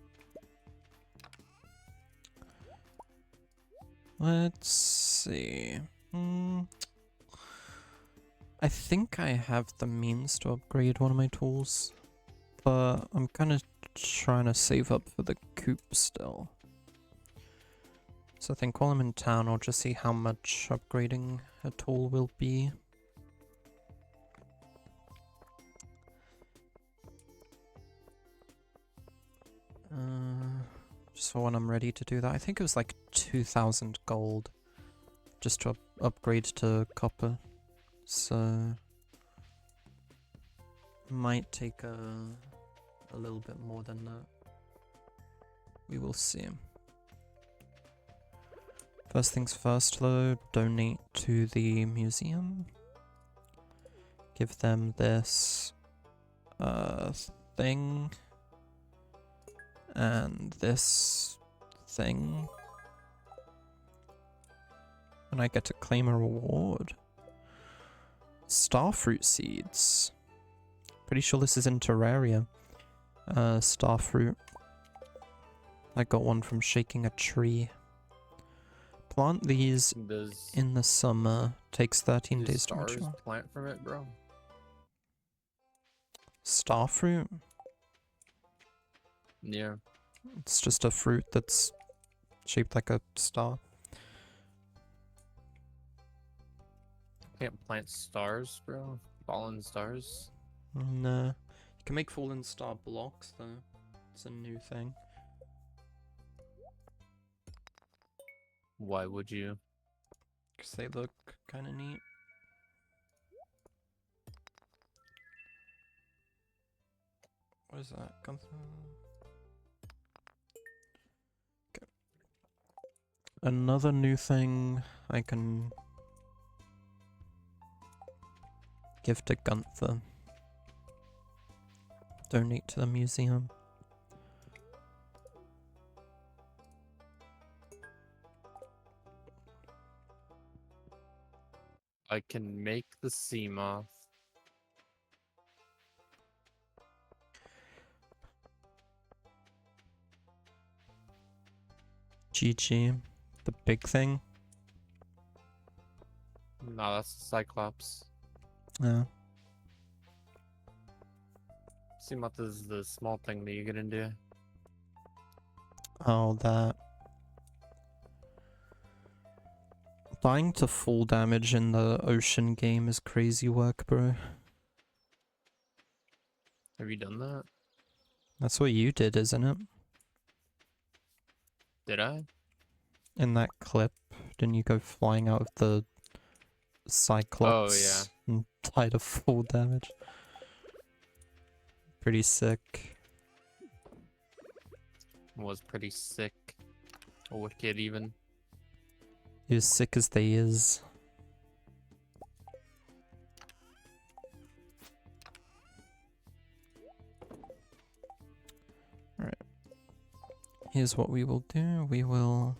Let's see. I think I have the means to upgrade one of my tools, but I'm kind of trying to save up for the coop still. So I think while I'm in town, I'll just see how much upgrading a tool will be. Just for when I'm ready to do that. I think it was like 2,000 gold just to upgrade to copper. So might take a little bit more than that. We will see. First things first though, donate to the museum. Give them this thing and this thing. And I get to claim a reward. Starfruit seeds. Pretty sure this is in Terraria. Starfruit. I got one from shaking a tree. Plant these Does in the summer. Takes 13 do days to stars mature. plant from it, bro? Starfruit? Yeah. It's just a fruit that's shaped like a star. Can't plant stars, bro. Fallen stars. No. You can make fallen star blocks though. It's a new thing. Why would you? Because they look kind of neat. What is that? Okay. Another new thing I can give to Gunther. Donate to the museum. I can make the sea moth. GG. The big thing. No, that's the Cyclops. Yeah. Sea moth is the small thing that you get into. Oh, that. Dying to full damage in the ocean game is crazy work, bro. Have you done that? That's what you did, isn't it? Did I? In that clip, didn't you go flying out of the Cyclops and die to full damage? Pretty sick. Was pretty sick. Wicked even. He was sick as they is. Alright. Here's what we will do. We will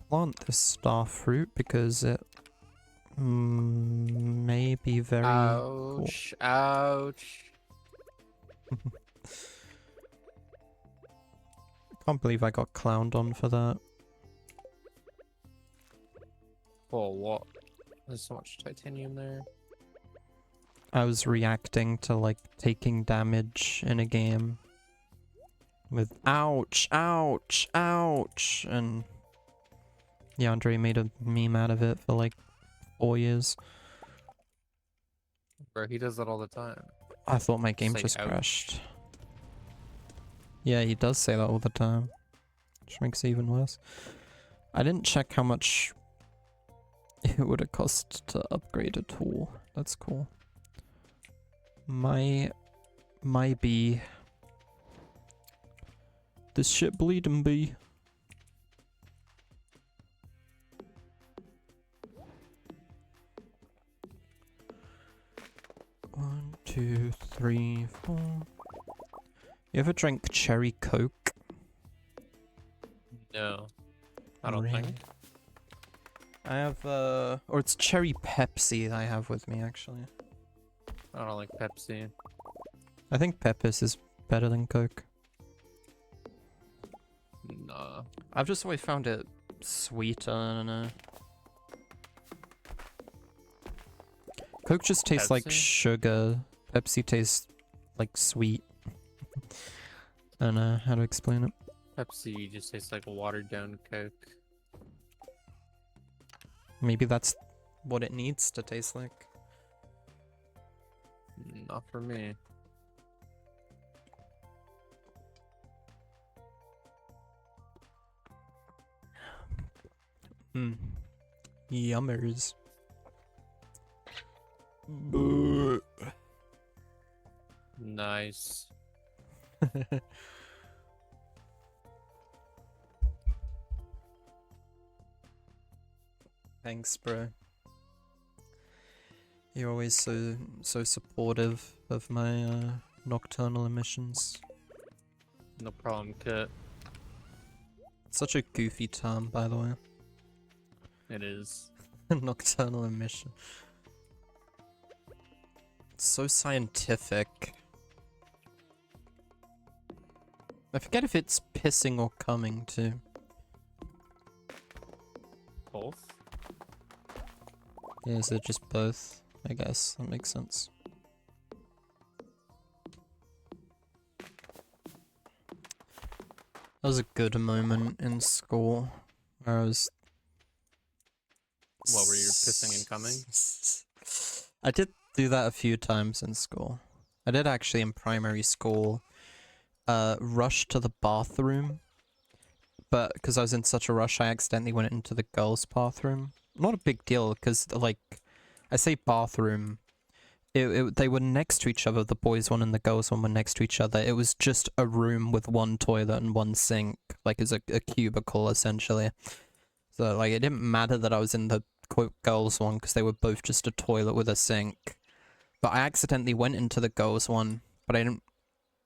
plant this star fruit because it may be very Ouch. Ouch. Can't believe I got clowned on for that. For what? There's so much titanium there. I was reacting to like taking damage in a game with ouch, ouch, ouch, and yeah, Andre made a meme out of it for like 4 years. Bro, he does that all the time. I thought my game Say just ouch. crashed. Yeah, he does say that all the time, which makes it even worse. I didn't check how much it would have cost to upgrade a tool. That's cool. My bee. This shit bleeding bee. One, two, three, four. You ever drank cherry Coke? No. I don't think. I have, or it's cherry Pepsi I have with me, actually. I don't like Pepsi. I think Pepsi is better than Coke. Nah. I've just always found it sweeter, I don't know. Coke just tastes like Pepsi? sugar. Pepsi tastes like sweet. I don't know how to explain it. Pepsi just tastes like watered down Coke. Maybe that's what it needs to taste like. Not for me. Yummers. Nice. Thanks, bro. You're always so supportive of my nocturnal emissions. No problem, Kit. Such a goofy term, by the way. It is. Nocturnal emission. It's so scientific. I forget if it's pissing or coming too. Both? Yeah, is it just both? I guess that makes sense. That was a good moment in school where I was. What, were you pissing and coming? I did do that a few times in school. I did actually in primary school rush to the bathroom, but because I was in such a rush I accidentally went into the girls' bathroom. Not a big deal because, like, I say bathroom, they were next to each other, the boys' one and the girls' one were next to each other. It was just a room with one toilet and one sink, like it's a cubicle essentially. So like it didn't matter that I was in the quote girls' one because they were both just a toilet with a sink. But I accidentally went into the girls' one, but I didn't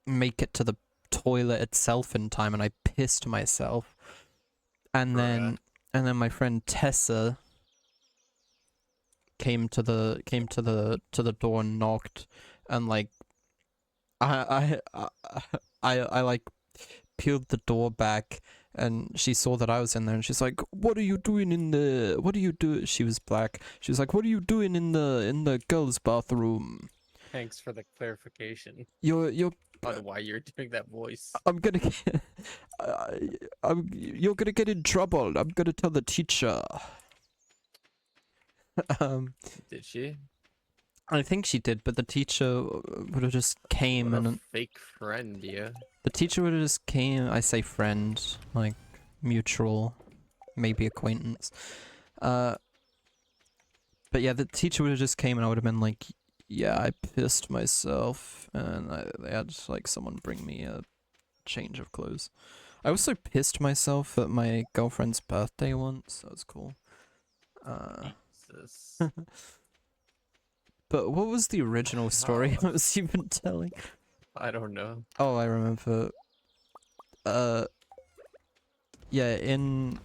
make it to the toilet itself in time, and I pissed myself. And then my friend Tessa came to the door and knocked, and like I like peeled the door back, and she saw that I was in there, and she's like, "What are you doing in the? What do you do?" She was black. She was like, "What are you doing in the girls' bathroom? Thanks for the clarification You're on why you're doing that voice. I'm gonna get, you're gonna get in trouble. I'm gonna tell the teacher." Did she? I think she did, but the teacher would have just came What a and fake friend, yeah. the teacher would have just came. I say friend, like mutual, maybe acquaintance. But yeah, the teacher would have just came and I would have been like, "Yeah, I pissed myself," and they had like someone bring me a change of clothes. I also pissed myself at my girlfriend's birthday once. That was cool. Jesus. But what was the original story I How? was even telling? I don't know. Oh, I remember. Yeah, in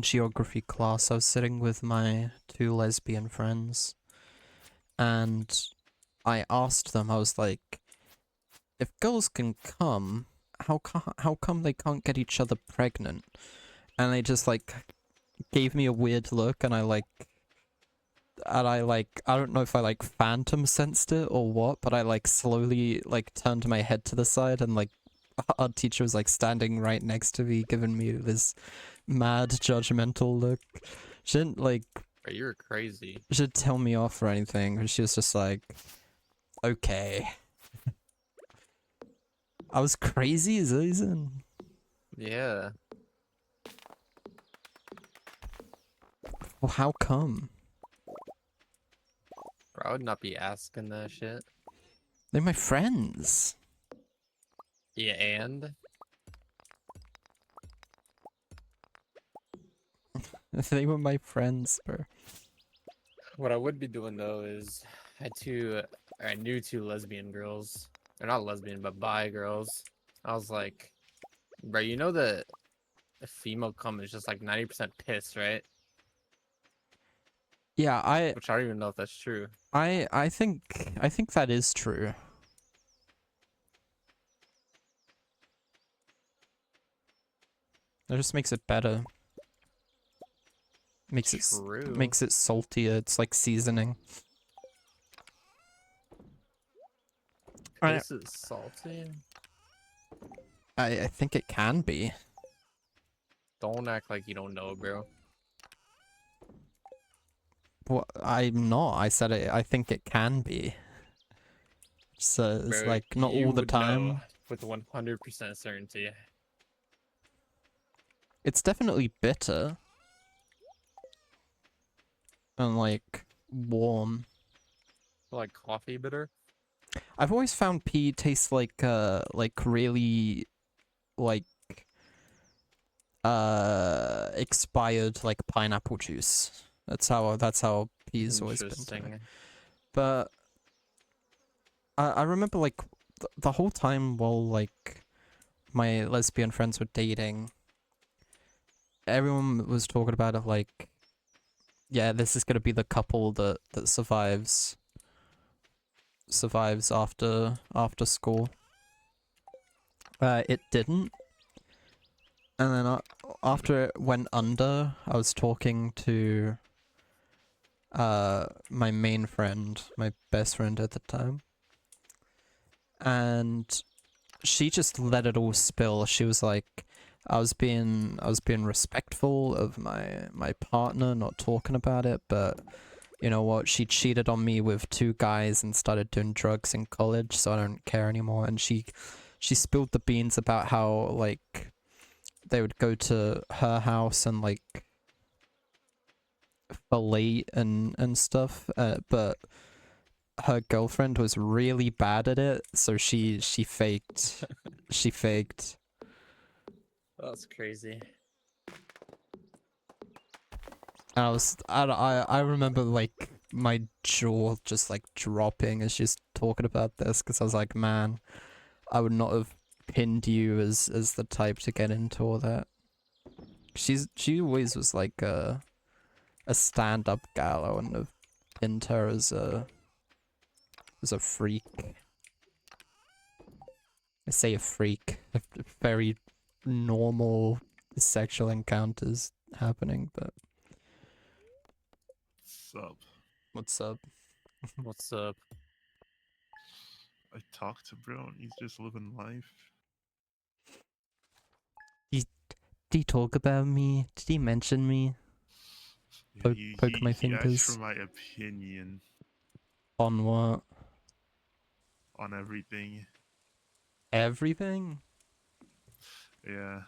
geography class, I was sitting with my two lesbian friends, and I asked them. I was like, "If girls can come, how come they can't get each other pregnant?" And they just like gave me a weird look, and I don't know if I like phantom sensed it or what, but I like slowly like turned my head to the side, and like our teacher was like standing right next to me, giving me this mad judgmental look. She didn't like Bro, you're crazy. she didn't tell me off or anything. She was just like, "Okay." I was crazy as reason. Yeah. Well, how come? Bro, I would not be asking that shit. They're my friends. Yeah, and? They were my friends, bro. What I would be doing though is I knew two lesbian girls. They're not lesbian, but bi girls. I was like, bro, you know that a female cum is just like 90% piss, right? Yeah, Which I don't even know if that's true. I think that is true. That just makes it better. True. Makes it saltier. It's like seasoning. This is salty. I think it can be. Don't act like you don't know, bro. Well, I'm not. I said it. I think it can be. So it's Bro, like not you all the would know time. with 100% certainty. It's definitely bitter. And like warm. Like coffee bitter. I've always found pee tastes like really like expired like pineapple juice. That's how he's always been to me. Interesting. But I remember like the whole time while like my lesbian friends were dating, everyone was talking about it like, yeah, this is gonna be the couple that survives after school. It didn't, and then after it went under, I was talking to my main friend, my best friend at the time, and she just let it all spill. She was like, I was being respectful of my partner, not talking about it, but you know what? She cheated on me with 2 guys and started doing drugs in college, so I don't care anymore. And she spilled the beans about how like they would go to her house and like fillet and stuff, but her girlfriend was really bad at it, so she faked. She faked. That's crazy. And I remember like my jaw just like dropping as she's talking about this, because I was like, man, I would not have pinned you as the type to get into all that. She always was like a stand-up gal. I wouldn't have pinned her as a freak. I say a freak. Very normal sexual encounters happening, but Sup? what's up? What's up? I talked to bro and he's just living life. Did he talk about me? Did he mention me? Yeah, Poke my he asked fingers. for my opinion On what? on everything. Everything? Yeah.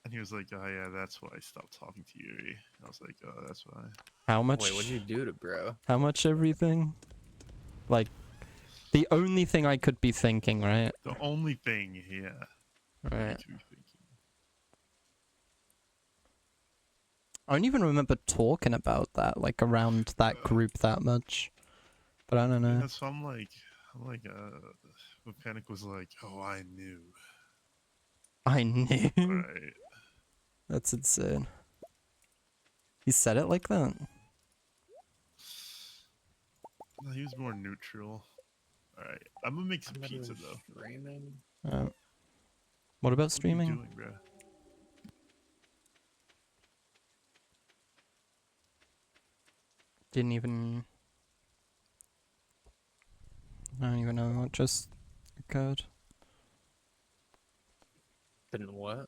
And he was like, oh yeah, that's why I stopped talking to you. I was like, oh, that's why. How much? Wait, what'd you do to bro? How much everything? Like, the only thing I could be thinking, right? The only thing, yeah. Right. You could be thinking. I don't even remember talking about that, like, around that group that much. But I don't know. Yeah, so I'm like, Mechanic was like, oh, I knew. I knew. Alright. That's insane. He said it like that? No, he was more neutral. Alright. I'm gonna make some pizza though. Streaming? What about What are streaming? you doing, bro? Didn't even... I don't even know what just occurred. Didn't what?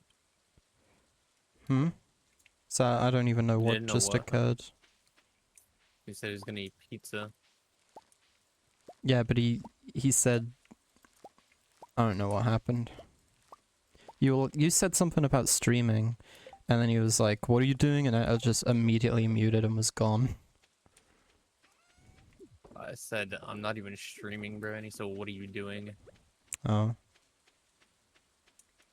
So I don't even know You what didn't know just what? occurred. He said he was gonna eat pizza. Yeah, but he said... I don't know what happened. You said something about streaming, and then he was like, what are you doing? And I just immediately muted and was gone. I said, I'm not even streaming, bro. And he said, what are you doing? Oh.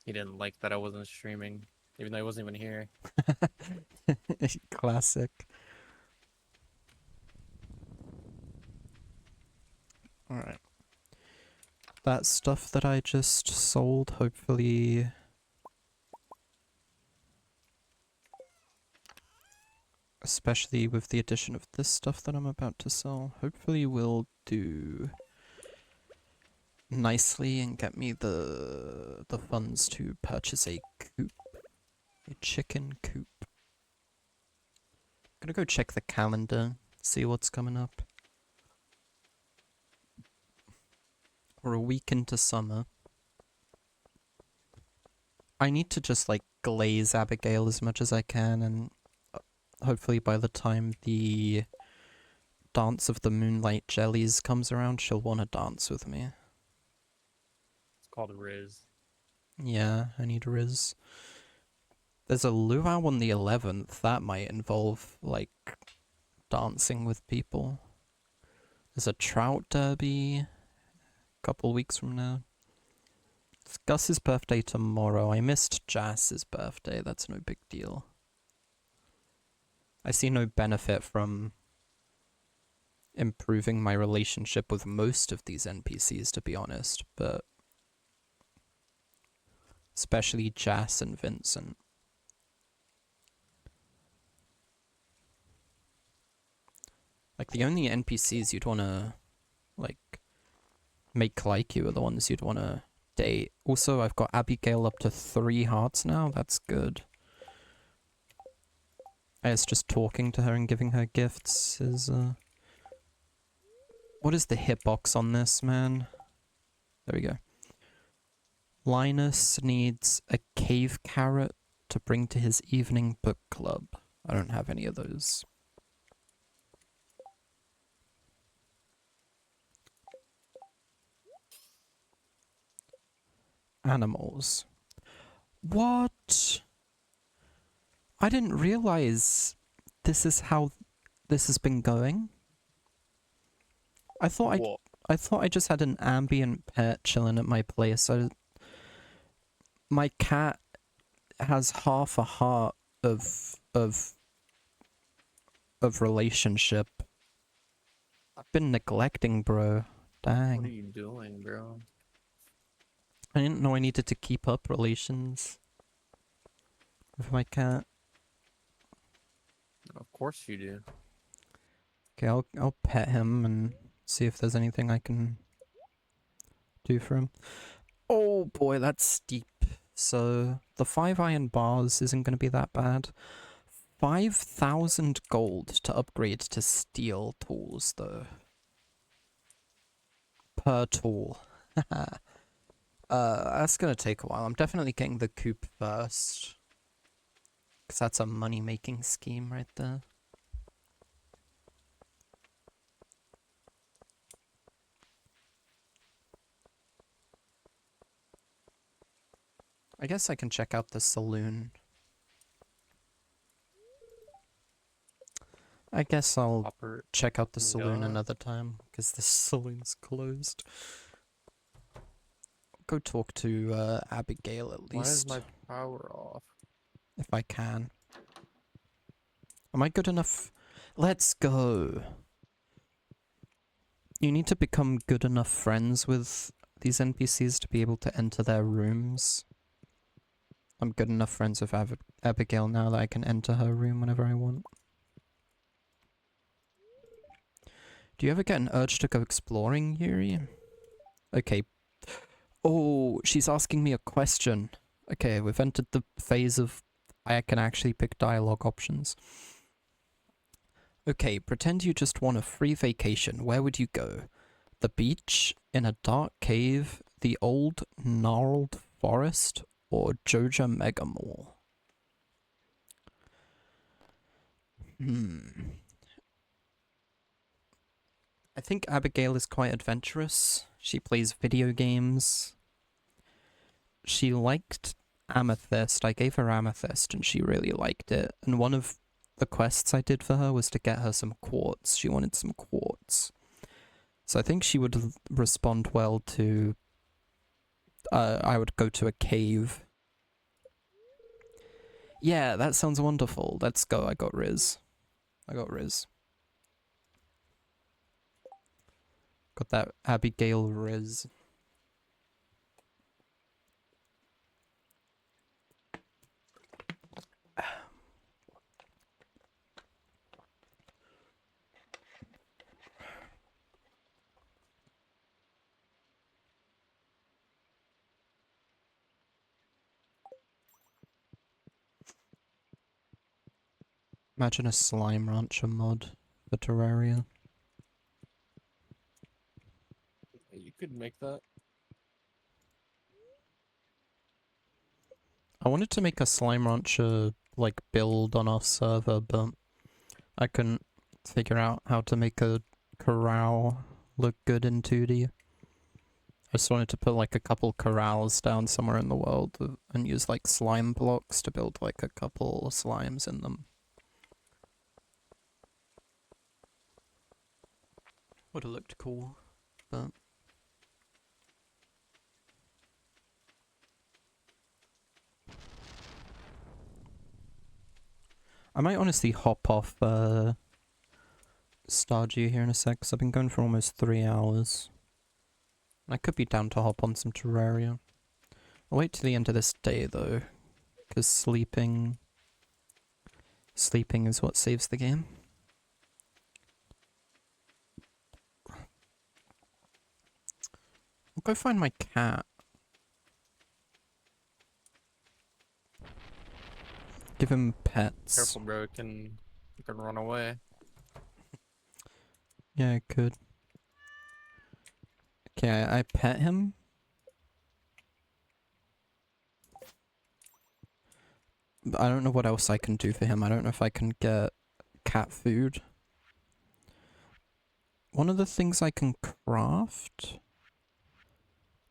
He didn't like that I wasn't streaming, even though I wasn't even here. Classic. Alright. That stuff that I just sold, hopefully... Especially with the addition of this stuff that I'm about to sell, hopefully will do nicely and get me the funds to purchase a coop. A chicken coop. Gonna go check the calendar, see what's coming up. We're a week into summer. I need to just like glaze Abigail as much as I can, and hopefully by the time the Dance of the Moonlight Jellies comes around, she'll want to dance with me. It's called Riz. Yeah, I need Riz. There's a luau on the 11th. That might involve, like, dancing with people. There's a trout derby a couple weeks from now. It's Gus's birthday tomorrow. I missed Jass's birthday. That's no big deal. I see no benefit from improving my relationship with most of these NPCs, to be honest, but especially Jass and Vincent. Like, the only NPCs you'd want to, like, make like you are the ones you'd want to date. Also, I've got Abigail up to 3 hearts now. That's good. I guess just talking to her and giving her gifts is, What is the hitbox on this, man? There we go. Linus needs a cave carrot to bring to his evening book club. I don't have any of those. Animals. What? I didn't realize this is how this has been going. I thought I just had an ambient pet chilling at my place. My cat has half a heart of relationship. I've been neglecting, bro. Dang. What are you doing, bro? I didn't know I needed to keep up relations with my cat. Of course you do. Okay, I'll pet him and see if there's anything I can do for him. Oh boy, that's steep. So the 5 iron bars isn't going to be that bad. 5,000 gold to upgrade to steel tools, though. Per tool. That's gonna take a while. I'm definitely getting the coop first. Because that's a money-making scheme right there. I guess I can check out the saloon. I guess I'll check out the saloon another time, because the saloon's closed. Go talk to Abigail at least. Why is my power off? If I can. Am I good enough? Let's go. You need to become good enough friends with these NPCs to be able to enter their rooms. I'm good enough friends with Abigail now that I can enter her room whenever I want. Do you ever get an urge to go exploring, Yuri? Okay. Oh, she's asking me a question. Okay, we've entered the phase of I can actually pick dialogue options. Okay, pretend you just want a free vacation. Where would you go? The beach, in a dark cave, the old gnarled forest, or Joja Mega Mall? I think Abigail is quite adventurous. She plays video games. She liked Amethyst. I gave her Amethyst and she really liked it. And one of the quests I did for her was to get her some quartz. She wanted some quartz. So I think she would respond well to... I would go to a cave. Yeah, that sounds wonderful. Let's go. I got Riz. Got that Abigail Riz. Imagine a slime rancher mod for Terraria. You could make that. I wanted to make a slime rancher like build on our server, but I couldn't figure out how to make a corral look good in 2D. I just wanted to put like a couple corrals down somewhere in the world and use like slime blocks to build like a couple slimes in them. Would have looked cool, but... I might honestly hop off Stardew here in a sec, 'cause I've been going for almost 3 hours. I could be down to hop on some Terraria. I'll wait till the end of this day though, because sleeping is what saves the game. I'll go find my cat. Give him pets. Careful, bro. It can run away. Yeah, I could. Okay, I pet him. But I don't know what else I can do for him. I don't know if I can get cat food. One of the things I can craft,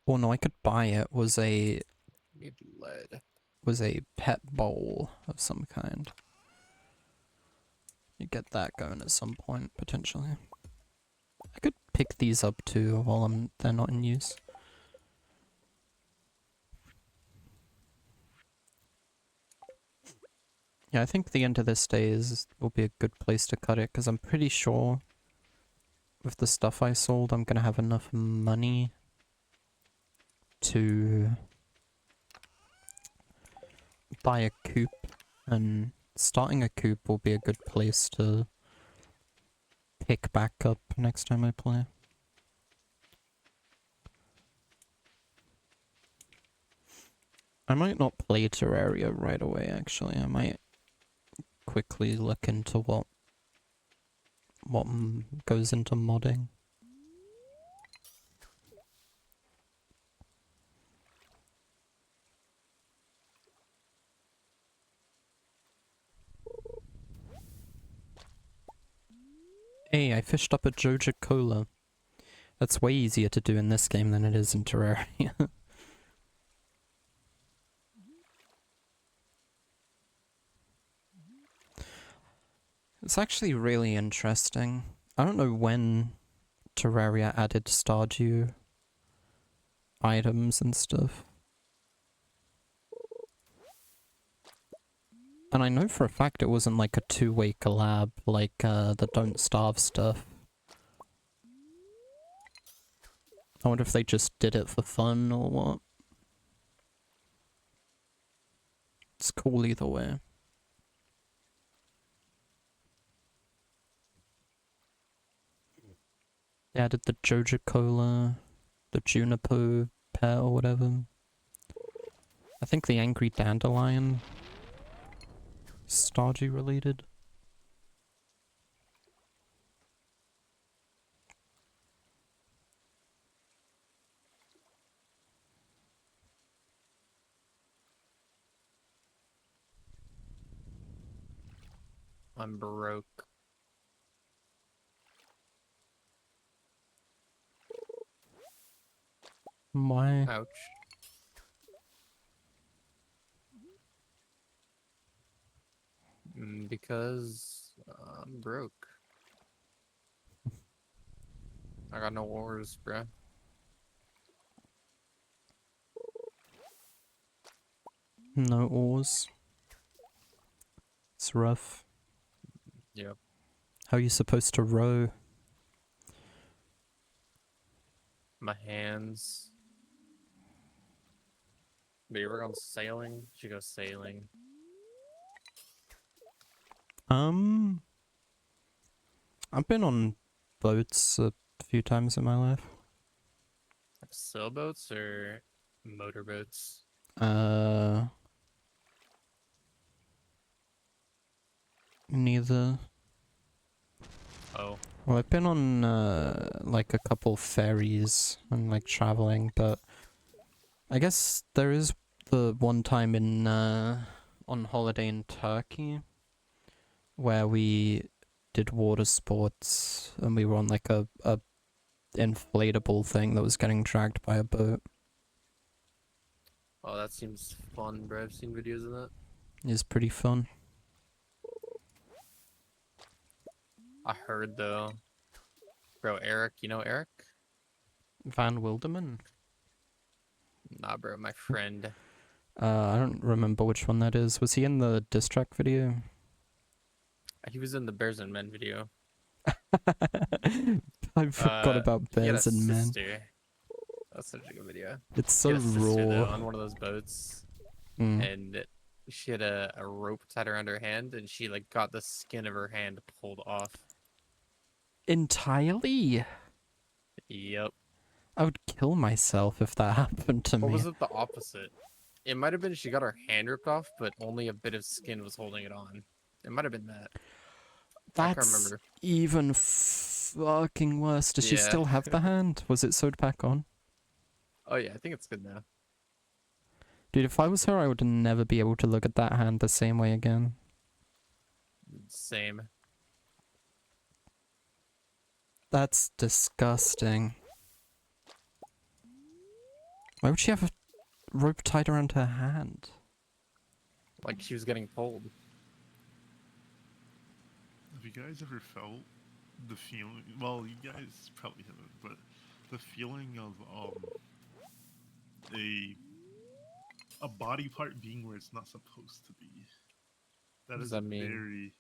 or no, I could buy it, was a Need lead. pet bowl of some kind. You get that going at some point, potentially. I could pick these up too while they're not in use. Yeah, I think the end of this day will be a good place to cut it, because I'm pretty sure with the stuff I sold, I'm gonna have enough money to buy a coop, and starting a coop will be a good place to pick back up next time I play. I might not play Terraria right away, actually. I might quickly look into what goes into modding. Hey, I fished up a Joja Cola. That's way easier to do in this game than it is in Terraria. It's actually really interesting. I don't know when Terraria added Stardew items and stuff. And I know for a fact it wasn't like a two-way collab like the Don't Starve stuff. I wonder if they just did it for fun or what. It's cool either way. They added the Joja Cola, the Juniper pet or whatever. I think the Angry Dandelion Stardew related. I'm broke. Why? Ouch. Because I'm broke. I got no ores, bruh. No ores. It's rough. Yep. How are you supposed to row? My hands. But you ever gone sailing? Should go sailing. I've been on boats a few times in my life. Like sailboats or motorboats? Neither. Oh. Well, I've been on, like a couple ferries and, like, traveling, but I guess there is the one time on holiday in Turkey where we did water sports and we were on, like, a inflatable thing that was getting dragged by a boat. Oh, that seems fun, bro. I've seen videos of that. It was pretty fun. I heard though. Bro, Eric, you know Eric? Van Wilderman? Nah, bro, my friend. I don't remember which one that is. Was he in the diss track video? He was in the Bears and Men video. I forgot about He had a bears and men. sister. That's such a good video. It's He so had a sister though raw. on one of those boats, Mm. and she had a rope tied around her hand, and she like got the skin of her hand pulled off. Entirely? Yep. I would kill myself if that happened to Or me. was it the opposite? It might have been she got her hand ripped off, but only a bit of skin was holding it on. It might have been that. I can't That's remember. even fucking worse. Does she Yeah. still have the hand? Was it sewed back on? Oh yeah, I think it's good now. Dude, if I was her, I would never be able to look at that hand the same way again. Same. That's disgusting. Why would she have a rope tied around her hand? Like she was getting pulled. Have you guys ever felt the feeling? Well, you guys probably haven't, but the feeling of a body part being where it's not supposed to be. That What does is that mean? very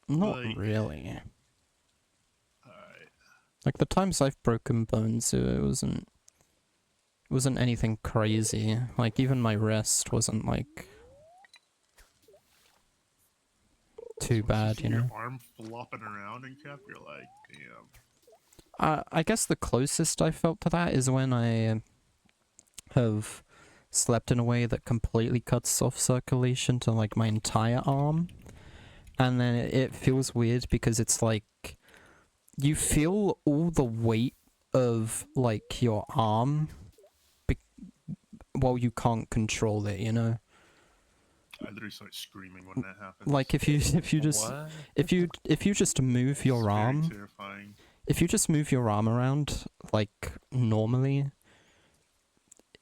Not like. really. Alright. Like the times I've broken bones, it wasn't anything crazy. Like even my wrist wasn't like too bad, you know. Your arm flopping around and crap. You're like, damn. I guess the closest I felt to that is when I have slept in a way that completely cuts off circulation to like my entire arm, and then it feels weird because it's like you feel all the weight of like your arm while you can't control it, you know. I literally start screaming when that happens. Like if you just What? if you just move your It's very arm, terrifying. if you just move your arm around like normally,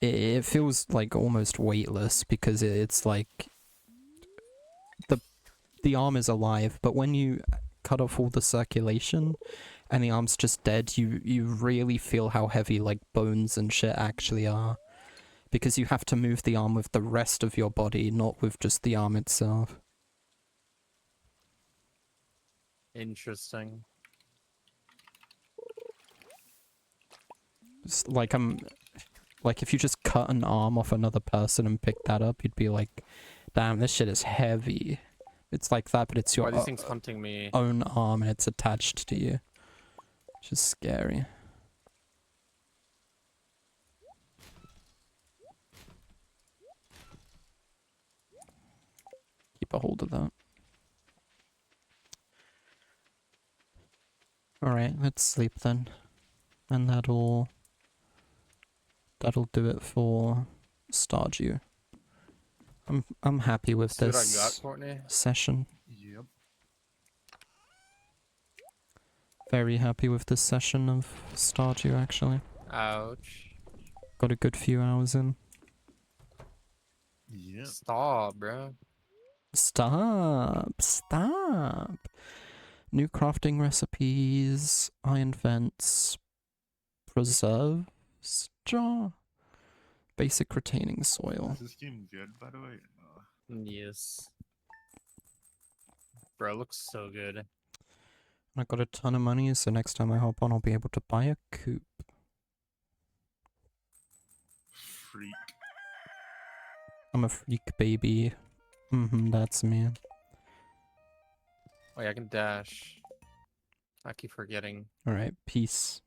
it feels like almost weightless because it's like the arm is alive, but when you cut off all the circulation and the arm's just dead, you really feel how heavy like bones and shit actually are, because you have to move the arm with the rest of your body, not with just the arm itself. Interesting. It's like like if you just cut an arm off another person and pick that up, you'd be like, damn, this shit is heavy. It's like that, but it's Why your are these things hunting me? own arm and it's attached to you. Which is scary. Keep a hold of that. Alright, let's sleep then. And that'll do it for Stardew. I'm happy with See what I got, this Courtney? session. Yep. Very happy with this session of Stardew actually. Ouch. Got a good few hours in. Yep. Stop, bro. Stop! Stop! New crafting recipes, iron vents, preserves, jar, basic retaining soil. Is this game good, by the way? No. Yes. Bro, it looks so good. I got a ton of money, so next time I hop on, I'll be able to buy a coupe. Freak. I'm a freak, baby. That's me. Oh yeah, I can dash. I keep forgetting. Alright, peace.